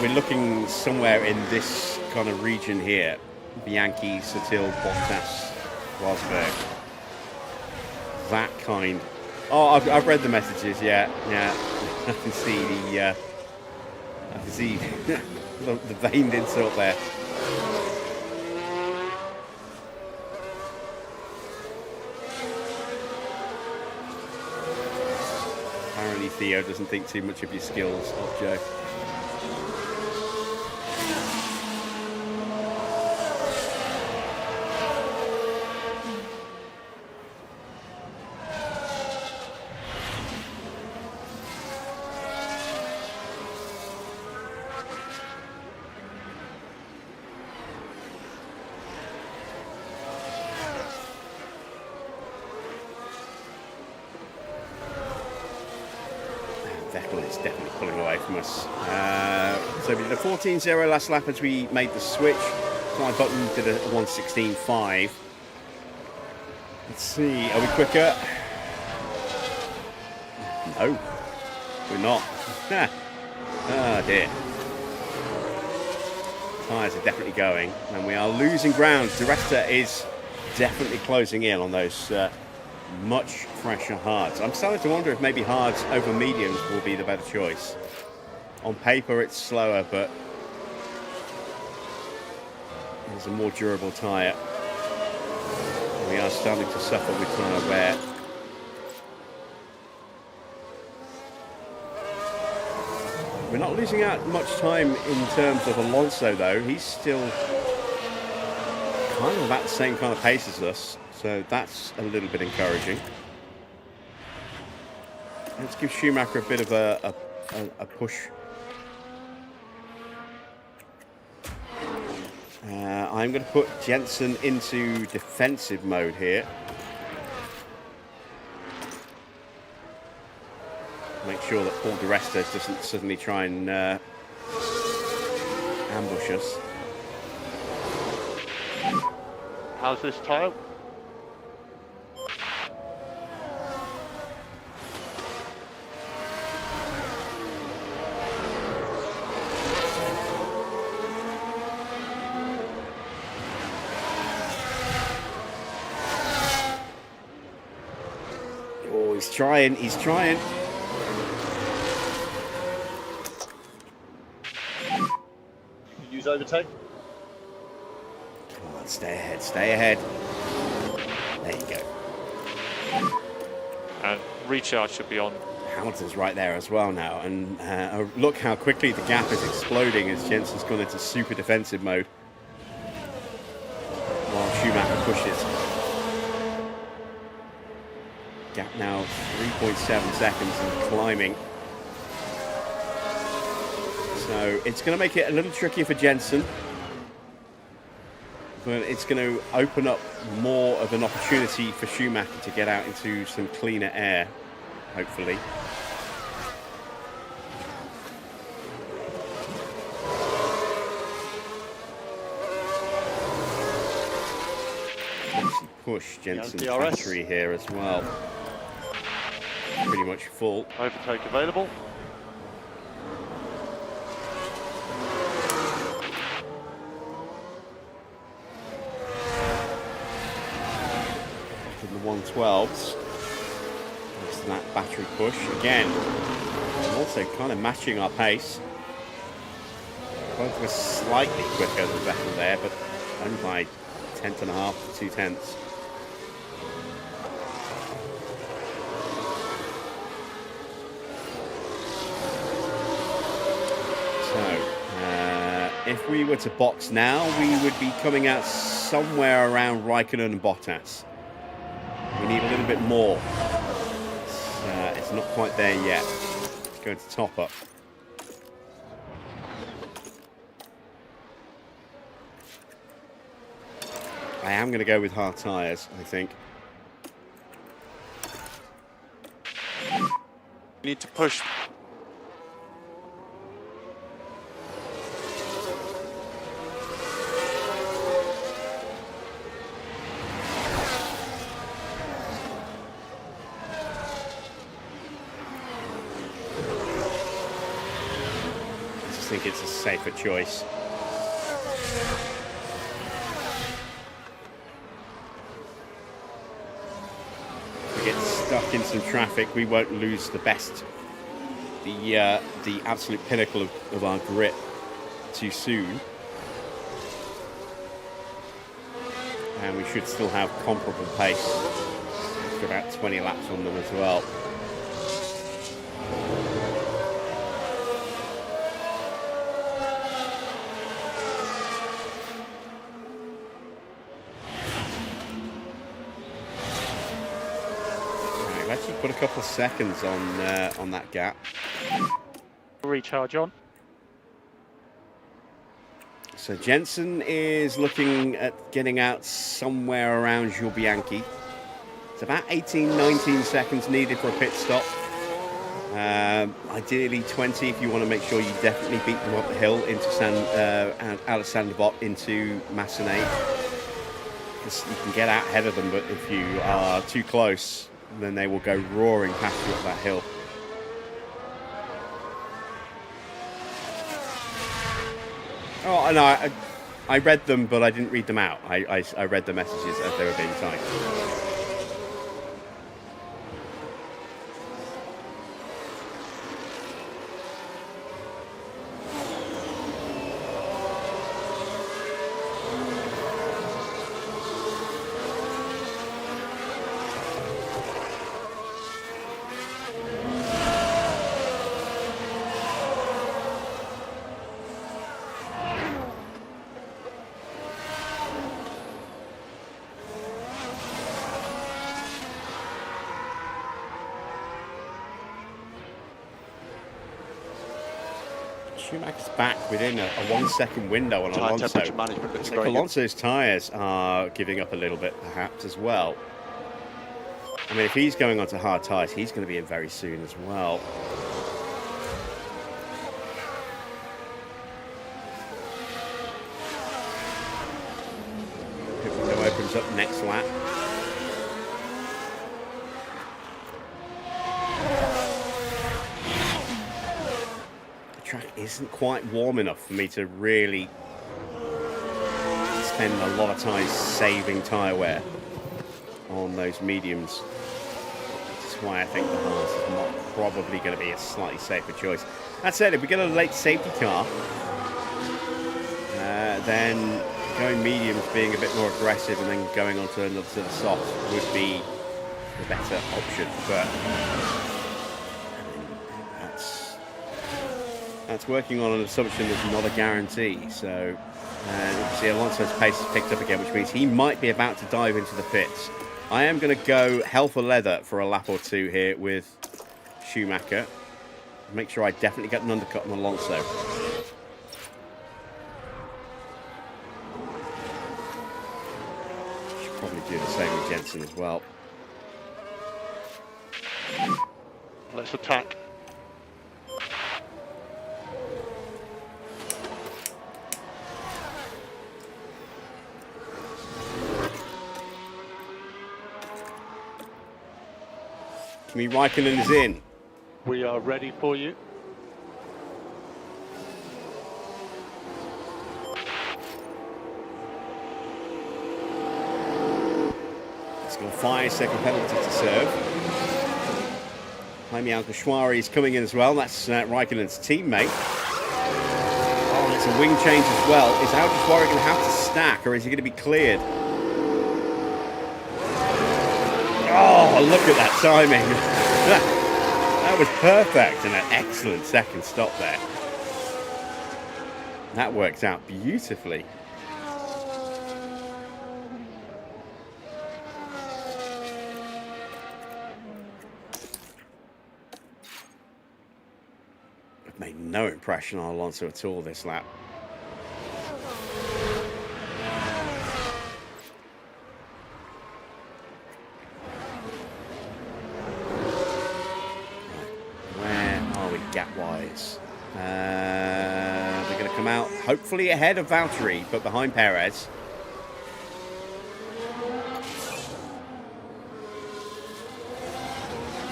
A: we're looking somewhere in this kind of region here. Bianchi, Sutil, Bottas, Rosberg. That kind. Oh, I've read the messages. Yeah. I can see the veined insult there. Apparently Theo doesn't think too much of your skills, Joe. Vettel it's definitely pulling away from us. So we did a 14.0 last lap as we made the switch. Fly button did a 1:16.5. Let's see, are we quicker? No, we're not. Oh dear. Tyres are definitely going, and we are losing ground. Di Resta is definitely closing in on those much fresher hards. I'm starting to wonder if maybe hards over mediums will be the better choice. On paper it's slower, but it's a more durable tyre. We are starting to suffer with tyre wear. We're not losing out much time in terms of Alonso though. He's still kind of about the same kind of pace as us, so that's a little bit encouraging. Let's give Schumacher a bit of a push. I'm going to put Jensen into defensive mode here. Make sure that Paul Di Resta doesn't suddenly try and ambush us.
E: How's this tyre?
A: Oh, he's trying, he's trying.
E: Use overtake.
A: Come on, stay ahead, stay ahead. There you go.
F: And recharge should be on.
A: Hamilton's right there as well now, and look how quickly the gap is exploding as Jensen's gone into super defensive mode while Schumacher pushes. Gap now 3.7 seconds and climbing. So it's going to make it a little trickier for Jensen, but it's going to open up more of an opportunity for Schumacher to get out into some cleaner air, hopefully. Push Jensen's battery here as well. Pretty much full.
E: Overtake available.
A: In the 112s. That's that battery push again. And also kind of matching our pace. Both of us slightly quicker than Vettel there, but only by 10.5 to 2/10. If we were to box now, we would be coming out somewhere around Raikkonen and Bottas. We need a little bit more. It's not quite there yet. Let's go to top up. I am going to go with hard tyres, I think.
F: You need to push.
A: I think it's a safer choice. If we get stuck in some traffic, we won't lose the best, the absolute pinnacle of our grit too soon. And we should still have comparable pace after about 20 laps on them as well. Put a couple of seconds on that gap.
E: Recharge on.
A: So Jensen is looking at getting out somewhere around Jules Bianchi. It's about 18, 19 seconds needed for a pit stop. Ideally 20 if you want to make sure you definitely beat them up the hill into out of Sandbot into Massenet. Because you can get out ahead of them, but if you are too close, then they will go roaring past you up that hill. Oh, no, I read them, but I didn't read them out. I read the messages as they were being typed. Schumacher's back within a 1 second window on
C: Tyre
A: Alonso.
C: temperature management looks
A: Like
C: very good.
A: Alonso's tyres are giving up a little bit, perhaps, as well. I mean, if he's going onto hard tyres, he's going to be in very soon as well. Pit window opens up next lap. Track isn't quite warm enough for me to really spend a lot of time saving tyre wear on those mediums. Which is why I think the hards is not probably going to be a slightly safer choice. That said, if we get a late safety car, then going mediums, being a bit more aggressive, and then going on to another sort of soft would be the better option. But that's working on an assumption that's not a guarantee. So you see Alonso's pace has picked up again, which means he might be about to dive into the pits. I am going to go hell for leather for a lap or two here with Schumacher. Make sure I definitely get an undercut on Alonso. Should probably do the same with Jensen as well.
C: Let's attack.
A: Kimi Raikkonen is in.
E: We are ready for you.
A: It's got a 5-second penalty to serve. Jaime Alguersuari is coming in as well. That's Raikkonen's teammate. Oh, it's a wing change as well. Is Alguersuari going to have to stack, or is he going to be cleared? Oh, look at that timing. That was perfect, and an excellent second stop there. That worked out beautifully. I've made no impression on Alonso at all this lap. Gap-wise, they're going to come out hopefully ahead of Valtteri, but behind Perez.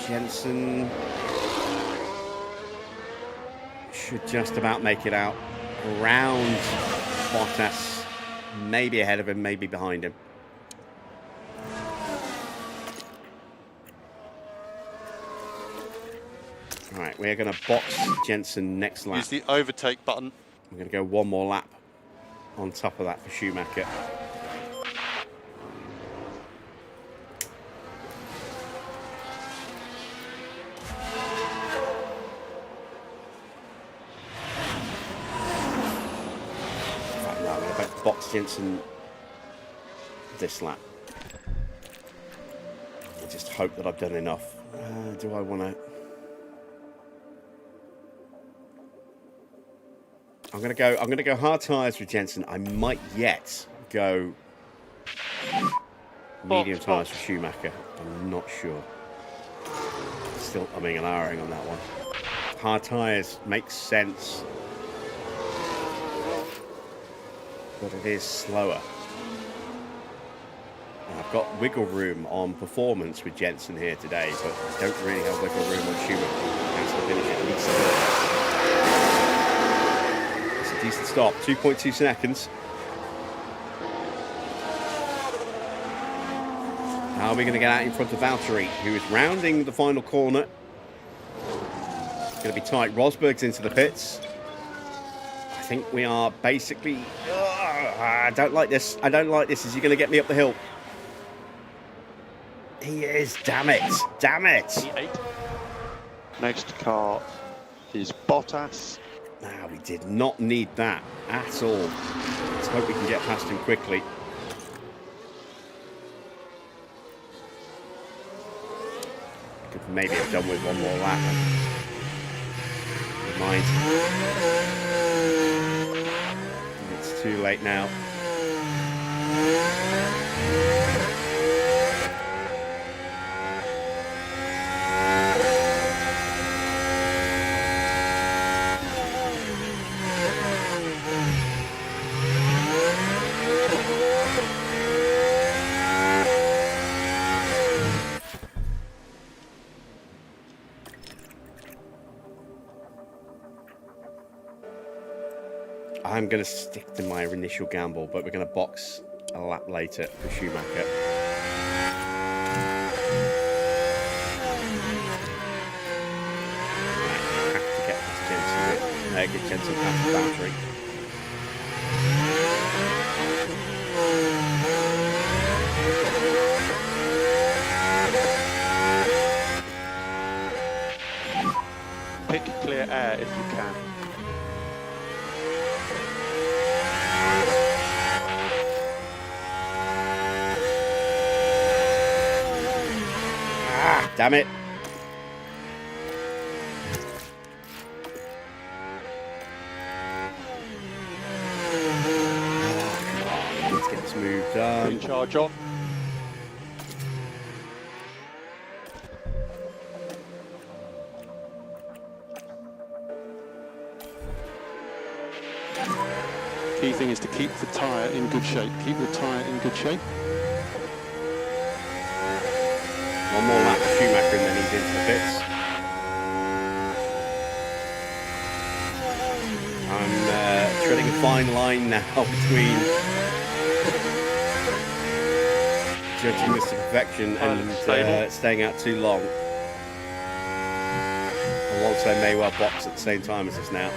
A: Jensen should just about make it out around Bottas, maybe ahead of him, maybe behind him. Right, we're going to box Jensen next lap.
C: Use the overtake button.
A: We're going to go one more lap on top of that for Schumacher. In fact, no, I'm going to box Jensen this lap. I just hope that I've done enough. Do I want to... I'm gonna go hard tyres with Jensen. I might yet go medium tyres for Schumacher. I'm not sure. still umming and ahhing on that one. Hard tyres makes sense, but it is slower. And I've got wiggle room on performance with Jensen here today, but I don't really have wiggle room on Schumacher. Has to finish at least third. It's a decent stop, 2.2 seconds. How are we going to get out in front of Valtteri, who is rounding the final corner? It's going to be tight. Rosberg's into the pits. I think we are basically... I don't like this. I don't like this. Is he going to get me up the hill? He is. Damn it. Damn it.
C: Next car is Bottas.
A: Nah, we did not need that at all. Let's hope we can get past him quickly. Could maybe have done with one more lap. Never mind. It's too late now. I'm going to stick to my initial gamble, but we're going to box a lap later for Schumacher. Right, have to get past Jensen. Get Jensen past the Valtteri.
C: Pick clear air if you can.
A: Damn it. Let's get this move done.
C: Recharge on. Key thing is to keep the tyre in good shape. Keep the tyre in good shape.
A: One more lap for Schumacher and then he's into the pits. I'm treading a fine line now between judging this to perfection and staying out too long. Alonso may well box at the same time as us now.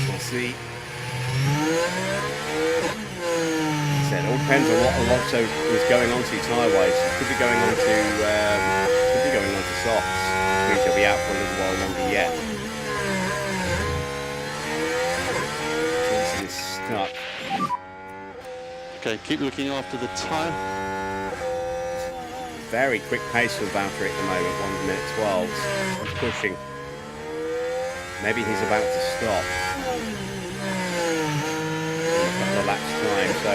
A: We'll see. It all depends on what Alonso is going on to tyre-wise. He could be going on to softs, which means he'll be out for a little while longer yet. Jensen is stuck.
C: Okay, keep looking after the tyre.
A: Very quick pace for Valtteri at the moment, 1 minute 12. He's pushing. Maybe he's about to stop. In a couple of laps time, so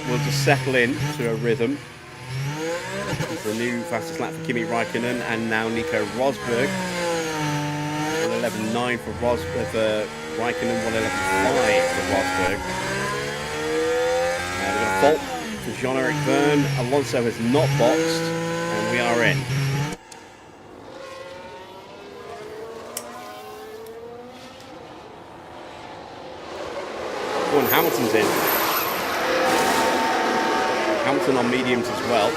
A: we'll just settle in to a rhythm. It's the new fastest lap for Kimi Raikkonen and now Nico Rosberg. 1:11.9 for Raikkonen, 1:11.5 for Rosberg. We've got a fault for Jean-Eric Verne. Alonso has not boxed and we are in. Oh, and Hamilton's in. Hamilton on mediums as well.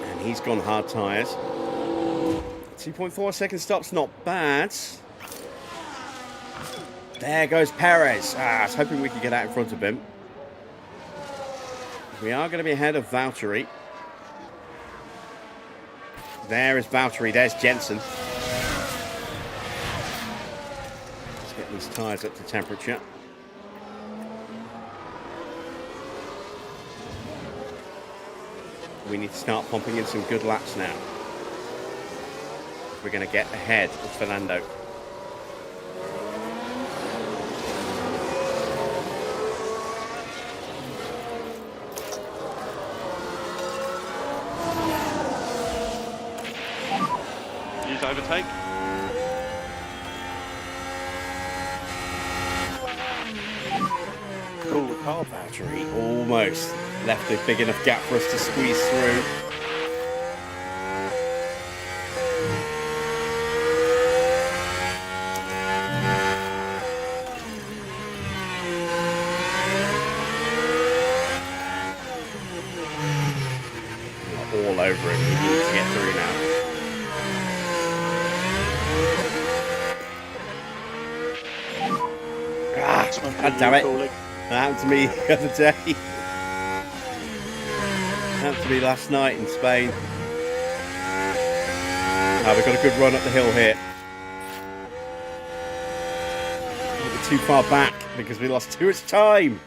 A: And he's gone hard tyres. 2.4 second stop's not bad. There goes Perez. I was hoping we could get out in front of him. We are going to be ahead of Valtteri. There is Valtteri. There's Jensen. Let's get these tyres up to temperature. We need to start pumping in some good laps now. We're going to get ahead of Fernando.
F: overtake.
E: Cool car.
A: Valtteri almost left a big enough gap for us to squeeze through. All over him. He needs to get through now. God damn it. That happened to me the other day. Happened to me last night in Spain. We've got a good run up the hill here. We're too far back because we lost too much time.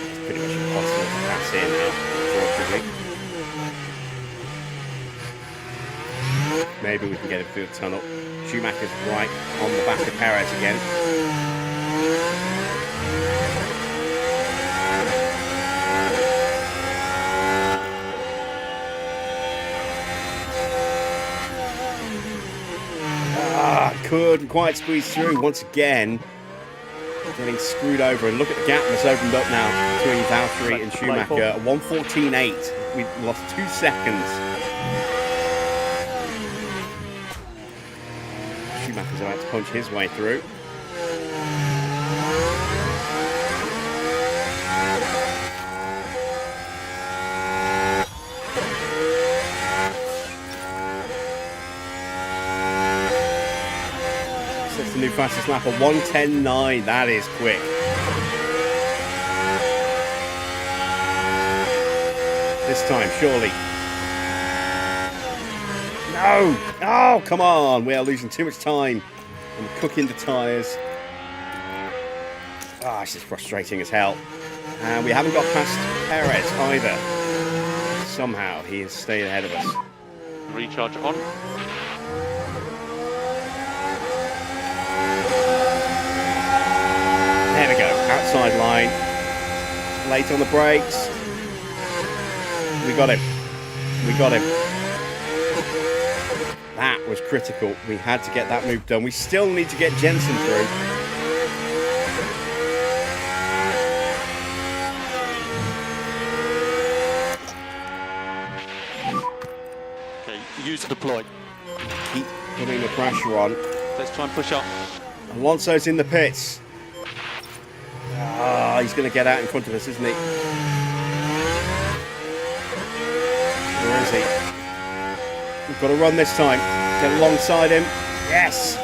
A: It's pretty much impossible to pass here now, unfortunately. Maybe we can get him through the tunnel. Schumacher's right on the back of Perez again. Couldn't quite squeeze through once again. Getting screwed over, and look at the gap that's opened up now between Valtteri and Schumacher. 1:14.8. We lost 2 seconds. Schumacher's about to punch his way through. That's the new fastest lap of 1:10.9. That is quick. This time, surely. No! Oh, come on! We are losing too much time. And cooking the tyres. Ah, this is frustrating as hell. And we haven't got past Perez either. Somehow he has stayed ahead of us.
F: Recharge on.
A: There we go. Outside line. Late on the brakes. We got him. We got him. That was critical. We had to get that move done. We still need to get Jensen through.
C: Okay, use deploy.
A: Keep putting the pressure on.
C: Let's try and push up.
A: Alonso's in the pits. Ah, he's going to get out in front of us, isn't he? Where is he? We've got to run this time. Get alongside him. Yes!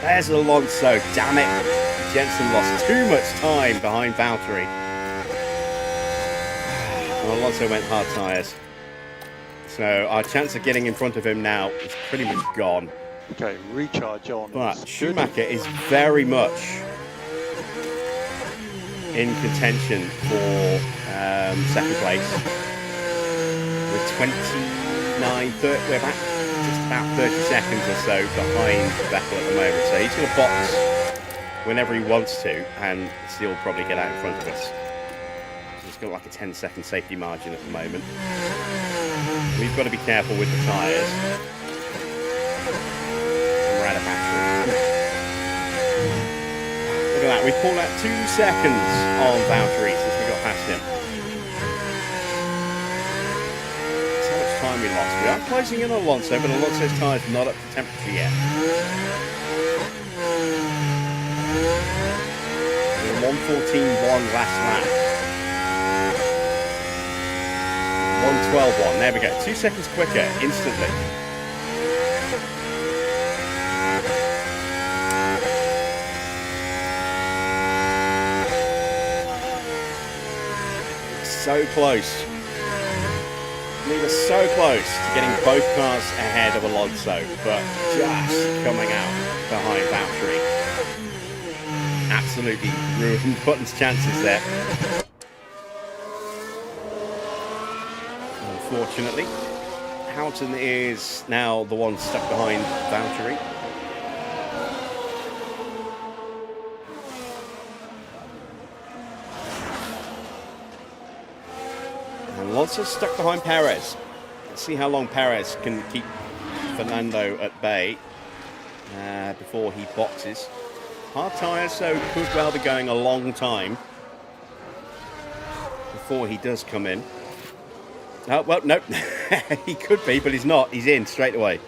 A: There's Alonso. Damn it. Jensen lost too much time behind Valtteri. And Alonso went hard tyres. So our chance of getting in front of him now is pretty much gone.
E: Okay, recharge on.
A: But Schumacher is very much in contention for second place. With 30, we're back just about 30 seconds or so behind Vettel at the moment. So he's going to box whenever he wants to and still probably get out in front of us. He's got like a 10-second safety margin at the moment. We've got to be careful with the tyres. We're out of battery. Look at that, we pulled out 2 seconds on Valtteri since we got past him. That's how much time we lost. We are closing in on Alonso, but Alonso's tyre's not up to temperature yet. We're 1:14.1 last lap. 1:12.1, there we go. 2 seconds quicker, instantly. So close. We were so close to getting both cars ahead of Alonso, but just coming out behind Valtteri. Absolutely ruined Button's chances there. Unfortunately, Houghton is now the one stuck behind Valtteri. also stuck behind Perez. Let's see how long Perez can keep Fernando at bay before he boxes. Hard tyres, so could well be going a long time before he does come in. Oh, well, no. He could be, but he's not. He's in straight away.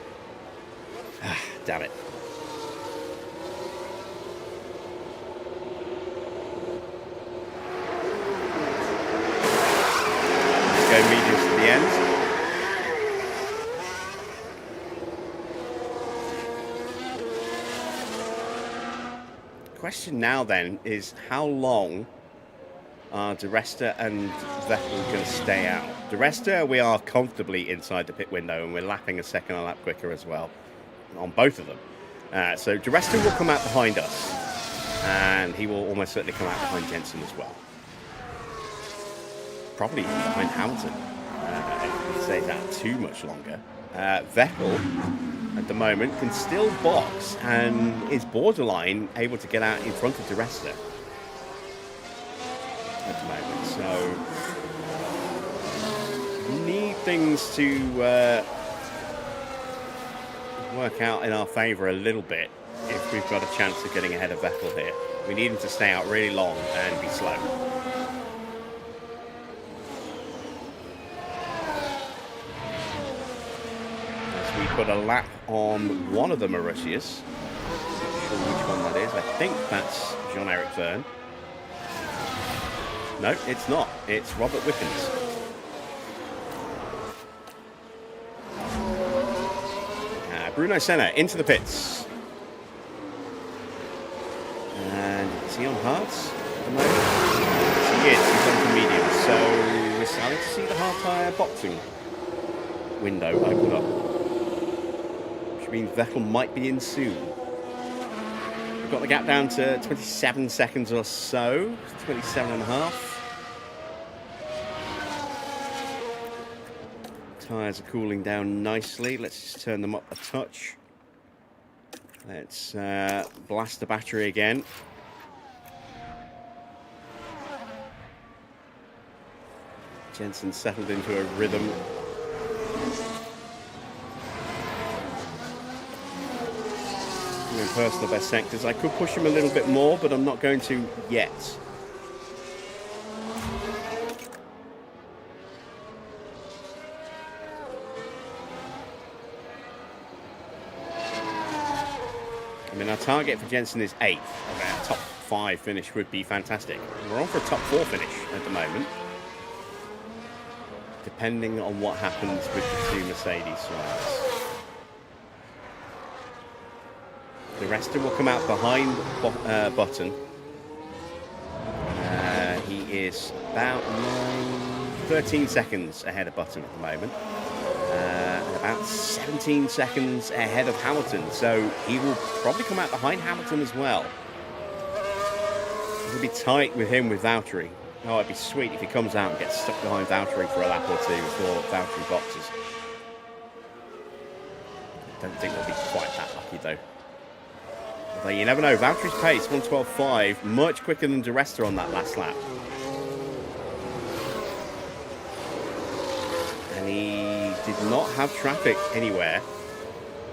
A: Damn it. Let's go mediums to the end. Question now then is how long are Di Resta and Vettel going to stay out? Di Resta, we are comfortably inside the pit window and we're lapping a second a lap quicker as well on both of them. So Di Resta will come out behind us and he will almost certainly come out behind Jensen as well. Probably even behind Hamilton if he stays out too much longer. Vettel at the moment can still box and is borderline able to get out in front of Di Resta at the moment. So we need things to work out in our favour a little bit if we've got a chance of getting ahead of Vettel here. We need him to stay out really long and be slow. As we put a lap on one of the Mauritius. Not sure which one that is. I think that's Jean-Eric Verne. No, it's not. It's Robert Wickens. Bruno Senna into the pits. And is he on hards at the moment? Yes, he is. He's on for medium. So we're starting to see the hard tyre boxing window open up. Which means Vettel might be in soon. We've got the gap down to 27 seconds or so. 27 and a half. Tyres are cooling down nicely. Let's just turn them up a touch. Let's blast the battery again. Jensen settled into a rhythm. In personal best sectors, I could push him a little bit more, but I'm not going to yet. I mean, our target for Jensen is 8th. A top 5 finish would be fantastic. We're on for a top 4 finish at the moment, depending on what happens with the 2 Mercedes drivers. The rest will come out behind Button. He is about 13 seconds ahead of Button at the moment. And about 17 seconds ahead of Hamilton. So he will probably come out behind Hamilton as well. It'll be tight with him with Valtteri. Oh, it'd be sweet if he comes out and gets stuck behind Valtteri for a lap or 2 before Valtteri boxes. I don't think we'll be quite that lucky though. Although you never know, Valtteri's pace, 1:12.5, much quicker than Di Resta on that last lap. And he did not have traffic anywhere.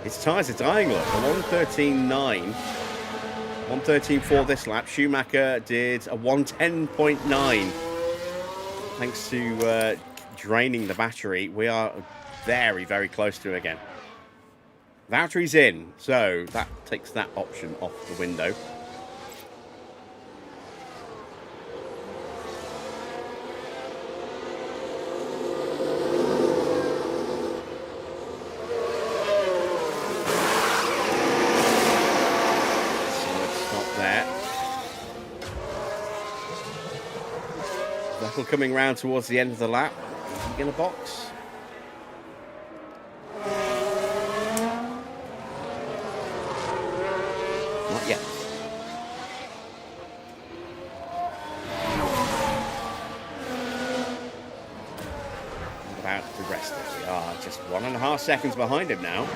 A: His tyres are dying, look, a 1:13.9. 1:13.4 this lap. Schumacher did a 1:10.9. Thanks to draining the battery. We are very, very close to it again. Valtteri's in, so that takes that option off the window. So let's stop there. Vettel coming round towards the end of the lap. Is he going to box? Not yet. What about the rest of it? We are just 1.5 seconds behind him now.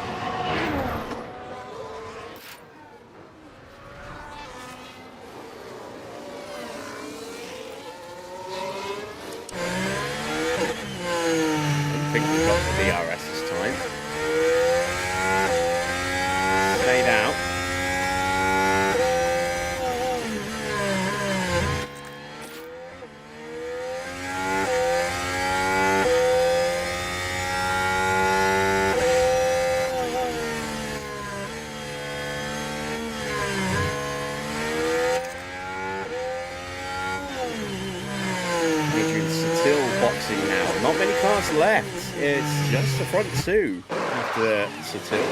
A: cars left. It's just the front two after Sutil.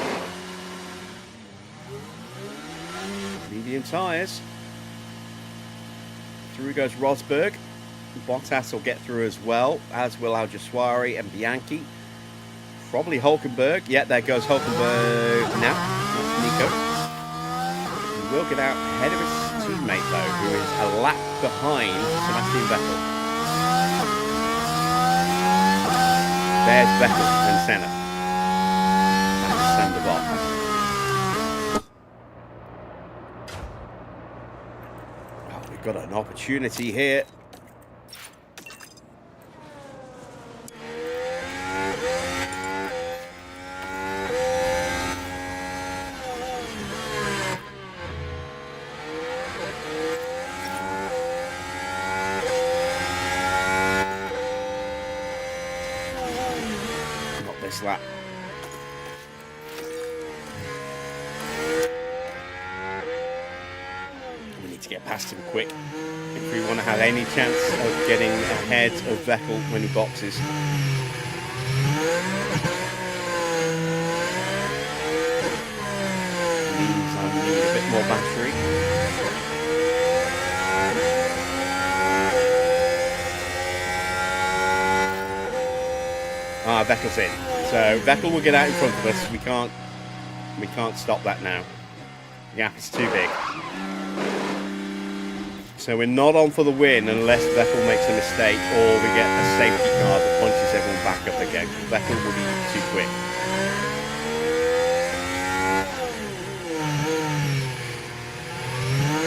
A: Medium tyres. Through goes Rosberg. Bottas will get through as well, as will Al Jaswari and Bianchi. Probably Hulkenberg. Yeah, there goes Hulkenberg now. That's Nico. He will get out ahead of his teammate, though, who is a lap behind Sebastian Vettel. There's Vettel and Senna. And Sandoval. Oh, we've got an opportunity here. Lap. We need to get past him quick if we want to have any chance of getting ahead of Vettel when he boxes. Means I need a bit more battery. Ah, Vettel's in. So Vettel will get out in front of us. We can't stop that now. The gap is too big. So we're not on for the win unless Vettel makes a mistake or we get a safety car that punches everyone back up again. Vettel will be too quick.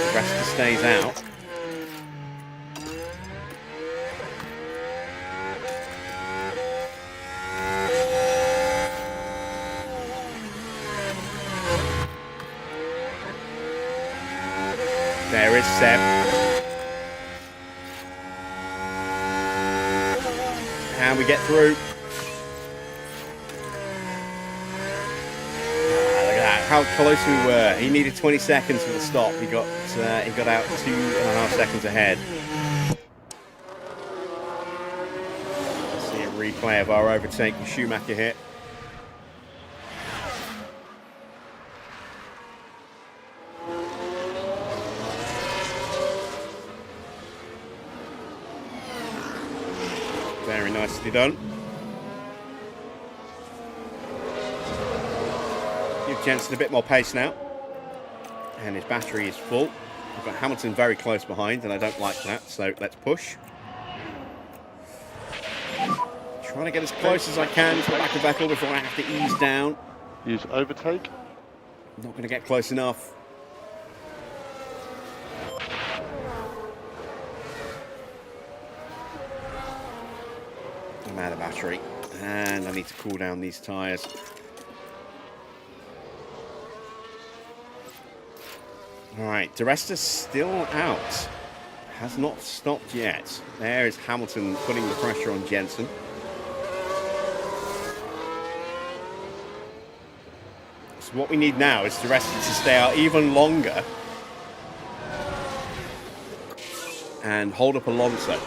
A: The rest stays out. There is Seb. And we get through. Look at that, how close we were. He needed 20 seconds for the stop. He got out 2.5 seconds ahead. Let's see a replay of our overtake with Schumacher here. Very nicely done. Give Jensen a bit more pace now. And his battery is full. We've got Hamilton very close behind, and I don't like that, so let's push. Trying to get as close as I can to the back of Vettel before I have to ease down.
C: Use overtake.
A: Not going to get close enough. I'm out of battery, and I need to cool down these tyres. All right, Di Resta's still out. Has not stopped yet. There is Hamilton putting the pressure on Jensen. So what we need now is Di Resta to stay out even longer and hold up Alonso.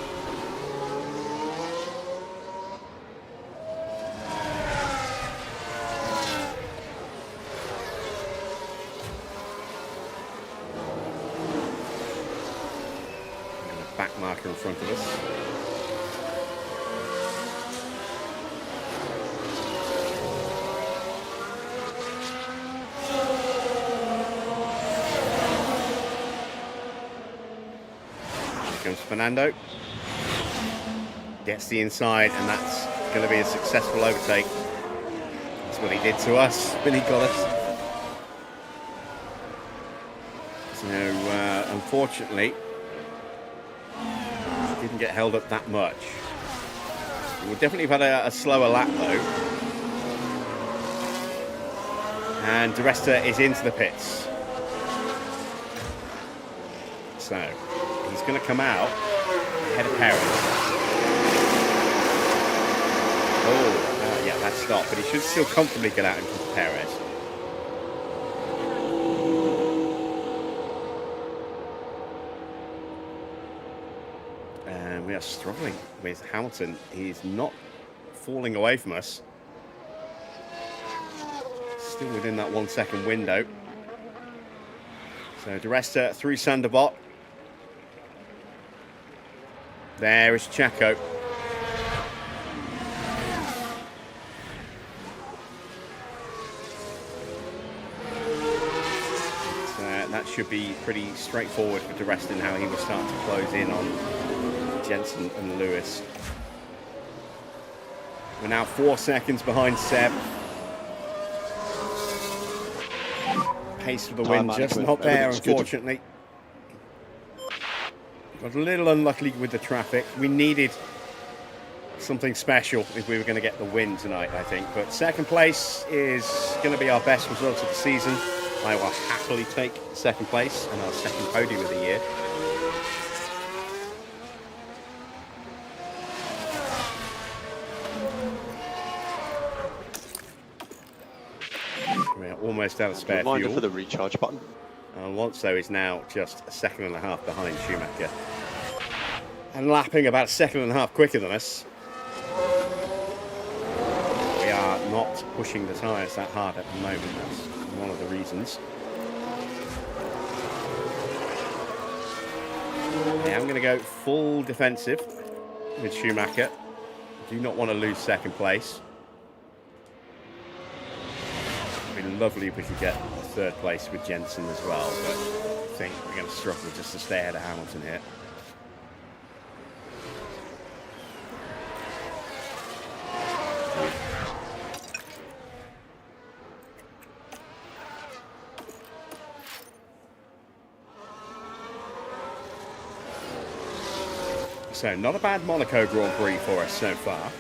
A: Back marker in front of us. Here comes Fernando. Gets the inside, and that's going to be a successful overtake. That's what he did to us when he got us. So, unfortunately, didn't get held up that much. We would definitely have had a slower lap though. And Di Resta is into the pits. So he's going to come out ahead of Perez. Oh, yeah, that stopped, but he should still comfortably get out in front of Perez. We are struggling with Hamilton. He's not falling away from us. Still within that 1 second window. So Di Resta through Sanderbot. There is Checo. That should be pretty straightforward for Di Resta in how he will start to close in on Jensen and Lewis. We're now 4 seconds behind Seb. Pace for the win just not there, unfortunately. Got a little unlucky with the traffic. We needed something special if we were going to get the win tonight, I think. But second place is going to be our best result of the season. I will happily take second place and our second podium of the year. We're almost out of spare
C: Reminder
A: fuel.
C: for the recharge button.
A: Alonso is now just a second and a half behind Schumacher. And lapping about a second and a half quicker than us. We are not pushing the tyres that hard at the moment. That's one of the reasons. Yeah, I'm going to go full defensive with Schumacher. Do not want to lose second place. It'd be lovely if we could get third place with Jensen as well, but I think we're going to struggle just to stay ahead of Hamilton here. So, not a bad Monaco Grand Prix for us so far.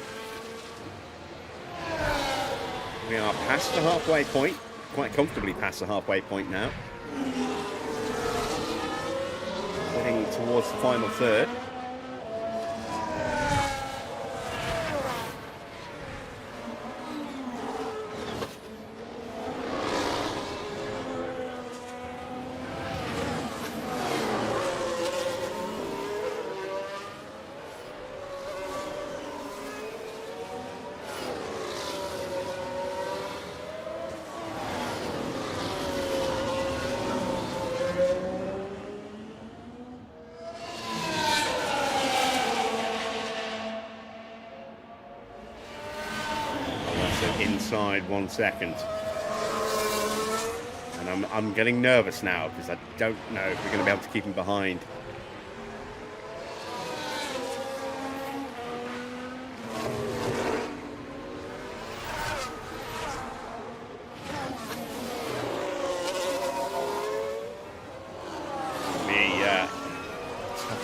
A: We are past the halfway point, quite comfortably past the halfway point now. Heading towards the final third. Inside 1 second, and I'm getting nervous now because I don't know if we're going to be able to keep him behind.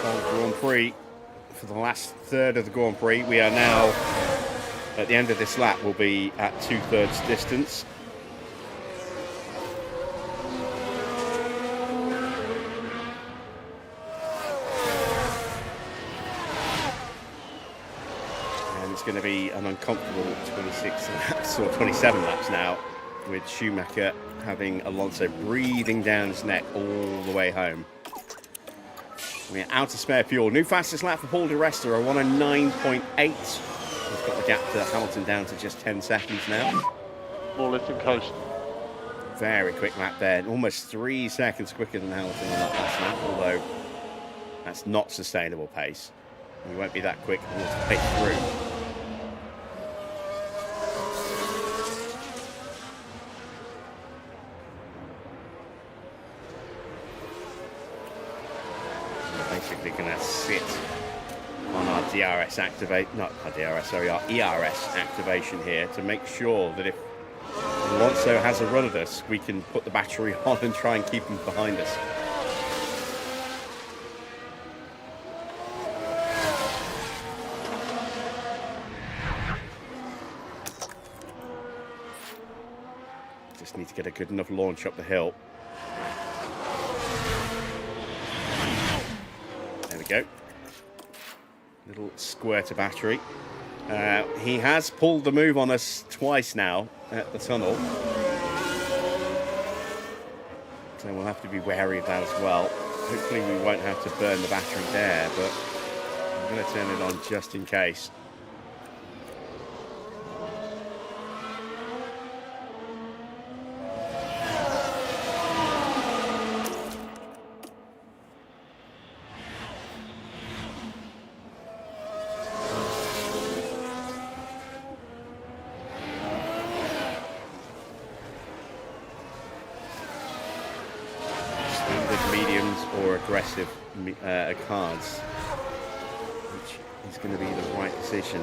A: The Grand Prix for the last third of the Grand Prix. We are now. At the end of this lap, we'll be at 2/3 distance. And it's going to be an uncomfortable 26 laps, or 27 laps now, with Schumacher having Alonso breathing down his neck all the way home. We're out of spare fuel. New fastest lap for Paul Di Resta, a 109.8. We've got the gap to Hamilton down to just 10 seconds now.
F: More lift and coast.
A: Very quick lap there. Almost 3 seconds quicker than Hamilton on that last lap, although that's not sustainable pace. We won't be that quick all the way through. We're basically going to sit on our DRS activate, not our DRS, sorry, our ERS activation here to make sure that if Alonso has a run at us, we can put the battery on and try and keep him behind us. Just need to get a good enough launch up the hill. There we go. Little squirt of battery. He has pulled the move on us twice now at the tunnel. So we'll have to be wary of that as well. Hopefully we won't have to burn the battery there, but I'm going to turn it on just in case. or aggressive cards, which is going to be the right decision.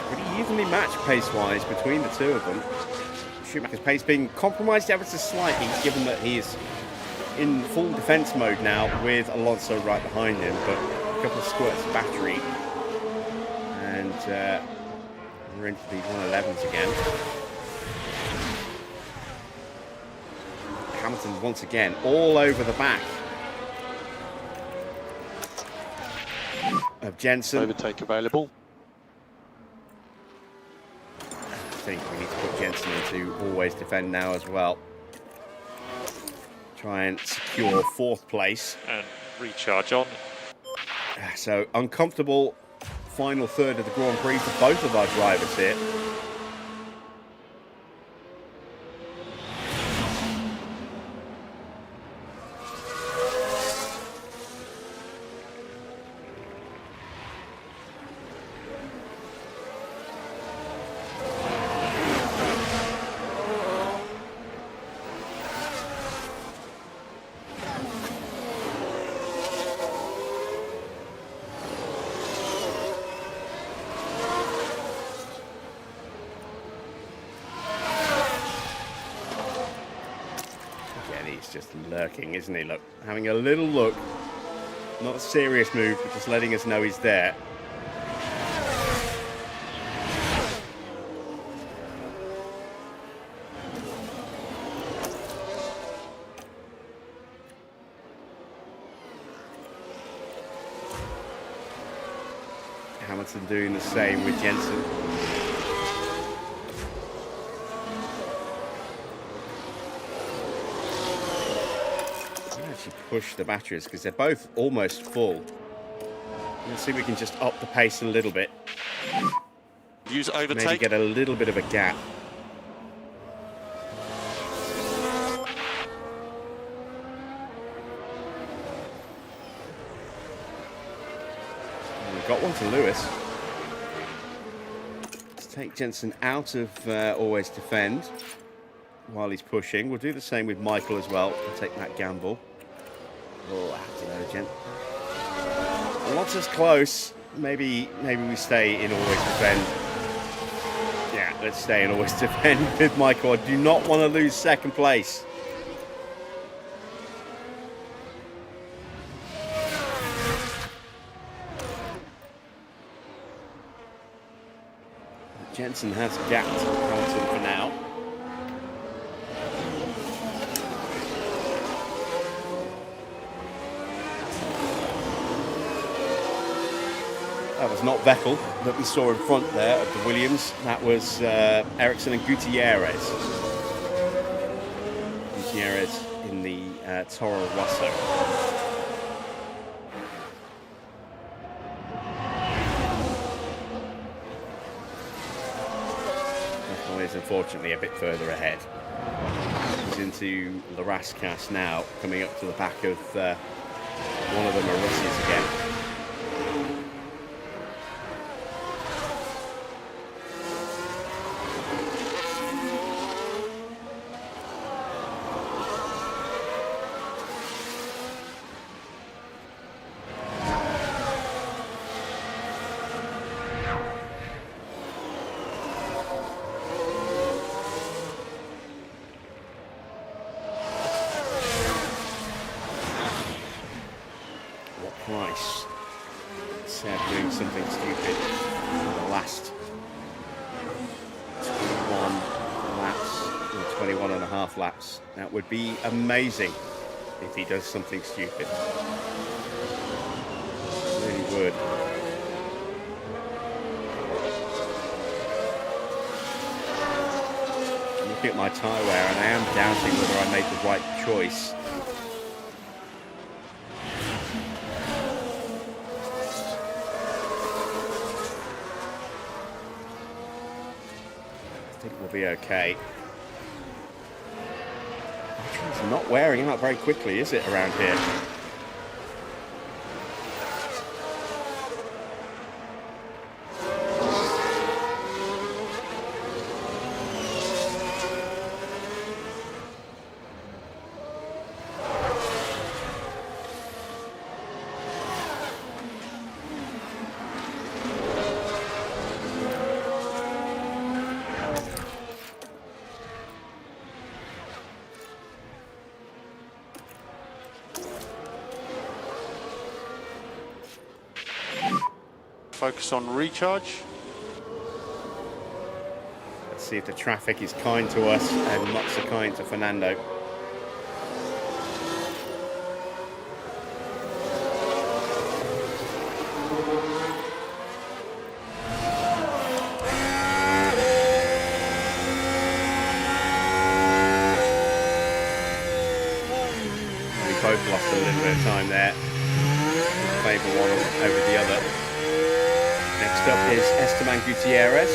A: Pretty evenly matched pace-wise between the two of them. Schumacher's pace being compromised ever so slightly, given that he is in full defence mode now with Alonso right behind him, but a couple of squirts of battery, and we're into the 111s again. Hamilton once again all over the back of Jensen.
C: Overtake available.
A: I think we need to put Jensen into always defend now as well. Try and secure 4th place.
F: And recharge on.
A: So uncomfortable final third of the Grand Prix for both of our drivers here. Just lurking, isn't he? Look, having a little look. Not a serious move, but just letting us know he's there. Hamilton doing the same with Jensen. Push the batteries because they're both almost full. Let's see if we can just up the pace a little bit.
F: Use overtake.
A: Maybe get a little bit of a gap. We've got one to Lewis. Let's take Jensen out of always defend while he's pushing. We'll do the same with Michael as well. We'll take that gamble. Oh, I don't know, Gent. Alonso's close. Maybe we stay in always defend. Yeah, let's stay in always defend with Michael. I do not want to lose 2nd place. Jensen has gapped Hamilton for now. That was not Vettel that we saw in front there of the Williams. That was Ericsson and Gutierrez. Gutierrez in the Toro Rosso. Vettel is unfortunately a bit further ahead. He's into La Rascasse now, coming up to the back of one of the Marussias again. Price. Seb doing something stupid in the last 21 laps, or 21 and a half laps. That would be amazing if he does something stupid. It really would. I'm looking at my tyre wear and I am doubting whether I made the right choice. I think we'll be okay. It's not wearing out very quickly, is it, around here?
C: focus on recharge.
A: Let's see if the traffic is kind to us and not so kind to Fernando. Both lost a little bit of time there. Favour one over the other. Next up is Esteban Gutierrez.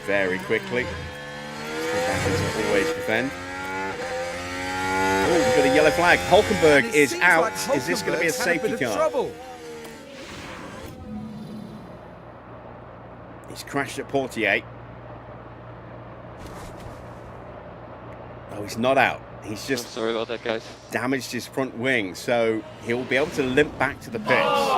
A: Very quickly. As always defend. Oh, we've got a yellow flag. Hulkenberg is out.
B: Like
A: is this going to be a safety car?
B: Trouble.
A: He's crashed at Portier. Oh, he's not out. He's just
F: Sorry about that, guys.
A: damaged his front wing, so he'll be able to limp back to the pits.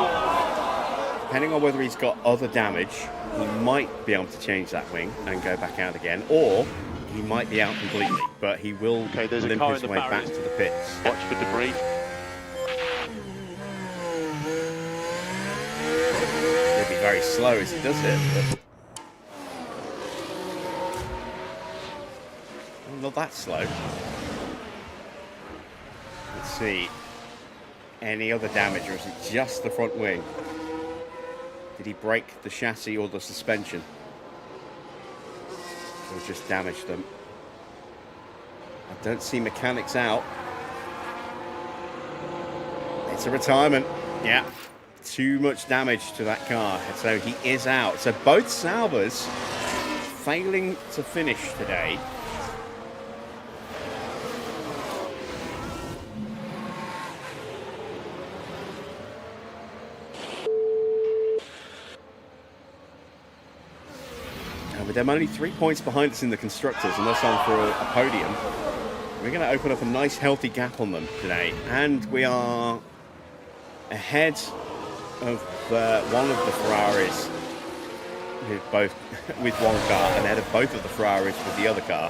A: Depending on whether he's got other damage, he might be able to change that wing and go back out again, or he might be out completely, but he will
E: there's a
A: limp
E: car
A: his
E: in the
A: way back
E: barriers.
A: to the pits.
E: Watch for debris.
A: He'll be very slow as he does it, but not that slow. Let's see. Any other damage, or is it just the front wing? Did he break the chassis or the suspension? Or just damage them? I don't see mechanics out. It's a retirement. Yeah. Too much damage to that car. So he is out. So both Saubers failing to finish today. With them only 3 points behind us in the Constructors and us on for a podium, we're going to open up a nice healthy gap on them today. And we are ahead of one of the Ferraris with one car, and ahead of both of the Ferraris with the other car.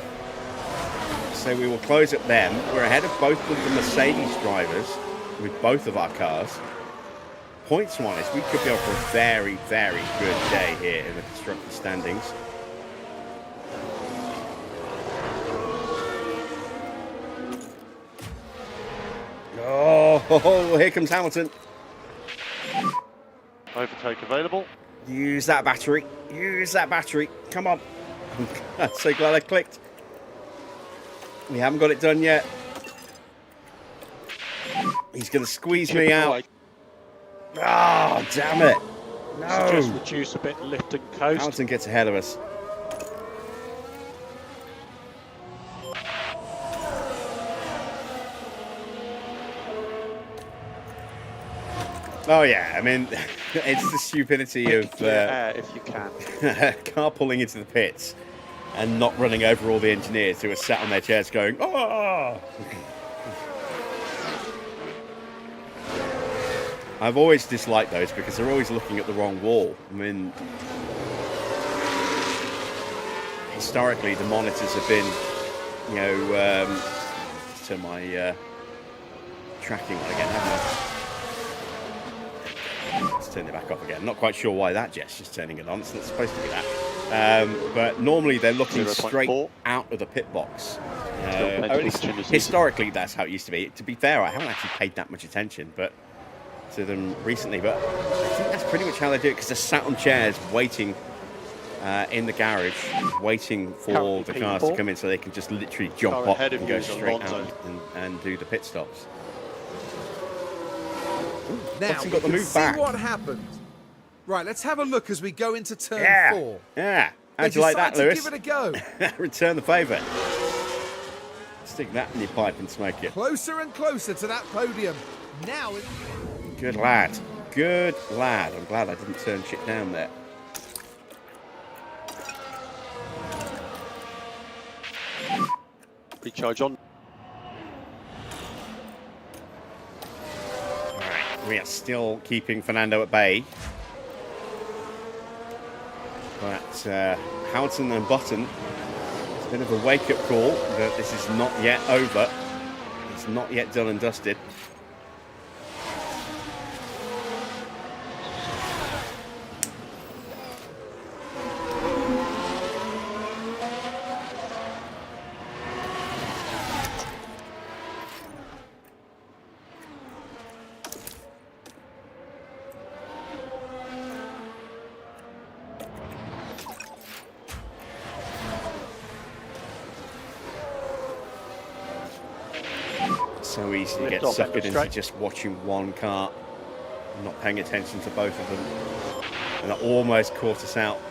A: So we will close at them. We're ahead of both of the Mercedes drivers with both of our cars. Points-wise, we could be on for a very, very good day here in the Constructor standings. Oh, here comes Hamilton.
E: Overtake available.
A: Use that battery. Use that battery. Come on. I'm so glad I clicked. We haven't got it done yet. He's going to squeeze me out. Oh, damn it. No.
E: Just reduce a bit, lift and coast.
A: Hamilton gets ahead of us. Oh yeah, I mean, it's the stupidity of
E: if you can.
A: car pulling into the pits and not running over all the engineers who are sat on their chairs going, oh! I've always disliked those because they're always looking at the wrong wall. I mean, historically the monitors have been, you know, to my tracking one again, haven't I? Let's turn it back off again. Not quite sure why that gesture's turning it on. It's not supposed to be that. But normally they're looking
E: 0.4.
A: straight out of the pit box.
E: plenty
A: At
E: of
A: least
E: opportunities.
A: historically, that's how it used to be. To be fair, I haven't actually paid that much attention to them recently. But I think that's pretty much how they do it, because they're sat on chairs waiting in the garage, waiting for
E: Currently
A: the cars to
E: P4.
A: come in so they can just literally jump
E: Car
A: up
E: ahead of
A: and
E: you
A: go
E: is
A: straight
E: Alonso.
A: out and do the pit stops.
B: Now
A: Watson
B: we
A: got the
B: can
A: move
B: see
A: back.
B: what happened. Right, let's have a look as we go into turn 4.
A: Yeah.
B: They
A: How'd you like that,
B: decide to
A: Lewis?
B: give it a go.
A: Return the favour. Stick that in your pipe and smoke it.
B: Closer and closer to that podium. Now it...
A: Good lad. Good lad. I'm glad I didn't turn shit down there.
E: Recharge on.
A: We are still keeping Fernando at bay. But Hamilton and Button, it's a bit of a wake-up call that this is not yet over. It's not yet done and dusted. So easy to get suckered into just watching one car, not paying attention to both of them. And that almost caught us out.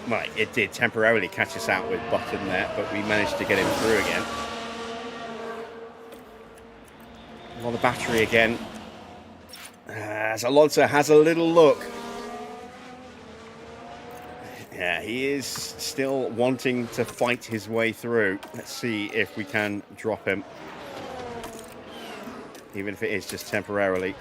A: Well, it did temporarily catch us out with Button there, but we managed to get him through again. On the battery again. As Alonso has a little look. Yeah, he is still wanting to fight his way through. Let's see if we can drop him. Even if it is just temporarily.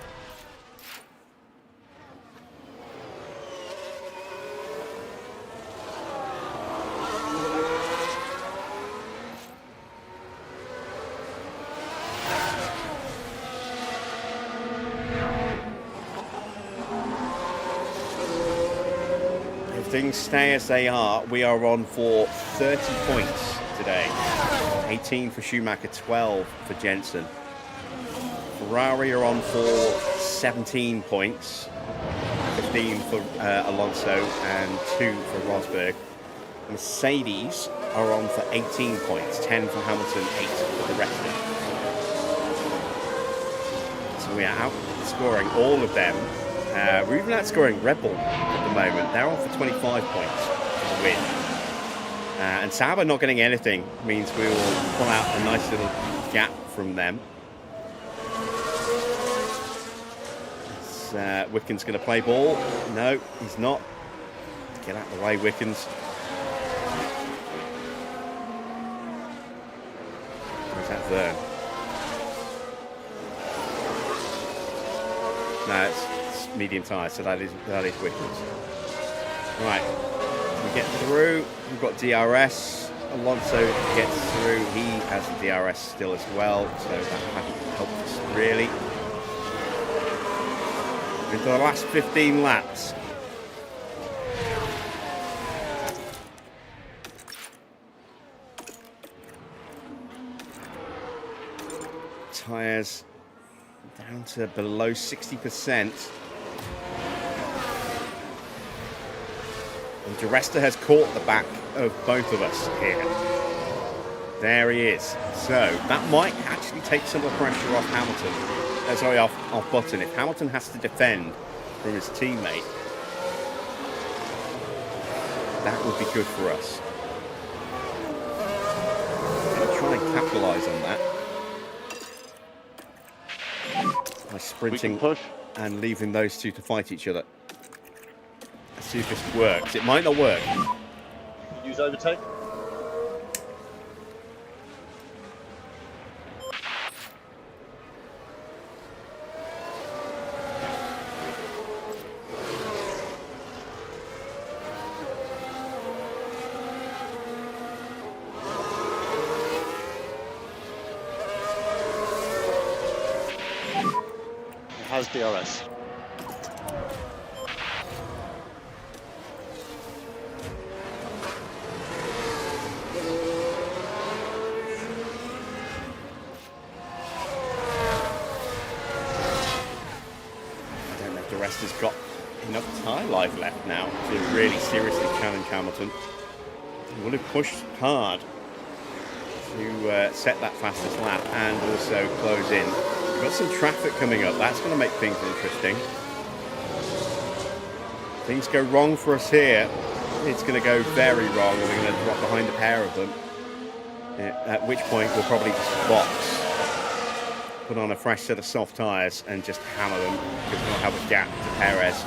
A: If things stay as they are, we are on for 30 points today. 18 for Schumacher, 12 for Jensen. Ferrari are on for 17 points, 15 for Alonso and 2 for Rosberg. Mercedes are on for 18 points, 10 for Hamilton, 8 for the rest of them. So we are outscoring all of them. We're even outscoring Red Bull at the moment. They're on for 25 points for the win. And Sauber not getting anything means we will pull out a nice little gap from them. Wickens going to play ball. No, he's not. Get out of the way, Wickens. Where's that there? No, it's medium tyre, so that is Wickens. Right, we get through. We've got DRS. Alonso gets through. He has the DRS still as well, so that hasn't helped us really. Into the last 15 laps. Tyres down to below 60%. And Di Resta has caught the back of both of us here. There he is. So that might actually take some of the pressure off Hamilton. Sorry, off Button. If Hamilton has to defend from his teammate, that would be good for us. I'm going to try and capitalise on that by sprinting and leaving those two to fight each other. Let's see if this works. It might not work.
E: Use overtake. Has DRS.
A: I don't know if Di Resta's got enough tyre life left now to really seriously challenge Hamilton. He will have pushed hard to set that fastest lap and also close in. We've got some traffic coming up. That's going to make things interesting. Things go wrong for us here. It's going to go very wrong, and we're going to drop behind a pair of them. At which point we'll probably just box, put on a fresh set of soft tyres, and just hammer them because we'll have a gap to Perez.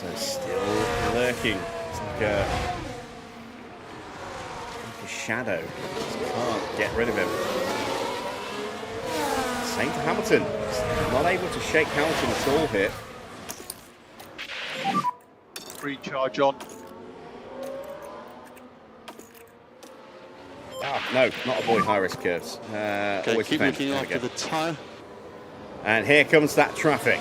A: So still lurking. It's like a shadow. Just can't get rid of him. Same to Hamilton. Not able to shake Hamilton at all here.
E: Free charge on.
A: No, not avoid high-risk curves.
C: Okay,
A: Always
C: keep
A: defend.
C: looking
A: There we
C: after
A: go.
C: the tyre.
A: And here comes that traffic.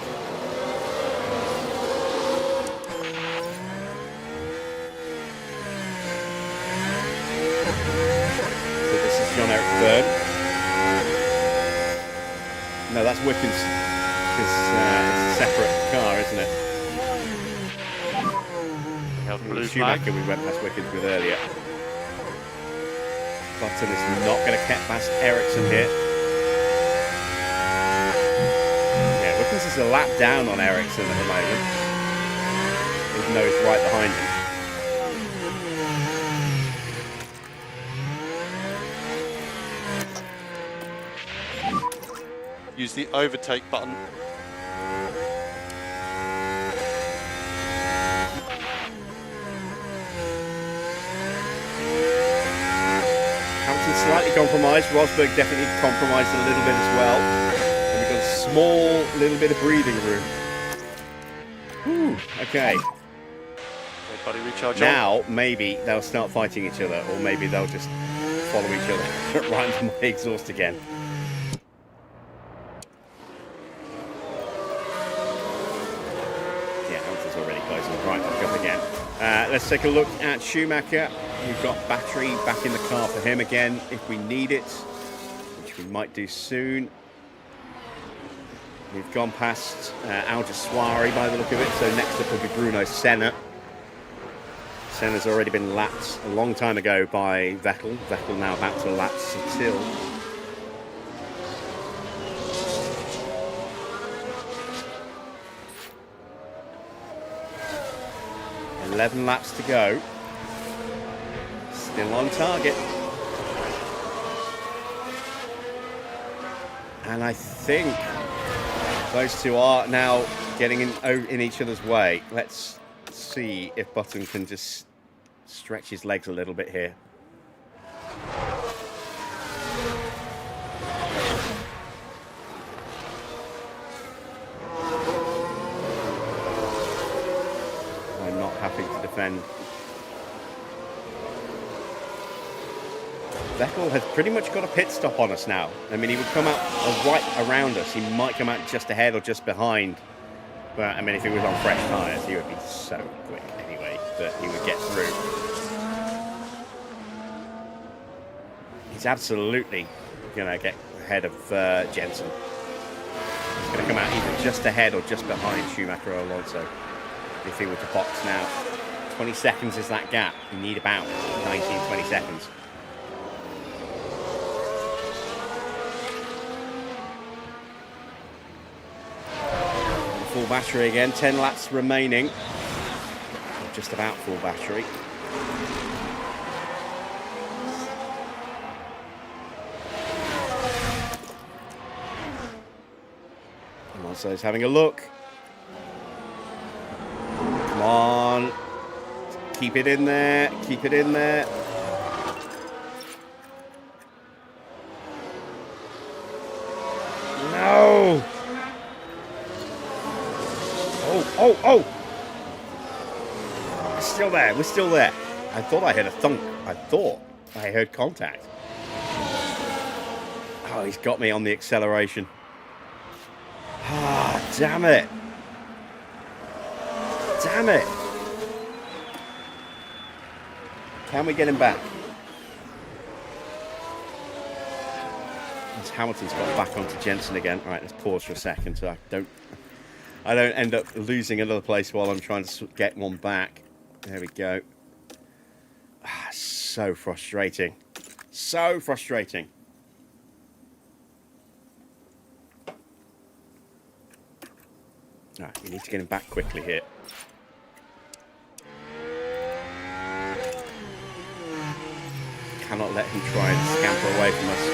A: So this is John Eric third. No, that's Wickens. It's a separate car, isn't it?
F: Held blue flag.
A: Schumacher we went past Wickens with earlier. Button is not going to get past Ericsson here. Yeah, Wickens is a lap down on Ericsson at the moment, even though he's right behind him.
C: Use the overtake button.
A: Slightly compromised. Rosberg definitely compromised a little bit as well. And we've got a small little bit of breathing room. Whew, okay.
F: Everybody recharge on.
A: Now, maybe they'll start fighting each other, or maybe they'll just follow each other right into my exhaust again. Yeah, Hamilton's already closing. Right, back up again. Let's take a look at Schumacher. We've got battery back in the car for him again if we need it, which we might do soon. We've gone past Al Jaswari by the look of it, so next up will be Bruno Senna. Senna's already been lapped a long time ago by Vettel. Vettel now about to lap Sutil. .11 laps to go. Still on target. And I think those two are now getting in each other's way. Let's see if Button can just stretch his legs a little bit here. I'm not happy to defend. Vettel has pretty much got a pit stop on us now. I mean, he would come out right around us. He might come out just ahead or just behind. But, I mean, if he was on fresh tyres, he would be so quick anyway that he would get through. He's absolutely going to get ahead of Jensen. He's going to come out either just ahead or just behind Schumacher or Alonso if he were to box now. 20 seconds is that gap. You need about 19, 20 seconds. Full battery again, 10 laps remaining. Just about full battery. Alonso's having a look. Come on. Keep it in there. Keep it in there. No! Oh! We're still there. We're still there. I thought I heard a thunk. I thought I heard contact. Oh, he's got me on the acceleration. Ah, damn it. Damn it. Can we get him back? As Hamilton's got back onto Jensen again. All right, let's pause for a second so I don't end up losing another place while I'm trying to get one back. There we go. Ah, so frustrating. So frustrating. All right, we need to get him back quickly here. Cannot let him try and scamper away from us.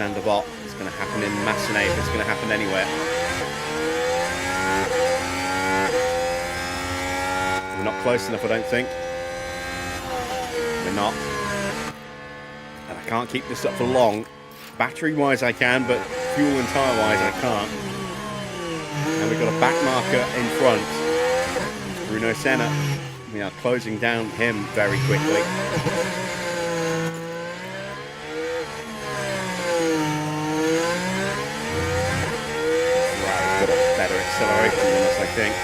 A: Alexander Bott. It's going to happen in Massenet if it's going to happen anywhere. We're not close enough, I don't think. We're not. And I can't keep this up for long. Battery-wise I can, but fuel and tyre-wise I can't. And we've got a back marker in front. Bruno Senna. We are closing down him very quickly. Right, got a better acceleration than us, I think.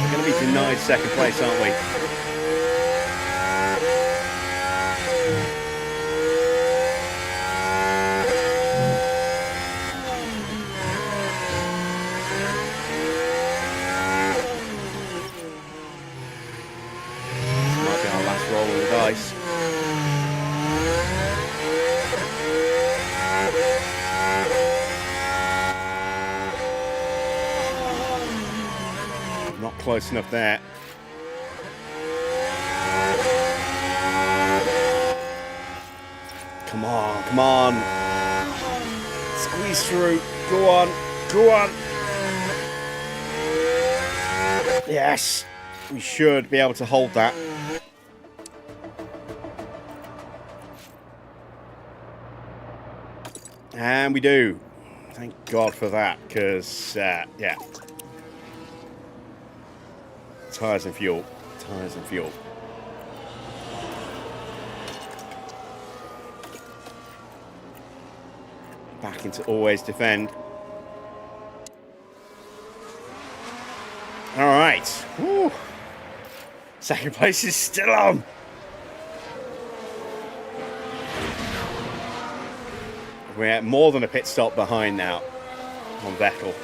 A: We're going to be denied second place, aren't we? Not close enough there. Come on, come on. Squeeze through. Go on, go on. Yes, we should be able to hold that. And we do. Thank God for that, because, yeah. Tyres and fuel. Tyres and fuel. Back into always defend. All right. Woo. Second place is still on. We're more than a pit stop behind now on Vettel.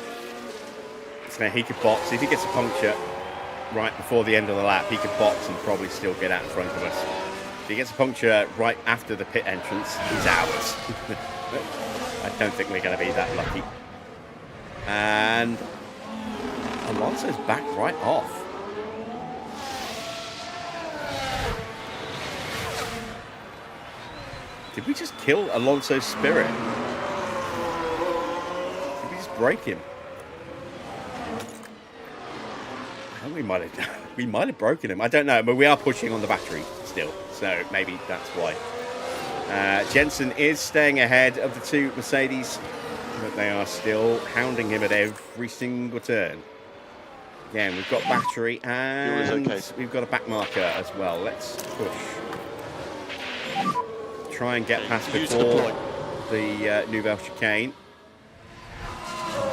A: So he could box. If he gets a puncture right before the end of the lap, he could box and probably still get out in front of us. If he gets a puncture right after the pit entrance, he's out. I don't think we're going to be that lucky. And Alonso's back right off. Did we just kill Alonso's spirit? Did we just break him? I think we might have broken him. I don't know, but we are pushing on the battery still, so maybe that's why. Jensen is staying ahead of the two Mercedes, but they are still hounding him at every single turn. Again, we've got battery and we've got a back marker as well. Let's push. Try and get past before the Nouvelle chicane.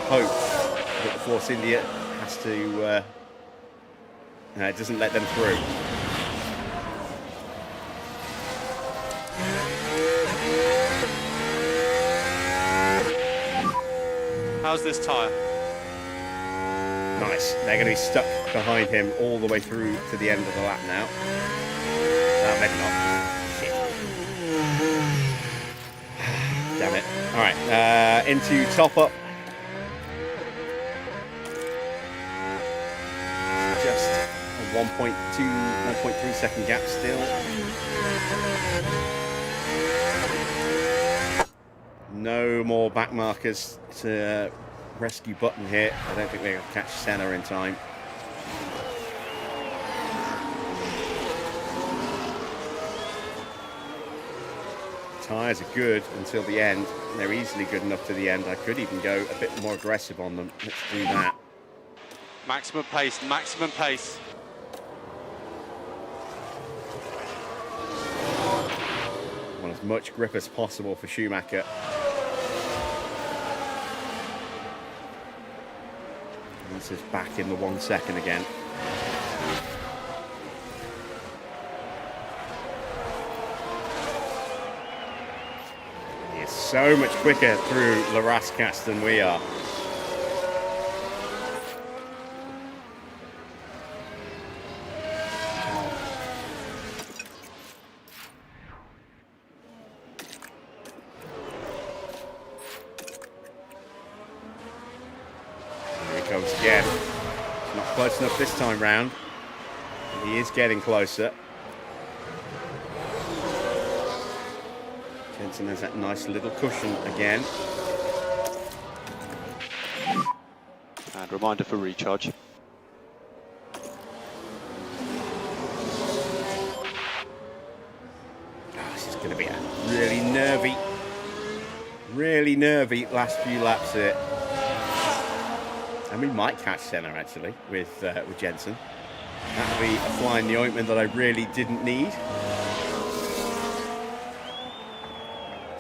A: Hope that the Force India has to doesn't let them through.
F: How's this tyre?
A: Nice. They're going to be stuck behind him all the way through to the end of the lap now. No, maybe not. Damn it. All right, into top up. Just a 1.3 second gap still. No more back markers to rescue Button here. I don't think they're going to catch Senna in time. Tyres are good until the end. They're easily good enough to the end. I could even go a bit more aggressive on them. Let's do that.
F: Maximum pace, maximum pace.
A: Want as much grip as possible for Schumacher. This is back in the 1 second again. He's so much quicker through La Rascasse than we are. Here he comes again. It's not close enough this time round. He is getting closer. Jensen has that nice little cushion again.
C: And reminder for recharge.
A: This is going to be a really nervy last few laps here. And we might catch Senna actually with Jensen. That would be a fly in the ointment that I really didn't need.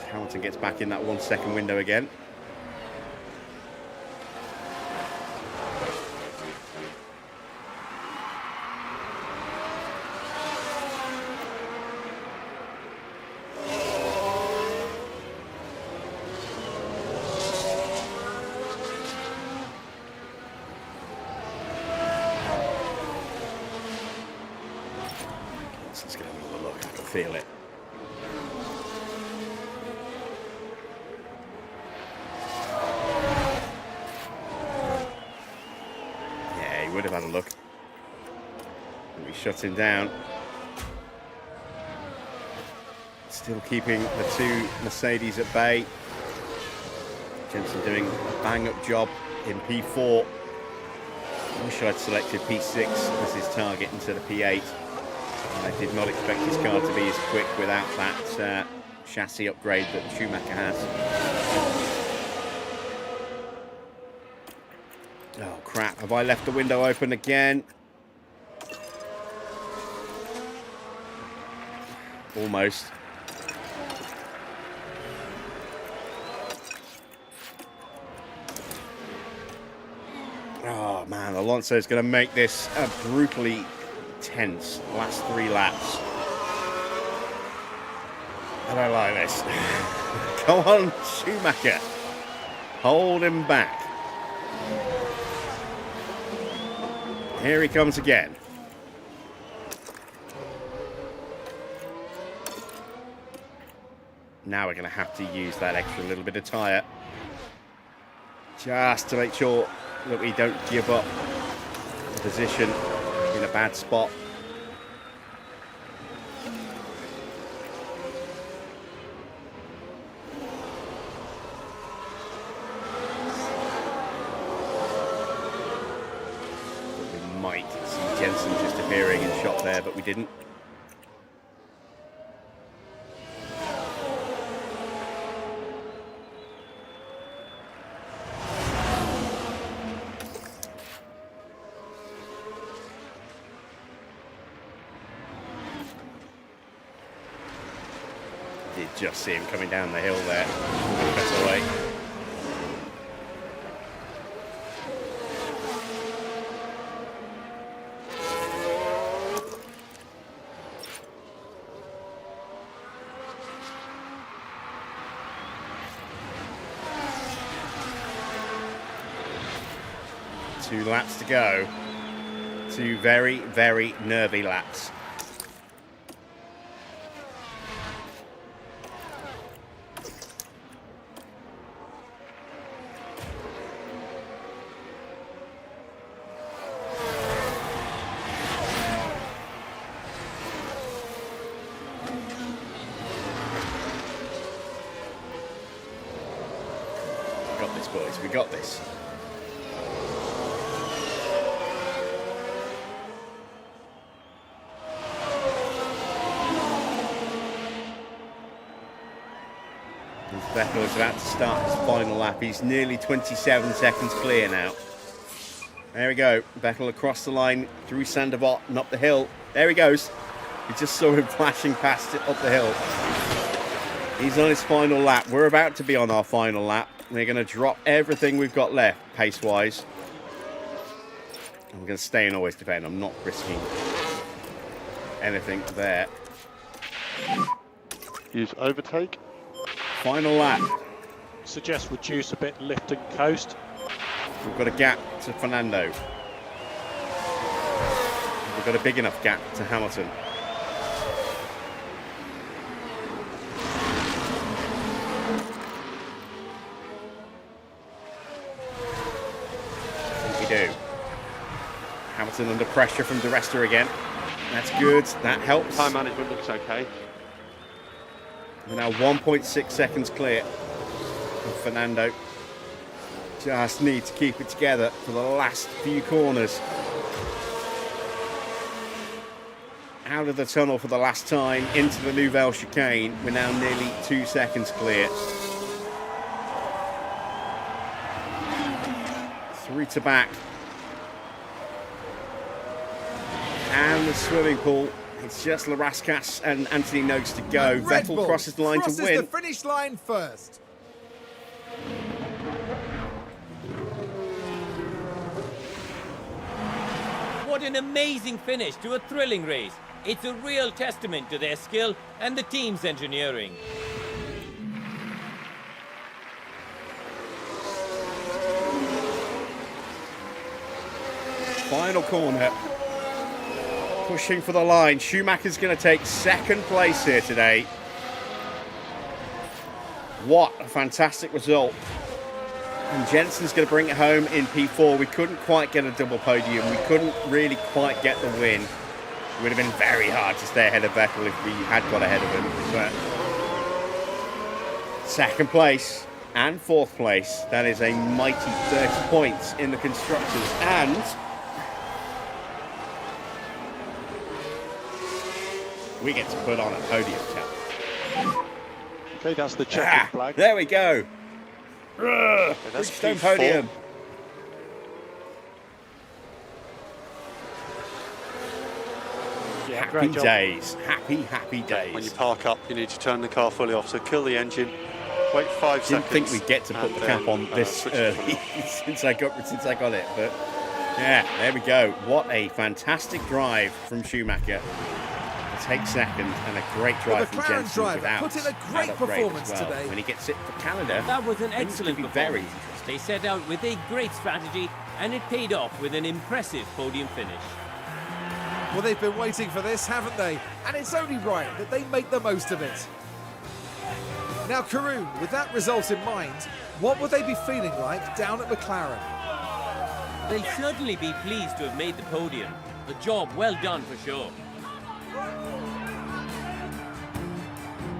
A: Hamilton gets back in that 1 second window again. Let's get another look. I can feel it. Yeah, he would have had a look. We shut him down. Still keeping the two Mercedes at bay. Jensen doing a bang-up job in P4. I wish I'd selected P6 as his target instead of P8. I did not expect his car to be as quick without that chassis upgrade that Schumacher has. Oh crap, have I left the window open again? Almost. Oh man, Alonso is going to make this a brutally tense last 3 laps. I don't like this. Come on, Schumacher. Hold him back. Here he comes again. Now we're going to have to use that extra little bit of tyre just to make sure that we don't give up the position in a bad spot. We might see Jensen just appearing in shot there, but we didn't. Did just see him coming down the hill there. Better way. Two laps to go. Two very, very nervy laps. We got this, boys. We got this. Vettel is about to start his final lap. He's nearly 27 seconds clear now. There we go. Vettel across the line, through Sandoval and up the hill. There he goes. We just saw him flashing past it up the hill. He's on his final lap. We're about to be on our final lap. We're going to drop everything we've got left, pace-wise. I'm going to stay and always defend. I'm not risking anything there.
C: Use overtake.
A: Final lap.
E: Suggest reduce a bit, lift and coast.
A: We've got a gap to Fernando. We've got a big enough gap to Hamilton. I think we do. Hamilton under pressure from Di Resta again. That's good. That helps.
F: Time management looks okay.
A: We're now 1.6 seconds clear of Fernando. Just need to keep it together for the last few corners. Out of the tunnel for the last time, into the Nouvelle chicane. We're now nearly 2 seconds clear. Through to back. And the swimming pool. It's just Larascas and Anthony Noakes to go.
B: And Red
A: Vettel
B: Bull
A: crosses the line to
B: crosses
A: win.
B: the finish line first.
D: What an amazing finish to a thrilling race. It's a real testament to their skill and the team's engineering.
A: Final corner. Pushing for the line. Schumacher's going to take second place here today. What a fantastic result. And Jensen's going to bring it home in P4. We couldn't quite get a double podium. We couldn't really quite get the win. It would have been very hard to stay ahead of Vettel if we had got ahead of him. But second place and fourth place. That is a mighty 30 points in the constructors. And we get to put on a podium cap.
E: Okay, that's the checkered flag.
A: There we go.
F: That's
A: Bridgestone
F: P4.
A: podium.
E: Yeah,
A: Happy
E: great job.
A: days. Happy days.
F: When you park up, you need to turn the car fully off. So kill the engine, wait 5
A: Didn't
F: seconds.
A: think we'd get to put
F: and
A: the cap
F: then,
A: on this
F: switch it
A: early
F: on.
A: since I got it, but yeah, there we go. What a fantastic drive from Schumacher to take second, and a great drive from
B: McLaren
A: Jensen
B: driver
A: without
B: put in a
A: that
B: great
A: upgrade
B: performance
A: as well.
B: today.
A: When he gets it for Canada,
D: That was an
A: things could
D: excellent
A: be very
D: performance. They set out with a great strategy and it paid off with an impressive podium finish.
B: Well, they've been waiting for this, haven't they? And it's only right that they make the most of it. Now, Karun, with that result in mind, what would they be feeling like down at McLaren?
D: They'll certainly be pleased to have made the podium. A job well done for sure.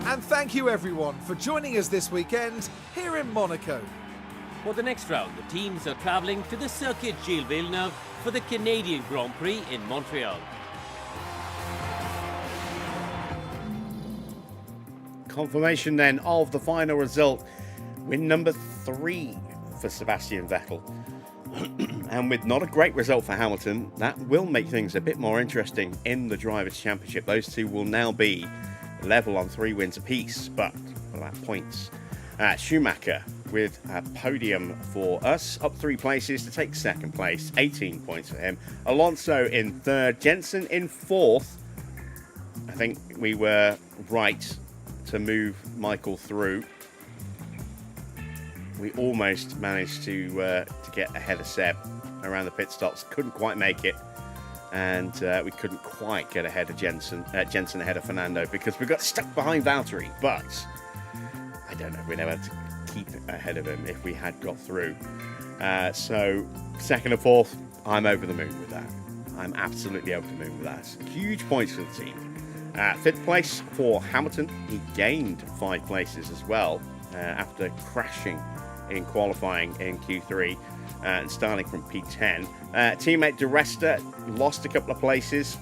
B: And thank you, everyone, for joining us this weekend here in Monaco.
D: For the next round, the teams are travelling to the Circuit Gilles Villeneuve for the Canadian Grand Prix in Montreal.
A: confirmation then of the final result. Win number 3 for Sebastian Vettel. And with not a great result for Hamilton, that will make things a bit more interesting in the Drivers' Championship. Those two will now be level on 3 wins apiece, but we'll have points. Schumacher with a podium for us, up 3 places to take second place, 18 points for him. Alonso in third, Jensen in fourth. I think we were right to move Michael through. We almost managed to get ahead of Seb around the pit stops. Couldn't quite make it, and we couldn't quite get ahead of Jensen ahead of Fernando because we got stuck behind Valtteri. But I don't know if we'd able to keep ahead of him if we had got through. So second and fourth, I'm over the moon with that. I'm absolutely over the moon with that. Huge points for the team. Fifth place for Hamilton. He gained 5 places as well after crashing in qualifying in Q3 and starting from P10. Teammate Di Resta lost a couple of places.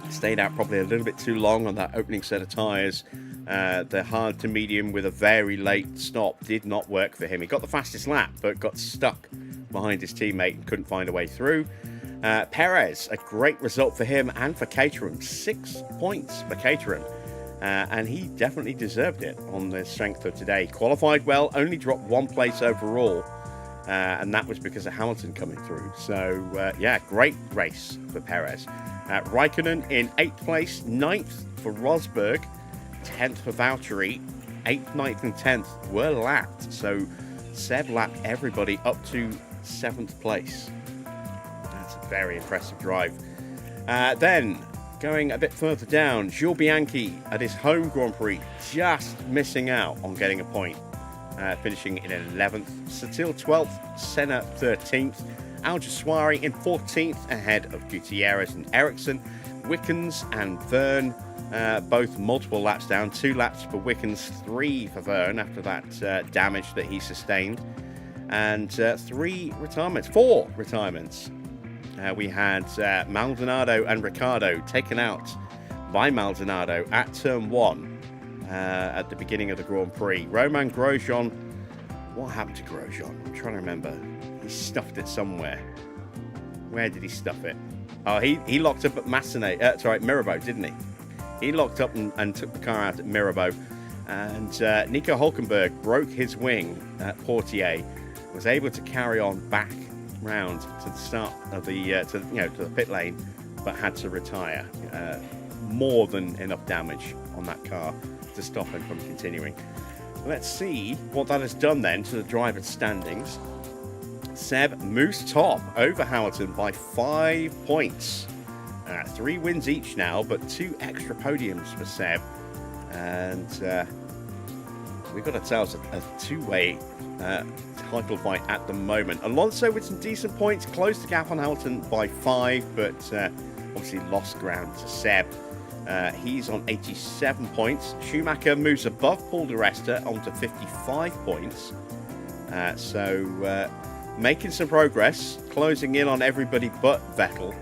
A: Stayed out probably a little bit too long on that opening set of tyres. The hard to medium with a very late stop did not work for him. He got the fastest lap, but got stuck behind his teammate and couldn't find a way through. Perez, a great result for him and for Caterham. 6 points for Caterham. And he definitely deserved it on the strength of today. Qualified well, only dropped 1 place overall. And that was because of Hamilton coming through. So, yeah, great race for Perez. Raikkonen in 8th place, 9th for Rosberg, 10th for Valtteri, 8th, 9th and 10th were lapped. So Seb lapped everybody up to 7th place. That's a very impressive drive. Then, going a bit further down, Jules Bianchi at his home Grand Prix, just missing out on getting a point. Finishing in 11th, Satil 12th, Senna 13th, Al Jaswari in 14th ahead of Gutierrez and Ericsson. Wickens and Verne, both multiple laps down. 2 laps for Wickens, 3 for Verne after that damage that he sustained. And 4 retirements. We had Maldonado and Ricciardo taken out by Maldonado at turn 1 at the beginning of the Grand Prix. Romain Grosjean, what happened to Grosjean? I'm trying to remember. He stuffed it somewhere. Where did he stuff it? Oh, he locked up at Mirabeau, didn't he? He locked up and took the car out at Mirabeau. And Nico Hülkenberg broke his wing at Portier, was able to carry on back round to the start of the to the pit lane, but had to retire. More than enough damage on that car to stop him from continuing. Let's see what that has done then to the drivers' standings. Seb moves top over Hamilton by 5 points. 3 wins each now, but 2 extra podiums for Seb. And we've got ourselves a two-way title fight at the moment. Alonso with some decent points, closed the gap on Hamilton by 5, but obviously lost ground to Seb. He's on 87 points. Schumacher moves above Paul di Resta onto 55 points. So making some progress, closing in on everybody but Vettel,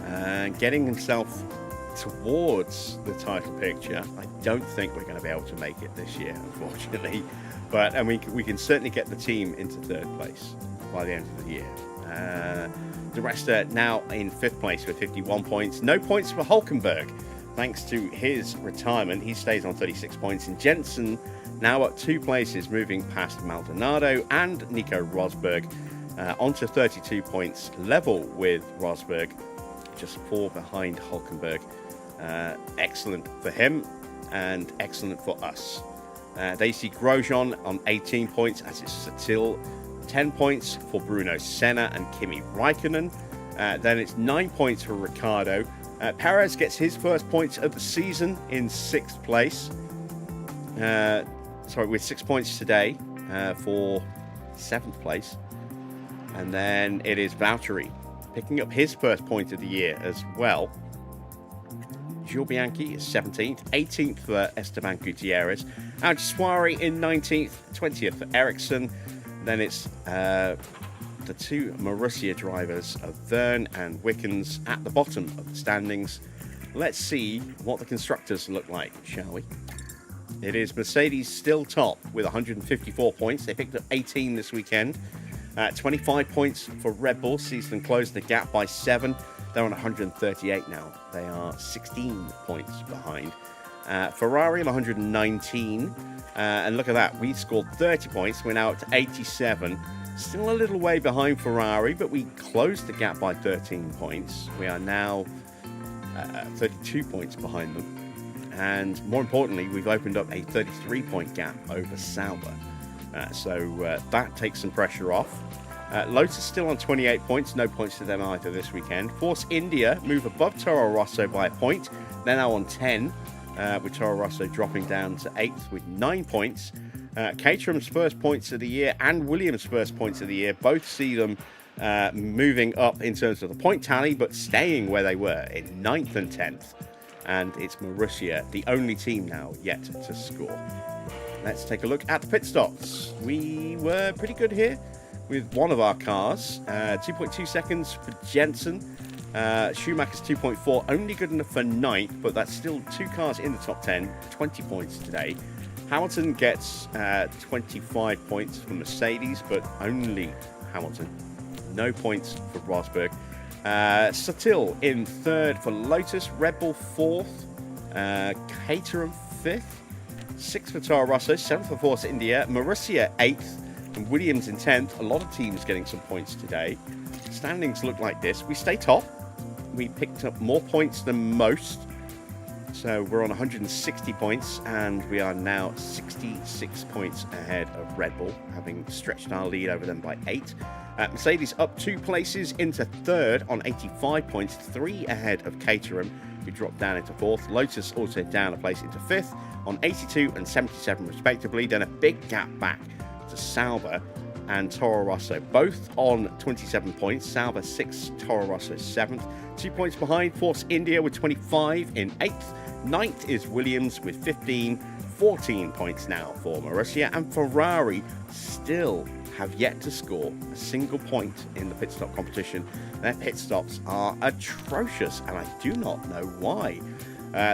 A: and getting himself towards the title picture. I don't think we're going to be able to make it this year, unfortunately. But we can certainly get the team into 3rd place by the end of the year. Di Resta now in 5th place with 51 points. No points for Hülkenberg, thanks to his retirement. He stays on 36 points. And Jensen now at 2 places, moving past Maldonado and Nico Rosberg onto 32 points, level with Rosberg, just 4 behind Hülkenberg. Excellent for him and excellent for us. They see Grosjean on 18 points, as is Sutil. 10 points for Bruno Senna and Kimi Raikkonen. Then it's 9 points for Ricciardo. Perez gets his first points of the season in 6th place. With 6 points today for 7th place. And then it is Valtteri picking up his first point of the year as well. Jules Bianchi is 17th, 18th for Esteban Gutierrez. Suari in 19th, 20th for Ericsson. Then it's the 2 Marussia drivers of Verne and Wickens at the bottom of the standings. Let's see what the constructors look like, shall we? It is Mercedes still top with 154 points. They picked up 18 this weekend. 25 points for Red Bull. Sees them close the gap by 7. They're on 138 now. They are 16 points behind. Ferrari on 119. And look at that. We scored 30 points. We're now up to 87. Still a little way behind Ferrari, but we closed the gap by 13 points. We are now 32 points behind them. And more importantly, we've opened up a 33-point gap over Sauber. So that takes some pressure off. Lotus still on 28 points. No points to them either this weekend. Force India move above Toro Rosso by a point. They're now on 10, with Toro Rosso dropping down to 8th with 9 points. Caterham's first points of the year and Williams' first points of the year both see them moving up in terms of the point tally, but staying where they were in 9th and 10th. And it's Marussia, the only team now yet to score. Let's take a look at the pit stops. We were pretty good here with one of our cars. 2.2 seconds for Jensen. Schumacher's 2.4, only good enough for 9th, but that's still 2 cars in the top 10, 20 points today. Hamilton gets 25 points for Mercedes, but only Hamilton. No points for Rosberg. Sutil in 3rd for Lotus. Red Bull 4th. Caterham 5th. 6th for Toro Rosso. 7th for Force India. Marussia 8th. And Williams in 10th. A lot of teams getting some points today. Standings look like this. We stay top. We picked up more points than most. So we're on 160 points, and we are now 66 points ahead of Red Bull, having stretched our lead over them by 8. Mercedes up 2 places into 3rd on 85 points, 3 ahead of Caterham, who dropped down into 4th. Lotus also down a place into 5th on 82 and 77 respectively. Then a big gap back to Sauber and Toro Rosso, both on 27 points. Sauber 6, Toro Rosso 7th. 2 points behind, Force India with 25 in 8th. 9th is Williams with 15. 14 points now for Marussia, and Ferrari still have yet to score a single point in the pit stop competition. Their pit stops are atrocious, and I do not know why.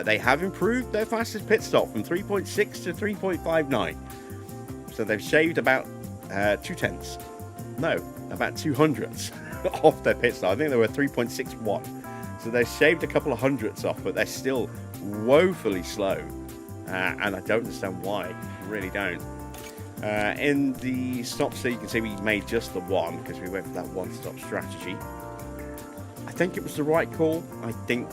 A: They have improved their fastest pit stop from 3.6 to 3.59. So they've shaved about 2/10. No, about 200ths off their pit stop. I think they were 3.61. So they've shaved a couple of hundredths off, but they're still woefully slow. And I don't understand why. I really don't. In the stops there, you can see we made just the one because we went for that one-stop strategy. I think it was the right call. I think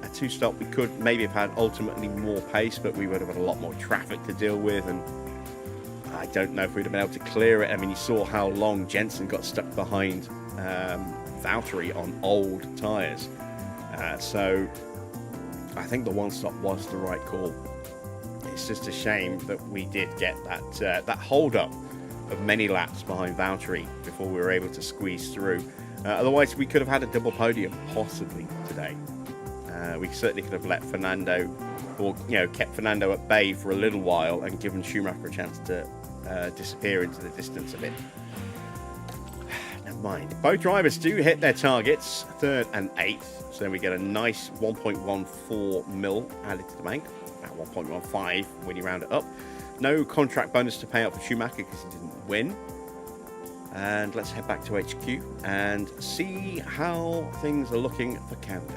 A: a two-stop we could maybe have had ultimately more pace, but we would have had a lot more traffic to deal with, and I don't know if we'd have been able to clear it. I mean, you saw how long Jensen got stuck behind Valtteri on old tyres. So I think the one-stop was the right call. It's just a shame that we did get that hold-up of many laps behind Valtteri before we were able to squeeze through. Otherwise, we could have had a double podium, possibly, today. We certainly could have let Fernando, or kept Fernando at bay for a little while and given Schumacher a chance to disappear into the distance a bit. Never mind. Both drivers do hit their targets, 3rd and 8th. So then we get a nice 1.14 mil added to the bank, about 1.15 when you round it up. No contract bonus to pay out for Schumacher because he didn't win. And let's head back to HQ and see how things are looking for Canada.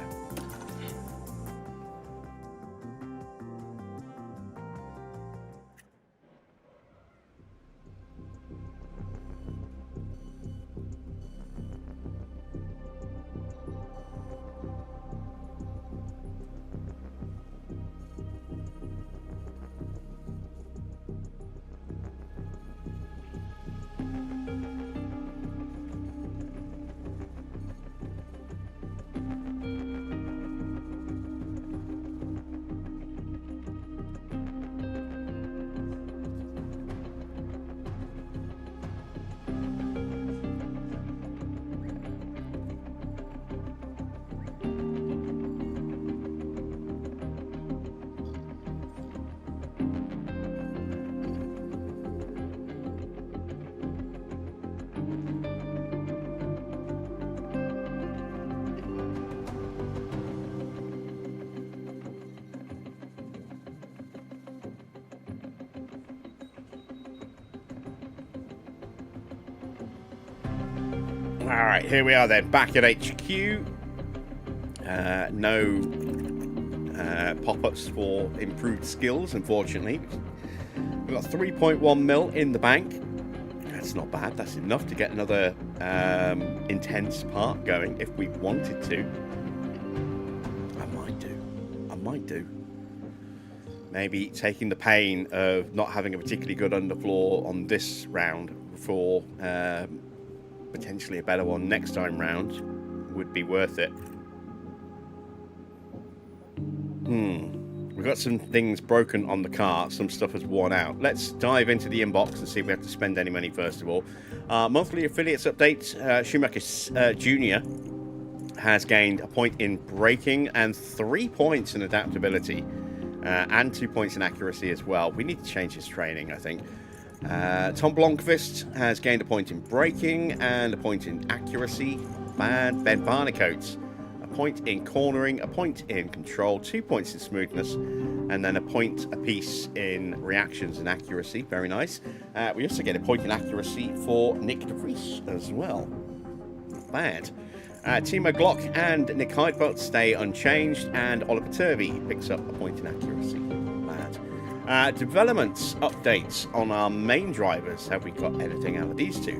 A: All right, here we are then, back at HQ. No pop-ups for improved skills, unfortunately. We've got 3.1 mil in the bank. That's not bad. That's enough to get another intense part going if we wanted to. I might do. Maybe taking the pain of not having a particularly good underfloor on this round for potentially a better one next time round would be worth it. We've got some things broken on the car. Some stuff has worn out. Let's dive into the inbox and see if we have to spend any money first of all. Monthly affiliates update. Schumacher Jr. has gained a point in braking and 3 points in adaptability. And 2 points in accuracy as well. We need to change his training, I think. Tom Blomqvist has gained a point in braking and a point in accuracy. And Ben Barnicoat, a point in cornering, a point in control, 2 points in smoothness, and then a point apiece in reactions and accuracy. Very nice. We also get a point in accuracy for Nick de Vries as well. Not bad. Timo Glock and Nick Heidfeld stay unchanged, and Oliver Turvey picks up a point in accuracy. Bad. Developments updates on our main drivers. Have we got anything out of these two?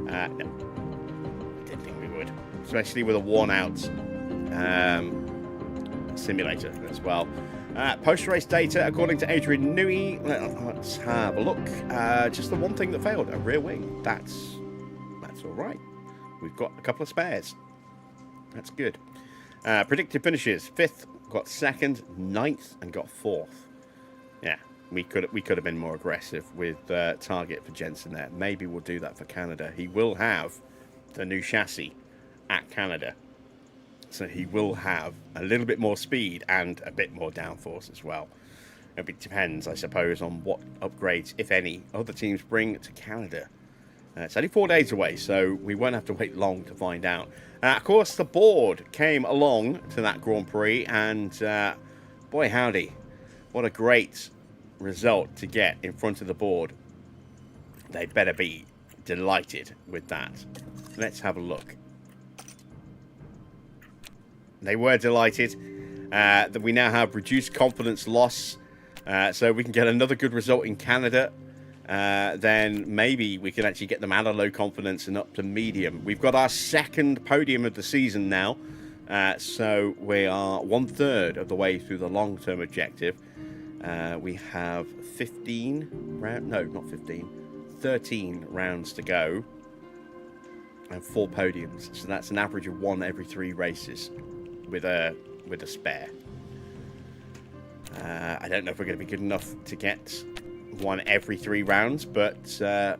A: No. I didn't think we would. Especially with a worn-out simulator as well. Post-race data, according to Adrian Newey. Let's have a look. Just the one thing that failed, a rear wing. That's all right. We've got a couple of spares. That's good. Predicted finishes. 5th, got 2nd, 9th, and got 4th. Yeah, we could have been more aggressive with target for Jensen there. Maybe we'll do that for Canada. He will have the new chassis at Canada, so he will have a little bit more speed and a bit more downforce as well. It depends, I suppose, on what upgrades, if any, other teams bring to Canada. It's only 4 days away, so we won't have to wait long to find out. Of course, the board came along to that Grand Prix, and boy howdy, what a great result to get in front of the board. They better be delighted with that. Let's have a look. They were delighted that we now have reduced confidence loss, so we can get another good result in Canada. Then maybe we can actually get them out of low confidence and up to medium. We've got our second podium of the season now, so we are 1/3 of the way through the long-term objective. We have 15 rounds, no, not 15, 13 rounds to go, and 4 podiums. So that's an average of 1 every 3 races with a spare. I don't know if we're going to be good enough to get 1 every 3 rounds, but I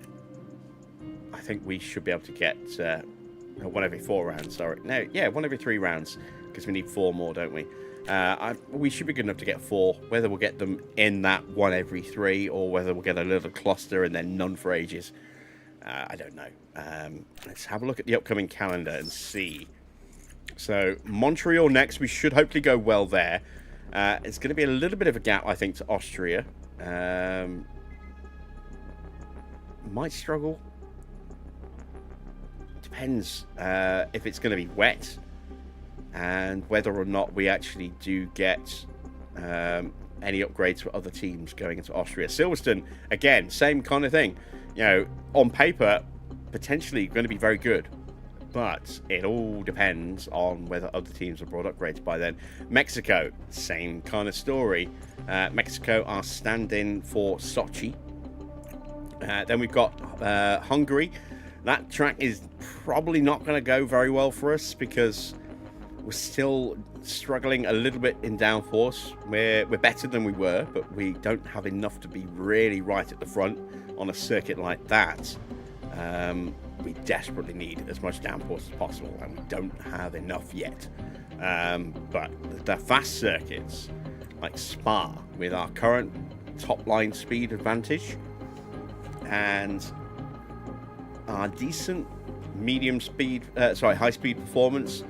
A: think we should be able to get 1 every 4 rounds. Sorry, no, yeah, 1 every 3 rounds, because we need 4 more, don't we? We should be good enough to get 4. Whether we'll get them in that 1 every 3, or whether we'll get a little cluster and then none for ages, I don't know. Let's have a look at the upcoming calendar and see. So Montreal next. We should hopefully go well there. It's going to be a little bit of a gap, I think, to Austria. Might struggle. Depends if it's going to be wet and whether or not we actually do get any upgrades for other teams going into Austria. Silverstone, again, same kind of thing. You know, on paper, potentially going to be very good, but it all depends on whether other teams have brought upgrades by then. Mexico, same kind of story. Mexico are stand-in for Sochi. Then we've got Hungary. That track is probably not going to go very well for us because we're still struggling a little bit in downforce. We're better than we were, but we don't have enough to be really right at the front on a circuit like that. We desperately need as much downforce as possible, and we don't have enough yet. But the fast circuits, like Spa, with our current top-line speed advantage and our decent high-speed performance,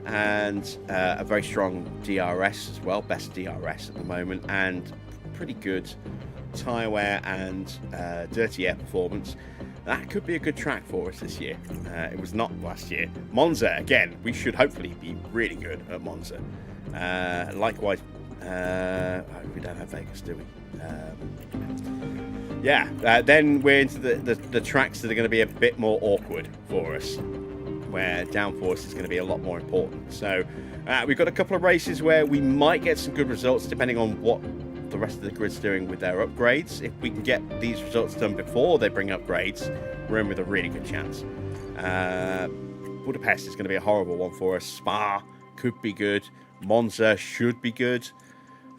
A: and a very strong DRS as well, best DRS at the moment, and pretty good tyre wear and dirty air performance. That could be a good track for us this year. It was not last year. Monza, again, we should hopefully be really good at Monza. Likewise, we don't have Vegas, do we? Then we're into the tracks that are going to be a bit more awkward for us, where downforce is going to be a lot more important. So we've got a couple of races where we might get some good results depending on what the rest of the grid's doing with their upgrades. If we can get these results done before they bring upgrades, we're in with a really good chance. Budapest is going to be a horrible one for us. Spa could be good. Monza should be good.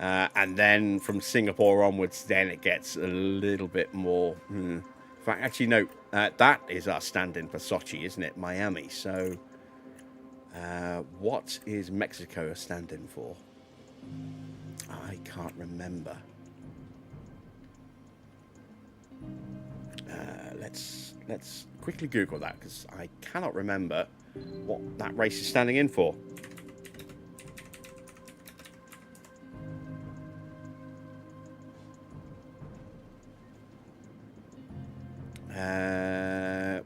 A: And then from Singapore onwards, then it gets a little bit more... In fact, actually, no, that is our stand-in for Sochi, isn't it? Miami. So what is Mexico a stand-in for? I can't remember. Let's quickly Google that, because I cannot remember what that race is standing in for.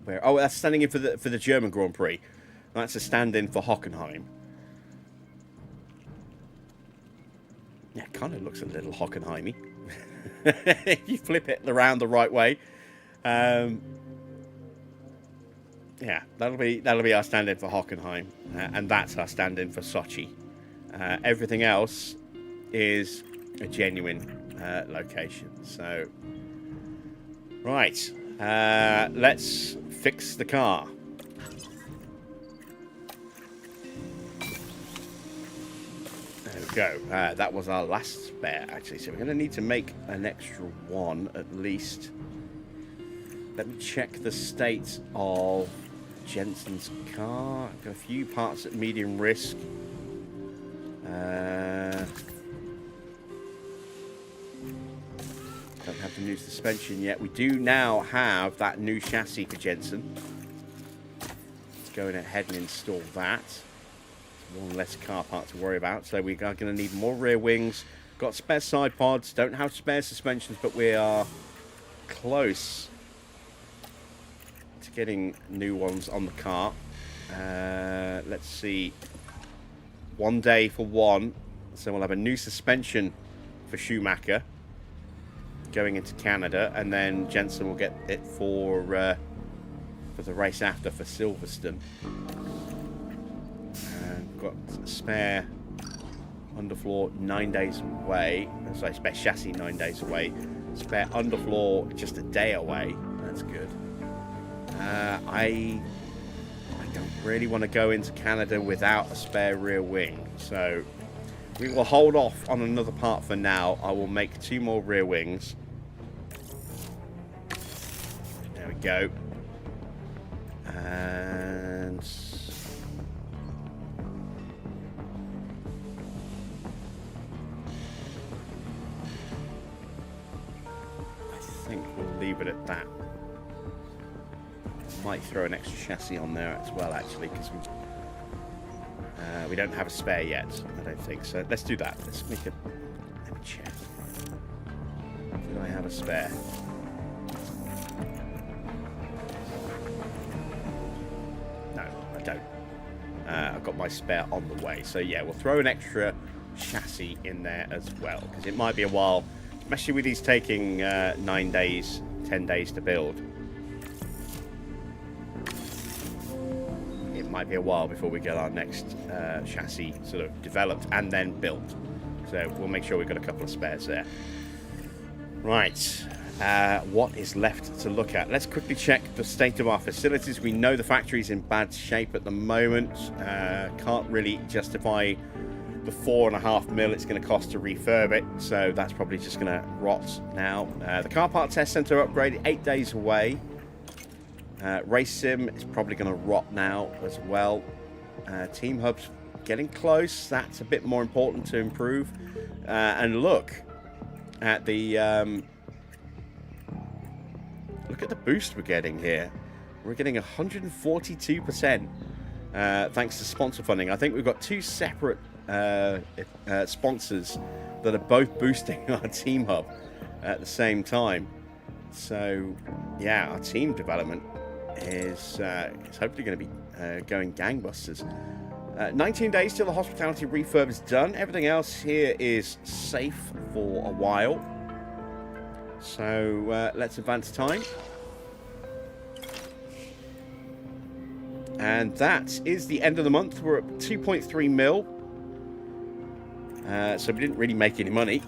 A: Where? Oh, that's standing in for the German Grand Prix. That's a stand-in for Hockenheim. Yeah, it kind of looks a little Hockenheimy. You flip it around the right way. Yeah, that'll be our stand-in for Hockenheim, and that's our stand-in for Sochi. Everything else is a genuine location. So, right, let's fix the car. There we go. That was our last spare, actually. So we're going to need to make an extra one, at least. Let me check the state of Jensen's car. Got a few parts at medium risk. Don't have the new suspension yet. We do now have that new chassis for Jensen. Let's go ahead and install that. One less car part to worry about. So we are going to need more rear wings. Got spare side pods. Don't have spare suspensions, but we are close to getting new ones on the car. Let's see. 1 day for one. So we'll have a new suspension for Schumacher going into Canada, and then Jensen will get it for the race after for Silverstone. And we've got spare underfloor 9 days away. Sorry, spare chassis 9 days away. Spare underfloor just a day away. That's good. I don't really want to go into Canada without a spare rear wing, so we will hold off on another part for now. I will make 2 more rear wings. There we go. And I think we'll leave it at that. Might throw an extra chassis on there as well, actually, because we don't have a spare yet. I don't think so. Let's do that. Let's make it. Let me check. Do I have a spare? No, I don't. I've got my spare on the way. So yeah, we'll throw an extra chassis in there as well, because it might be a while, especially with these taking 9 days, 10 days to build. Might be a while before we get our next chassis sort of developed and then built. So we'll make sure we've got a couple of spares there. Right. What is left to look at? Let's quickly check the state of our facilities. We know the factory's in bad shape at the moment. Can't really justify the $4.5 million it's going to cost to refurb it. So that's probably just going to rot now. The car part test center upgrade, 8 days away. Race Sim is probably going to rot now as well. Team Hub's getting close. That's a bit more important to improve. And look at the boost we're getting here. We're getting 142% thanks to sponsor funding. I think we've got 2 separate sponsors that are both boosting our Team Hub at the same time. So yeah, our team development is hopefully going to be going gangbusters. 19 days till the hospitality refurb is done. Everything else here is safe for a while. So let's advance time. And that is the end of the month. We're at 2.3 mil. So we didn't really make any money.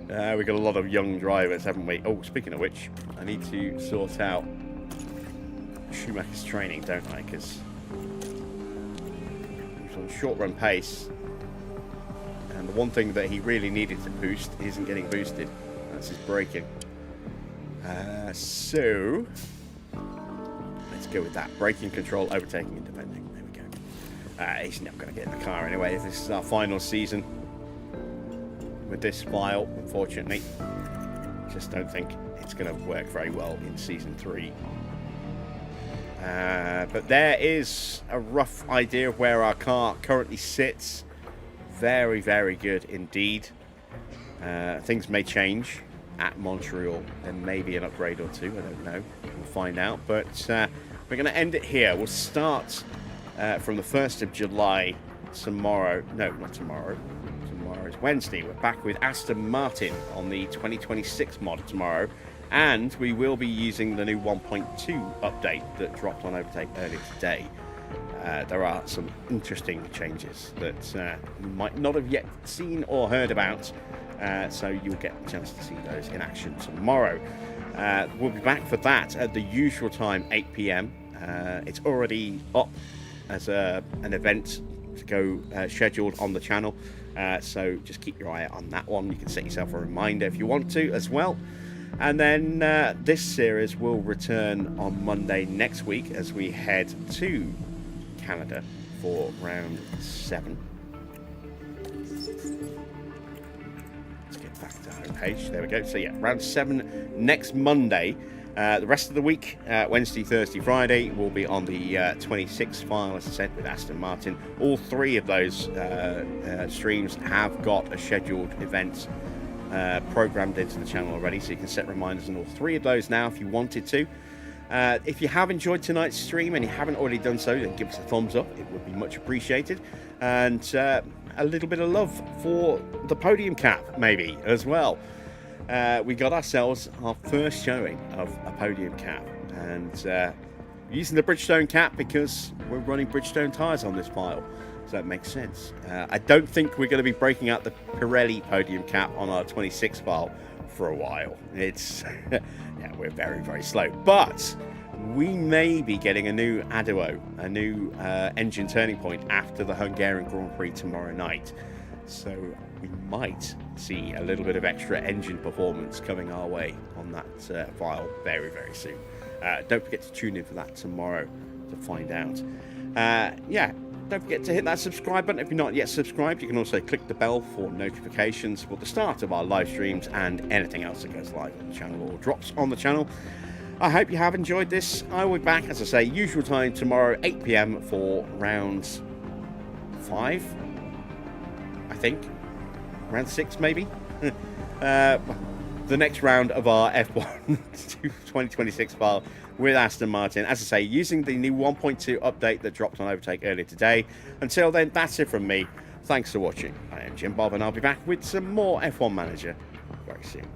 A: We got a lot of young drivers, haven't we? Oh, speaking of which, I need to sort out Schumacher's training, don't I? Because he's on short-run pace, and the one thing that he really needed to boost isn't getting boosted. That's his braking. So let's go with that. Braking control, overtaking, and defending. There we go. He's not going to get in the car anyway. This is our final season with this file, unfortunately. Just don't think it's going to work very well in season 3. But there is a rough idea of where our car currently sits. Very, very good indeed. Things may change at Montreal. There may be an upgrade or 2. I don't know. We'll find out. But we're going to end it here. We'll start from the 1st of July tomorrow. No, not tomorrow. Tomorrow is Wednesday. We're back with Aston Martin on the 2026 mod tomorrow. And we will be using the new 1.2 update that dropped on Overtake earlier today. There are some interesting changes that you might not have yet seen or heard about. So you'll get a chance to see those in action tomorrow. We'll be back for that at the usual time, 8 PM. It's already up as an event to go scheduled on the channel. So just keep your eye out on that one. You can set yourself a reminder if you want to as well. And then this series will return on Monday next week as we head to Canada for round 7. Let's get back to the home page. There we go. So yeah, round 7 next Monday. The rest of the week, Wednesday, Thursday, Friday, will be on the 26 file, as I said, with Aston Martin. All 3 of those streams have got a scheduled event programmed into the channel already, so you can set reminders on all 3 of those now if you wanted to. If you have enjoyed tonight's stream and you haven't already done so, then give us a thumbs up. It would be much appreciated. And a little bit of love for the podium cap, maybe, as well. We got ourselves our first showing of a podium cap, and using the Bridgestone cap because we're running Bridgestone tyres on this file, so that makes sense. I don't think we're going to be breaking out the Pirelli podium cap on our 26 file for a while. It's yeah, we're very, very slow, but we may be getting a new ADO, a new engine turning point after the Hungarian Grand Prix tomorrow night. So we might see a little bit of extra engine performance coming our way on that file very, very soon. Don't forget to tune in for that tomorrow to find out. Yeah, don't forget to hit that subscribe button if you're not yet subscribed. You can also click the bell for notifications for the start of our live streams and anything else that goes live on the channel or drops on the channel. I hope you have enjoyed this. I will be back, as I say, usual time tomorrow, 8 PM for round 5. I think round 6 maybe. The next round of our F1 2026 file with Aston Martin, as I say, using the new 1.2 update that dropped on Overtake earlier today. Until then, that's it from me. Thanks for watching. I am Jim Bob, and I'll be back with some more F1 Manager very soon.